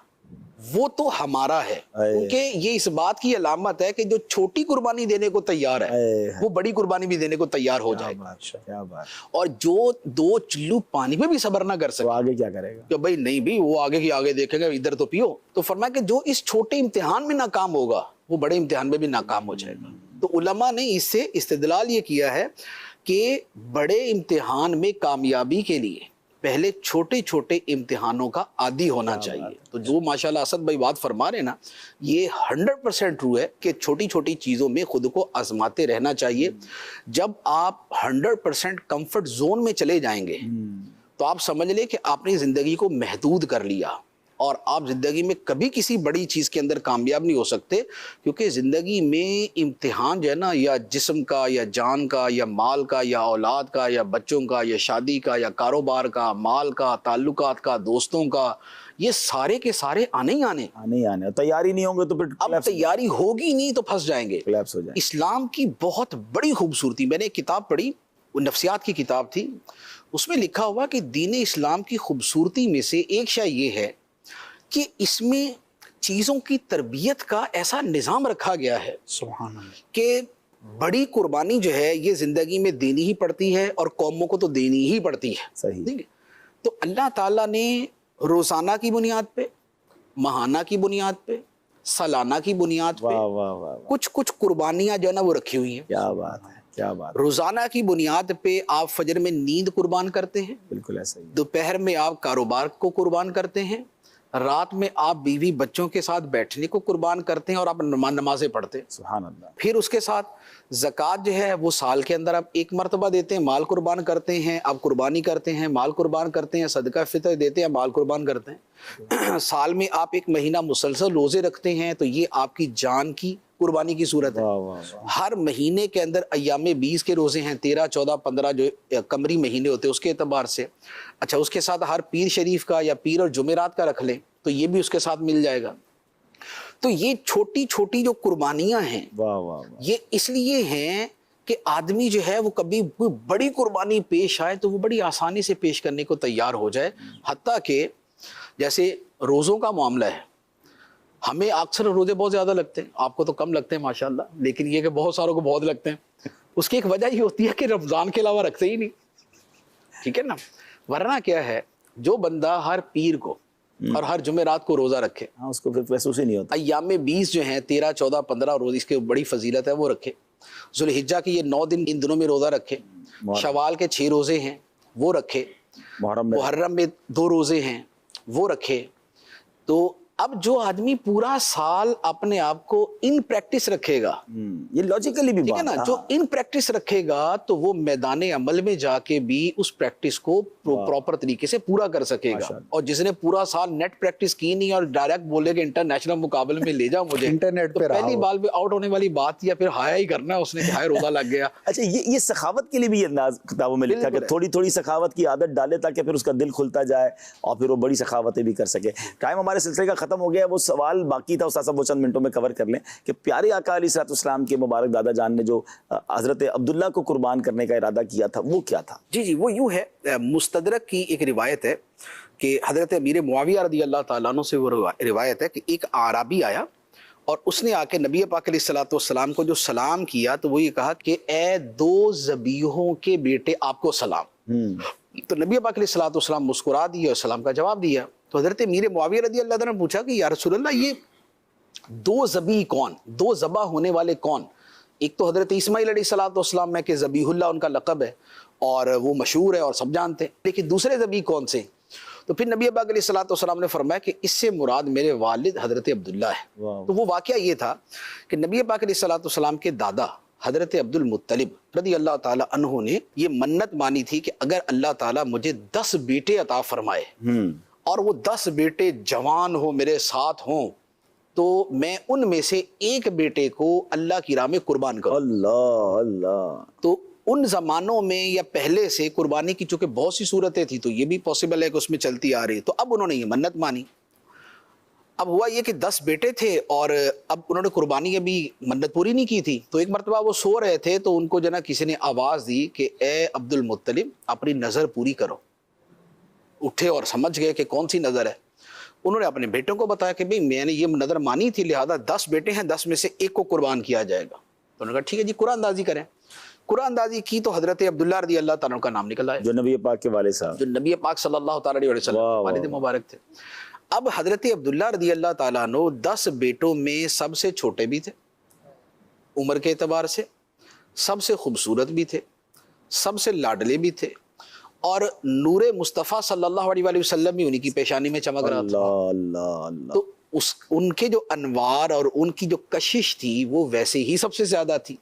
وہ تو ہمارا ہے، کیونکہ یہ اس بات کی علامت ہے کہ جو چھوٹی قربانی دینے کو تیار ہے وہ بڑی قربانی بھی دینے کو تیار ہو جائے گا، اور جو 2 چلو پانی پہ بھی صبر نہ کر سکے آگے کیا کرے گا کہ بھائی نہیں بھی وہ آگے کی آگے دیکھے گا، ادھر تو پیو، تو فرمایا کہ جو اس چھوٹے امتحان میں ناکام ہوگا وہ بڑے امتحان میں بھی ناکام ہو جائے گا۔ تو علماء نے اس سے استدلال یہ کیا ہے کہ بڑے امتحان میں کامیابی کے لیے پہلے چھوٹے چھوٹے امتحانوں کا عادی ہونا چاہیے۔ تو جو ماشاءاللہ اسد بھائی بات فرما رہے ہیں نا، یہ 100% ٹرو ہے کہ چھوٹی چھوٹی چیزوں میں خود کو آزماتے رہنا چاہیے۔ جب آپ 100% کمفرٹ زون میں چلے جائیں گے تو آپ سمجھ لیں کہ آپ نے زندگی کو محدود کر لیا، اور آپ زندگی میں کبھی کسی بڑی چیز کے اندر کامیاب نہیں ہو سکتے، کیونکہ زندگی میں امتحان جو ہے نا، یا جسم کا یا جان کا یا مال کا یا اولاد کا یا بچوں کا یا شادی کا یا کاروبار کا، مال کا، تعلقات کا، دوستوں کا، یہ سارے کے سارے آنے ہی آنے، تیاری نہیں ہوں گے تو پھر اب تیاری ہوگی نہیں تو پھنس جائیں گے، کلیپس ہو جائیں۔ اسلام کی بہت بڑی خوبصورتی، میں نے ایک کتاب پڑھی، وہ نفسیات کی کتاب تھی، اس میں لکھا ہوا کہ دین اسلام کی خوبصورتی میں سے ایک شے یہ ہے کہ اس میں چیزوں کی تربیت کا ایسا نظام رکھا گیا ہے سبحان اللہ. کہ بڑی قربانی جو ہے یہ زندگی میں دینی ہی پڑتی ہے اور قوموں کو تو دینی ہی پڑتی ہے. صحیح. ٹھیک ہے. تو اللہ تعالیٰ نے روزانہ کی بنیاد پہ، ماہانہ کی بنیاد پہ، سالانہ کی بنیاد پہ واہ واہ واہ، کچھ قربانیاں جو ہے نا وہ رکھی ہوئی ہیں. کیا بات ہے، کیا بات ہے. روزانہ کی بنیاد پہ آپ فجر میں نیند قربان کرتے ہیں، بالکل ایسا ہی. دوپہر میں آپ کاروبار کو قربان کرتے ہیں، رات میں آپ بیوی بچوں کے ساتھ بیٹھنے کو قربان کرتے ہیں اور آپ نمازیں پڑھتے ہیں. سبحان اللہ. پھر اس کے ساتھ زکوٰۃ جو ہے وہ سال کے اندر آپ ایک مرتبہ دیتے ہیں، مال قربان کرتے ہیں، آپ قربانی کرتے ہیں، مال قربان کرتے ہیں، صدقہ فطر دیتے ہیں، مال قربان کرتے ہیں. سال میں آپ ایک مہینہ مسلسل روزے رکھتے ہیں، تو یہ آپ کی جان کی قربانی کی صورت ہے. واہ واہ واہ. ہر مہینے کے اندر ایام 20 کے روزے ہیں، 13 14 15 جو قمری مہینے ہوتے ہیں اس کے اعتبار سے. اچھا، اس کے ساتھ ہر پیر شریف کا یا پیر اور جمعرات کا رکھ لیں تو یہ بھی اس کے ساتھ مل جائے گا. تو یہ چھوٹی چھوٹی جو قربانیاں ہیں واہ واہ واہ. یہ اس لیے ہیں کہ آدمی جو ہے وہ کبھی کوئی بڑی قربانی پیش آئے تو وہ بڑی آسانی سے پیش کرنے کو تیار ہو جائے. حتیٰ کہ جیسے روزوں کا معاملہ ہے، ہمیں اکثر روزے بہت زیادہ لگتے ہیں، آپ کو تو کم لگتے ہیں ماشاءاللہ، لیکن یہ کہ بہت ساروں کو بہت لگتے ہیں. اس کی ایک وجہ یہ ہوتی ہے کہ رمضان کے علاوہ رکھتے ہی نہیں. ٹھیک ہے نا. ورنہ کیا ہے، جو بندہ ہر پیر کو اور ہر جمعرات کو روزہ رکھے، ہاں، اس کو پھر محسوس ہی نہیں ہوتا. ایام 20 جو ہیں 13 14 15 روز، اس کے بڑی فضیلت ہے، وہ رکھے. ذوالحجہ کے یہ 9 دن ان دنوں میں روزہ رکھے. شوال کے 6 روزے ہیں وہ رکھے. محرم میں 2 روزے ہیں وہ رکھے. تو اب جو آدمی پورا سال اپنے آپ کو ان پریکٹس رکھے گا، یہ لاجیکلی بھی ٹھیک ہے نا، جو ان پریکٹس رکھے گا تو وہ میدان عمل میں جا کے بھی اس پریکٹس کو پراپر طریقے سے پورا کر سکے گا. اور جس نے پورا سال نیٹ پریکٹس کی نہیں اور ڈائریکٹ بولے کہ انٹرنیشنل مقابلے میں لے جاؤ مجھے انٹرنیٹ تو پہ پہلی بال پہ آؤٹ ہونے والی بات یا پھر ہایا ہی کرنا ہے اس نے کہ ہائے روزہ لگ گیا. اچھا، یہ سخاوت کے لیے بھی یہ انداز کتابوں میں لکھا کہ تھوڑی تھوڑی سخاوت کی عادت ڈالے تاکہ پھر اس کا دل کھلتا جائے اور پھر وہ بڑی سخاوتیں بھی کر سکے. ٹائم ہمارے سلسلے کا ختم ہو گیا. وہ سوال باقی تھا، استاد صاحب وہ چند منٹوں میں کور کر لیں کہ پیارے آقا علیہ الصلوۃ والسلام کے مبارک دادا جان نے جو حضرت عبداللہ کو قربان کرنے کا ارادہ کیا تھا وہ کیا تھا؟ جی وہ یوں ہے، مستدرک کی ایک روایت ہے کہ حضرت امیر معاویہ رضی اللہ تعالیٰ عنہ سے وہ روایت ہے کہ ایک اعرابی آیا اور اس نے آ کے نبی پاک علیہ الصلوۃ والسلام کو جو سلام کیا تو وہ یہ کہا کہ اے 2 ذبیحوں کے بیٹے آپ کو سلام. تو نبی پاک علیہ الصلوۃ والسلام مسکرا دیے اور سلام کا جواب دیا. تو حضرت امیر معاویہ رضی اللہ عنہ نے پوچھا کہ یا رسول اللہ، یہ 2 ذبیح کون، 2 ذبح ہونے والے کون؟ ایک تو حضرت اسماعیل علیہ الصلوۃ والسلام ہے کہ ذبیح اللہ ان کا لقب ہے اور وہ مشہور ہے اور سب جانتے ہیں، لیکن دوسرے ذبیح کون سے؟ تو پھر نبی پاک علیہ الصلوۃ والسلام نے فرمایا کہ اس سے مراد میرے والد حضرت عبداللہ ہے. تو وہ واقعہ یہ تھا کہ نبی پاک علیہ الصلوۃ والسلام کے دادا حضرت عبد المطلب رضی اللہ تعالیٰ عنہ نے یہ منت مانی تھی کہ اگر اللہ تعالیٰ مجھے 10 بیٹے عطا فرمائے اور وہ 10 بیٹے جوان ہوں، میرے ساتھ ہوں، تو میں ان میں سے ایک بیٹے کو اللہ کی راہ میں قربان کروں. اللہ اللہ. تو ان زمانوں میں یا پہلے سے قربانی کی چونکہ بہت سی صورتیں تھیں تو یہ بھی پاسبل ہے کہ اس میں چلتی آ رہی. تو اب انہوں نے یہ منت مانی. اب ہوا یہ کہ 10 بیٹے تھے اور اب انہوں نے قربانی ابھی منت پوری نہیں کی تھی. تو ایک مرتبہ وہ سو رہے تھے تو ان کو جو نا کسی نے آواز دی کہ اے عبد المطلب اپنی نظر پوری کرو. اٹھے اور سمجھ گئے کہ کون سی نظر ہے. انہوں نے اپنے بیٹوں کو بتایا کہ بھئی میں نے یہ نظر مانی تھی، لہذا 10 بیٹے ہیں، 10 میں سے ایک کو قربان کیا جائے گا. تو انہوں نے کہا ٹھیک ہے جی، قرآن اندازی کریں. قرآن اندازی کی تو حضرت عبداللہ رضی اللہ تعالیٰ کا نام نکل آیا، جو نبی پاک کے والد صاحب، جو نبی پاک صلی اللہ تعالیٰ علیہ وسلم والد مبارک تھے. اب حضرت عبداللہ رضی اللہ تعالیٰ عنہ 10 بیٹوں میں سب سے چھوٹے بھی تھے عمر کے اعتبار سے، سب سے خوبصورت بھی تھے، سب سے لاڈلے بھی تھے، اور نور مصطفیٰ صلی اللہ علیہ وآلہ وسلم بھی انہی کی پیشانی میں چمک رہا تھا. اللہ. تو ان کے جو انوار اور ان کی جو کشش تھی وہ ویسے ہی سب سے زیادہ تھی.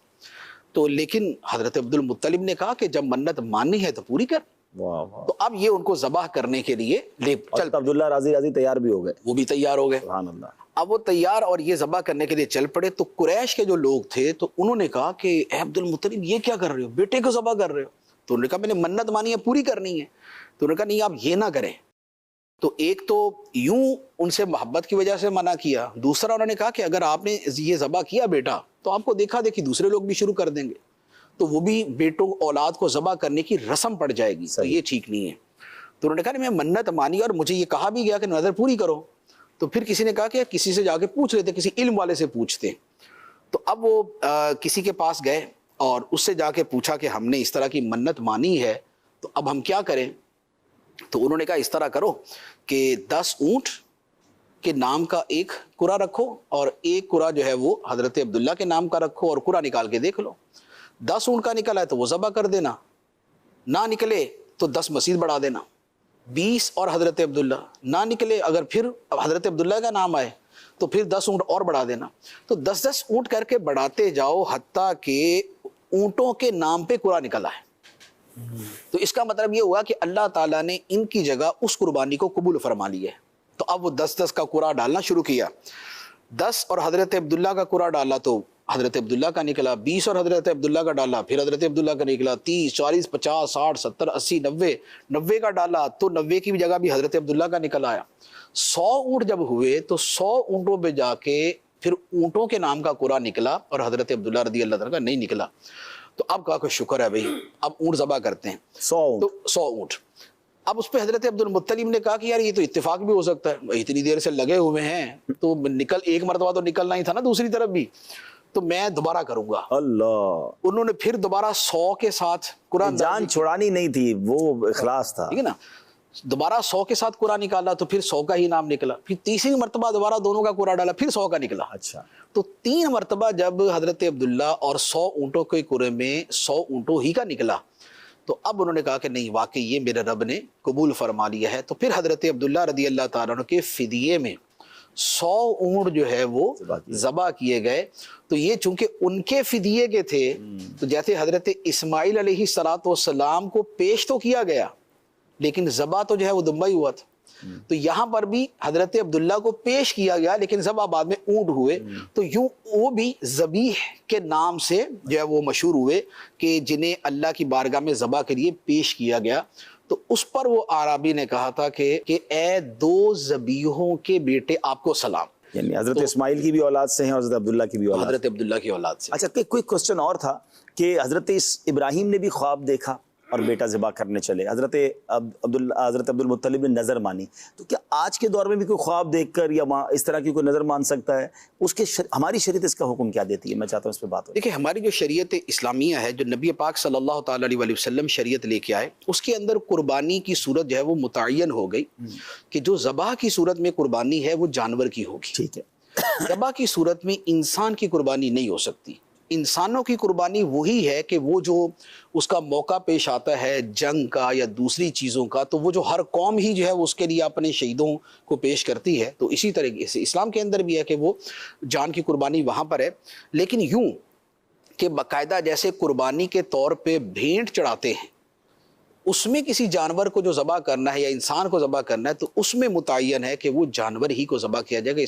تو لیکن حضرت عبد المطلب نے کہا کہ جب منت ماننی ہے تو پوری کر. تو اب یہ ان کو ذبح کرنے کے لیے چل، عبداللہ راضی تیار بھی ہو گئے، وہ بھی تیار ہو گئے. سبحان اللہ. اب وہ تیار اور یہ ذبح کرنے کے لیے چل پڑے. تو قریش کے جو لوگ تھے تو انہوں نے کہا کہ اے عبد المطلب یہ کیا کر رہے ہو، بیٹے کو ذبح کر رہے ہو؟ تو انہوں نے کہا میں نے منت مانی ہے، پوری کرنی ہے. تو انہوں نے کہا نہیں آپ یہ نہ کریں. تو ایک تو یوں ان سے محبت کی وجہ سے منع کیا، دوسرا انہوں نے کہا کہ اگر آپ نے یہ ذبح کیا بیٹا تو آپ کو دیکھا دیکھی دوسرے لوگ بھی شروع کر دیں گے، تو وہ بھی بیٹوں اولاد کو ذبح کرنے کی رسم پڑ جائے گی، تو یہ ٹھیک نہیں ہے. تو انہوں نے کہا میں منت مانی اور مجھے یہ کہا بھی گیا کہ نظر پوری کرو. تو پھر کسی نے کہا کہ کسی سے جا کے پوچھ لیتے, کسی علم والے سے پوچھتے. تو اب وہ کسی کے پاس گئے اور اس سے جا کے پوچھا کہ ہم نے اس طرح کی منت مانی ہے تو اب ہم کیا کریں. تو انہوں نے کہا اس طرح کرو کہ 10 اونٹ کے نام کا ایک قرعہ رکھو اور ایک قرعہ جو ہے وہ حضرت عبداللہ کے نام کا رکھو اور قرعہ نکال کے دیکھ لو. 10 اونٹ کا نکلا ہے تو وہ ذبح کر دینا, نہ نکلے تو 10 مزید بڑھا دینا. 20 اور حضرت عبداللہ نہ نکلے, اگر پھر حضرت عبداللہ کا نام آئے تو پھر 10 اونٹ اور بڑھا دینا. تو 10 اونٹ کر کے بڑھاتے جاؤ حتیٰ کہ اونٹوں کے نام پہ قرعہ نکلا ہے. تو اس کا مطلب یہ ہوا کہ اللہ تعالیٰ نے ان کی جگہ اس قربانی کو قبول فرما لی ہے. تو اب وہ 10 کا قرعہ ڈالنا شروع کیا. 10 اور حضرت عبداللہ کا قرعہ ڈالا تو حضرت عبداللہ کا نکلا. 20 اور حضرت عبداللہ کا ڈالا, پھر حضرت عبداللہ کا نکلا. 30 40 50 60 70 80 90 کا ڈالا تو 90 کی جگہ بھی حضرت عبداللہ کا نکل آیا. 100 اونٹ جب ہوئے تو 100 اونٹوں پہ جا کے پھر اونٹوں کے نام کا قرعہ نکلا اور حضرت عبداللہ رضی اللہ عنہ کا نہیں نکلا. تو اب کہا کہ شکر ہے بھئی, اب اونٹ ذبح کرتے ہیں. 100 اونٹ. اب اس پہ حضرت عبد المطلب نے کہا کہ یار یہ تو اتفاق بھی ہو سکتا ہے, اتنی دیر سے لگے ہوئے ہیں تو ایک مرتبہ تو نکلنا ہی تھا نا دوسری طرف بھی, تو میں دوبارہ کروں گا. اللہ, انہوں نے پھر دوبارہ 100 کے ساتھ قرآن, جان چھڑانی نہیں تھی, وہ اخلاص تھا, ٹھیک ہے نا. دوبارہ 100 کے ساتھ قرآن نکالا تو پھر 100 کا ہی نام نکلا. پھر تیسری مرتبہ دوبارہ دونوں کا قرآن ڈالا, پھر 100 کا نکلا. اچھا, تو 3 مرتبہ جب حضرت عبداللہ اور 100 اونٹوں کے قرعے میں 100 اونٹوں ہی کا نکلا تو اب انہوں نے کہا کہ نہیں, واقعی یہ میرے رب نے قبول فرما لیا ہے. تو پھر حضرت عبداللہ رضی اللہ تعالیٰ عنہ کے فدیے میں 100 اونٹ جو ہے وہ ذبح کیے گئے. تو یہ چونکہ ان کے فدیے کے تھے تو جیسے حضرت اسماعیل علیہ السلام کو پیش تو کیا گیا لیکن ذبح تو جو ہے وہ دمبئی ہوا تھا. تو یہاں پر بھی حضرت عبداللہ کو پیش کیا گیا لیکن ذبح بعد میں اونٹ ہوئے. تو یوں وہ بھی ذبیح کے نام سے جو ہے وہ مشہور ہوئے کہ جنہیں اللہ کی بارگاہ میں ذبح کے لیے پیش کیا گیا. تو اس پر وہ عربی نے کہا تھا کہ اے 2 ذبیحوں کے بیٹے آپ کو سلام. یعنی حضرت اسماعیل کی بھی اولاد سے ہیں اور حضرت عبداللہ کی بھی اولاد, حضرت عبداللہ کی اولاد سے. اچھا, کوئی کوشچن اور تھا کہ حضرت ابراہیم نے بھی خواب دیکھا اور بیٹا ذبح کرنے چلے, حضرت عبد المطلب نے نظر مانی. تو کیا آج کے دور میں بھی کوئی خواب دیکھ کر یا اس طرح کی کوئی نظر مان سکتا ہے؟ اس کے ہماری شریعت اس کا حکم کیا دیتی ہے؟ میں چاہتا ہوں اس پہ بات ہو. دیکھیں, ہماری جو شریعت اسلامیہ ہے, جو نبی پاک صلی اللہ تعالیٰ علیہ وسلم شریعت لے کے آئے, اس کے اندر قربانی کی صورت جو ہے وہ متعین ہو گئی کہ جو ذبح کی صورت میں قربانی ہے وہ جانور کی ہوگی. ٹھیک ہے, ذبح کی صورت میں انسان کی قربانی نہیں ہو سکتی. انسانوں کی قربانی وہی ہے کہ وہ جو اس کا موقع پیش آتا ہے جنگ کا یا دوسری چیزوں کا, تو وہ جو ہر قوم ہی جو ہے اس کے لیے اپنے شہیدوں کو پیش کرتی ہے. تو اسی طریقے سے اسلام کے اندر بھی ہے کہ وہ جان کی قربانی وہاں پر ہے. لیکن یوں کہ باقاعدہ جیسے قربانی کے طور پہ بھینٹ چڑھاتے ہیں, اس میں کسی جانور کو جو ذبح کرنا ہے یا انسان کو ذبح کرنا ہے تو اس میں متعین ہے کہ وہ جانور ہی کو ذبح کیا جائے گا,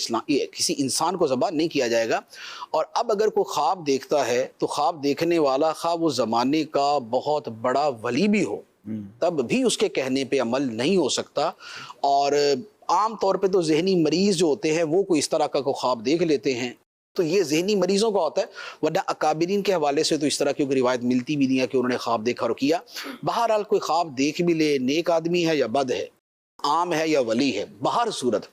کسی انسان کو ذبح نہیں کیا جائے گا. اور اب اگر کوئی خواب دیکھتا ہے تو خواب دیکھنے والا خواہ وہ زمانے کا بہت بڑا ولی بھی ہو تب بھی اس کے کہنے پہ عمل نہیں ہو سکتا. اور عام طور پہ تو ذہنی مریض جو ہوتے ہیں وہ کوئی اس طرح کا کوئی خواب دیکھ لیتے ہیں, تو یہ ذہنی مریضوں کا ہوتا ہے, ورنہ اکابرین کے حوالے سے تو اس طرح کی کوئی روایت ملتی بھی نہیں ہے کہ انہوں نے خواب دیکھا اور کیا. بہرحال کوئی خواب دیکھ بھی لے, نیک آدمی ہے یا بد ہے, عام ہے یا ولی ہے, بہر صورت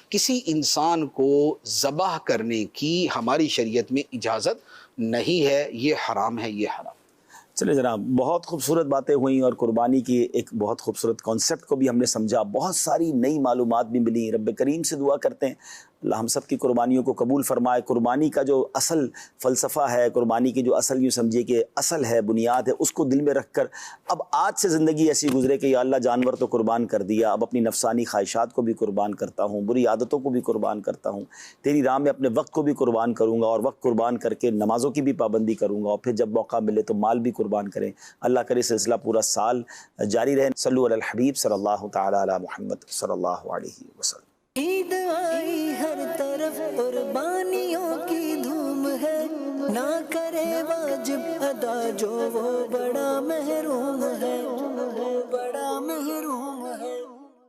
کسی انسان کو ذبح کرنے کی ہماری شریعت میں اجازت نہیں ہے, یہ حرام ہے, یہ حرام. چلے جناب, بہت خوبصورت باتیں ہوئیں اور قربانی کی ایک بہت خوبصورت کانسیپٹ کو بھی ہم نے سمجھا, بہت ساری نئی معلومات بھی ملی. رب کریم سے دعا کرتے ہیں اللہ ہم سب کی قربانیوں کو قبول فرمائے. قربانی کا جو اصل فلسفہ ہے, قربانی کی جو اصل یوں سمجھیے کہ اصل ہے, بنیاد ہے, اس کو دل میں رکھ کر اب آج سے زندگی ایسی گزرے کہ یا اللہ جانور تو قربان کر دیا, اب اپنی نفسانی خواہشات کو بھی قربان کرتا ہوں, بری عادتوں کو بھی قربان کرتا ہوں, تیری راہ میں اپنے وقت کو بھی قربان کروں گا, اور وقت قربان کر کے نمازوں کی بھی پابندی کروں گا, اور پھر جب موقع ملے تو مال بھی قربان کریں. اللہ کرے سلسلہ پورا سال جاری رہے. صلو علی الحبیب صلی اللہ تعالی علی محمد صلی اللہ علیہ وسلم. عید آئی ہر طرف قربانیوں کی دھوم ہے, نہ کرے واجب ادا جو وہ بڑا محروم